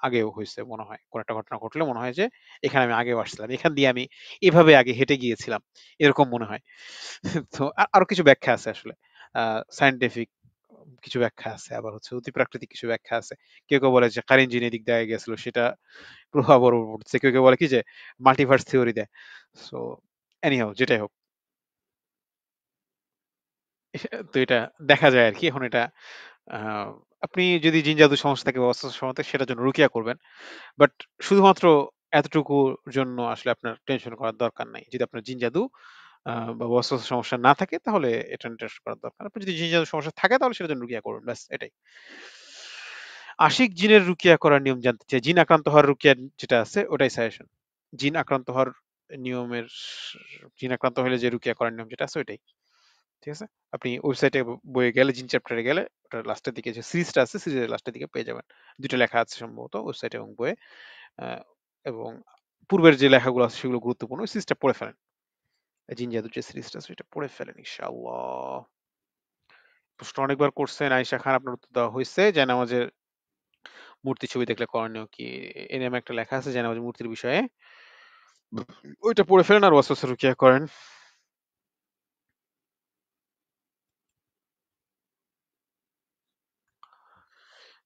আগেও হইছে মনে হয়। কোন একটা ঘটনা ঘটলে মনে হয় যে এখানে আমি আগেও আসছিলাম। এখান দিয়ে আমি এভাবে আগে হেঁটে গিয়েছিলাম। এরকম মনে হয়। তো আরো কিছু ব্যাখ্যা আছে আসলে। সায়েন্টিফিক কিছু ব্যাখ্যা আছে। আবার হচ্ছে অতিপ্রাকৃতিক কিছু ব্যাখ্যা আছে। কেউ বলে যে কারেন্ট জিন এদিক দিয়ে গেছিল সেটা প্রভাব ওর উপর পড়ছে। কেউ বলে কি যে মাল্টিভার্স থিওরি দেয়। সো এনিহাউ যেটাই হোক। তো এটা দেখা যায় আরকি। এখন এটা আ আপনি যদি জিন জাদুর সমস্যা থাকে বা অস্ত্রের সমস্যা থাকে সেটার জন্য রুকিয়া করবেন। বাট শুধুমাত্র এতটুকুর জন্য আসলে আপনার টেনশন করার দরকার নাই। যদি আপনার জিন জাদু বা ওয়াসওয়াসের সমস্যা না থাকে তাহলে এটা নিয়ে টেনশন করার দরকার। আপনার যদি জিন জাদুর সমস্যা থাকে তাহলে সেটার জন্য রুকিয়া করবেন। ব্যাস এটাই। আশিক জিনের রুকিয়া করার নিয়ম জানতে চাই। জিন আক্রান্ত হওয়ার রুকিয়া যেটা আছে ওটাই সাজেশন। জিন আক্রান্ত হওয়ার নিয়মের জিন আক্রান্ত হলে যে রুকিয়া করার নিয়ম যেটা আছে ওইটাই। ঠিক আছে? আপনি ওয়েবসাইটে বইয়ে গেলে জিন চ্যাপ্টারে গেলে ওটার লাস্টের দিকে যে সিরিজটা আছে সিরিজের লাস্টের দিকে পেয়ে যাবেন। ২ টা লেখা আছে সম্ভবত ওয়েবসাইটে এবং বইয়ে। আ এবং পূর্বের যে লেখাগুলো আছে সেগুলো গুরুত্বপূর্ণ। ওই সিরিজটা পড়ে ফেলেন। জিন জাদুর যে সিরিজটা আছে সেটা পড়ে ফেলেন ইনশাআল্লাহ। প্রশ্ন অনেকবার করছেন আয়েশা খান, আপনার উত্তর দেওয়া হইছে। জায়নামাজের মূর্তি ছবি দেখলে করণীয় কি? এই নামে একটা লেখা আছে জায়নামাজের মূর্তির বিষয়ে। ওইটা পড়ে ফেলেন আর ওয়াসওয়াসা রুকিয়া করেন।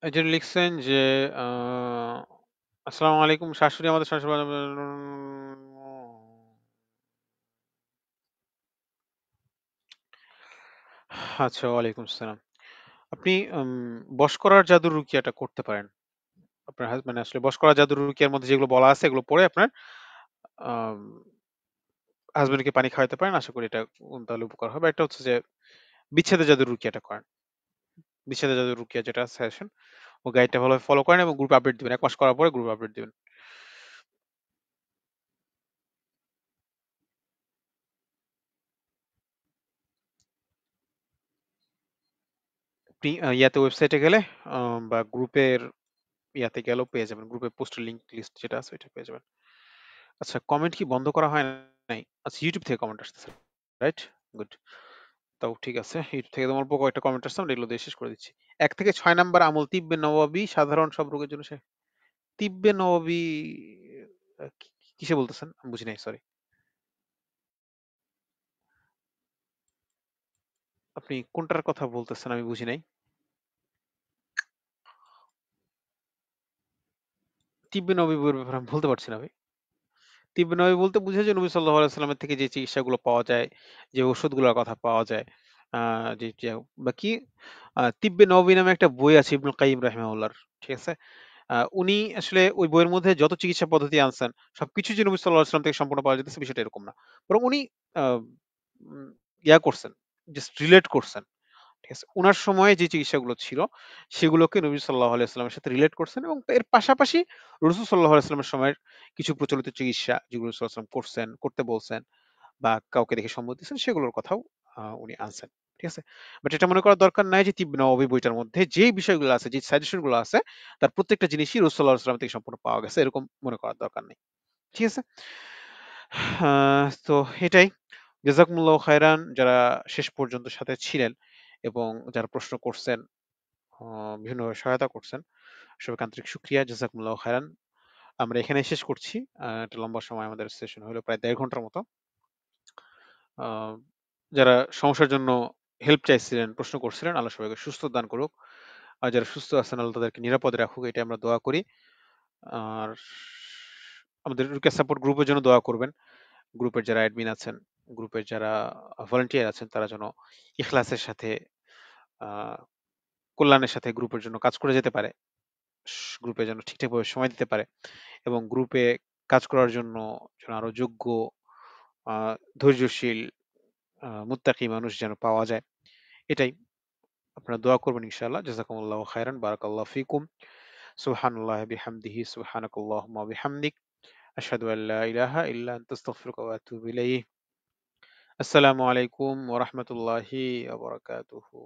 একজন লিখছেন যে আ আসসালামু আলাইকুম, শাশুড়ি আমাদের শাশুড়ি আচ্ছা, ওয়ালাইকুম আসসালাম। আপনি বশ করার জাদুর রুকিয়াটা করতে পারেন। আপনার মানে আসলে বশ করা জাদুর রুকিয়ার মধ্যে যেগুলো বলা আছে এগুলো পড়ে আপনার আম হাসব্যান্ডকে পানি খাওয়াইতে পারেন। আশা করি এটা তাহলে উপকার হবে। একটা হচ্ছে যে বিচ্ছেদের জাদুর রুকিয়াটা করেন। বিচ্ছেদের জাদুর রুকিয়া যেটা সাজেশন, ও গাইডটা ভালোভাবে ফলো করেন এবং গ্রুপ আপডেট দিবেন। ১ মাস করার পরে গ্রুপ আপডেট দিবেন। আপনি ইয়াতে ওয়েবসাইটে গেলে বা গ্রুপের ইয়াতে গেলেও পেয়ে যাবেন। গ্রুপে পোস্টের লিংক লিস্ট যেটা আছে ওইটা পেয়ে যাবেন। আচ্ছা, কমেন্ট কি বন্ধ করা হয় নাই? আচ্ছা, YouTube থেকে কমেন্ট আসতেছে। রাইট? গুড। তাও ঠিক আছে। এর থেকে তোমার অল্প কয়েকটা কমেন্ট আসছে, আমরা এগুলো দিয়ে শেষ করে দিচ্ছি। ১ থেকে ৬ নাম্বার আমল তিব্বে নওয়াবী সাধারণ সব রোগের জন্য তিব্বে নওয়াবী কিসে বলতেছেন? আমি বুঝি নাই, সরি। আপনি কোনটার কথা বলতেছেন আমি বুঝি নাই। তিব্বে নওয়াবী বইয়ের ব্যাপারে আমি বলতে পারছি না ভাই। তিব্বে নবী বলতে বুঝায় যে নবী সাল্লাল্লাহু আলাইহি ওয়াসাল্লামের থেকে যে চিকিৎসাগুলো পাওয়া যায়, যে ওষুধগুলোর কথা পাওয়া যায়, আ যে বা কি তিব্বে নববী নামে একটা বই আছে ইবনুল কাইয়িম রাহিমাহুল্লাহর। ঠিক আছে? উনি আসলে ওই বইয়ের মধ্যে যত চিকিৎসা পদ্ধতি আনছেন, সবকিছু যে নবী সাল্লাল্লাহু আলাইহি ওয়াসাল্লাম থেকে সম্পূর্ণ পাওয়া যেতেছে বিষয়টা এরকম না। বরং উনি আ উম ইয়া করছেন, জাস্ট রিলেট করছেন। ঠিক আছে? উনার সময়ে যে চিকিৎসাগুলো ছিল, সেগুলোকে নবী সাল্লাল্লাহু আলাইহি ওয়াসাল্লামের সাথে রিলেট করছেন এবং এর পাশাপাশি রাসূল সাল্লাল্লাহু আলাইহি ওয়াসাল্লামের সময়ের কিছু প্রচলিত চিকিৎসা যেগুলো রাসূল সাল্লাল্লাহু আলাইহি ওয়াসাল্লাম করছেন, করতে বলছেন বা কাউকে দেখে সম্মত দিয়েছেন সেগুলোর কথাও উনি আনছেন। ঠিক আছে? বাট এটা মনে করার দরকার নাই যে তিব্বে নওয়াবী বইটার মধ্যে যে বিষয়গুলো আছে, যে সাজেশন গুলো আছে, তার প্রত্যেকটা জিনিসই রাসূল সাল্লাল্লাহু আলাইহি ওয়াসাল্লাম থেকে সম্পূর্ণ পাওয়া গেছে। এরকম মনে করার দরকার নেই। ঠিক আছে? তো এটাই। জাযাকুমুল্লাহু খাইরান যারা শেষ পর্যন্ত সাথে ছিলেন এবং যারা প্রশ্ন করছেন, আ বিভিন্নভাবে সহায়তা করছেন। সবাইকে আন্তরিক শুকরিয়া। জাযাকুমুল্লাহু খাইরান। আমরা এখানেই শেষ করছি। একটা লম্বা সময় আমাদের সেশন হলো প্রায় ১.৫ ঘন্টার মতো। আ যারা সমস্যার জন্য হেল্প চাইছিলেন, প্রশ্ন করছিলেন, আল্লাহ সবাইকে সুস্থ দান করুক। আর যারা সুস্থ আছেন আল্লাহ তাদেরকে নিরাপদে রাখুক, এটাই আমরা দোয়া করি। আর আমাদের রুকিয়া সাপোর্ট গ্রুপের জন্য দোয়া করবেন। গ্রুপের যারা অ্যাডমিন আছেন, গ্রুপের যারা ভলান্টিয়ার আছেন তারা যেন ইখলাসের সাথে আ কল্যাণের সাথে গ্রুপের জন্য কাজ করে যেতে পারে। গ্রুপে যেন ঠিকঠাকভাবে সময় দিতে পারে এবং গ্রুপে কাজ করার জন্য যেন আরো যোগ্য, আ ধৈর্যশীল, মুত্তাকি মানুষ যেন পাওয়া যায়। এটাই। আপনারা দোয়া করবেন ইনশাআল্লাহ। জাযাকুমুল্লাহু খাইরান। বারাকাল্লাহু ফিকুম। সুবহানাল্লাহি বিহামদিহি, সুবহানাকাল্লাহুম্মা ওয়া বিহামদিক। আশহাদু আল লা ইলাহা ইল্লা আনতা আস্তাগফিরুকা ওয়া আতুবু ইলাইক। আসসালামু আলাইকুম ওয়া রাহমাতুল্লাহি ওয়া বারাকাতুহু।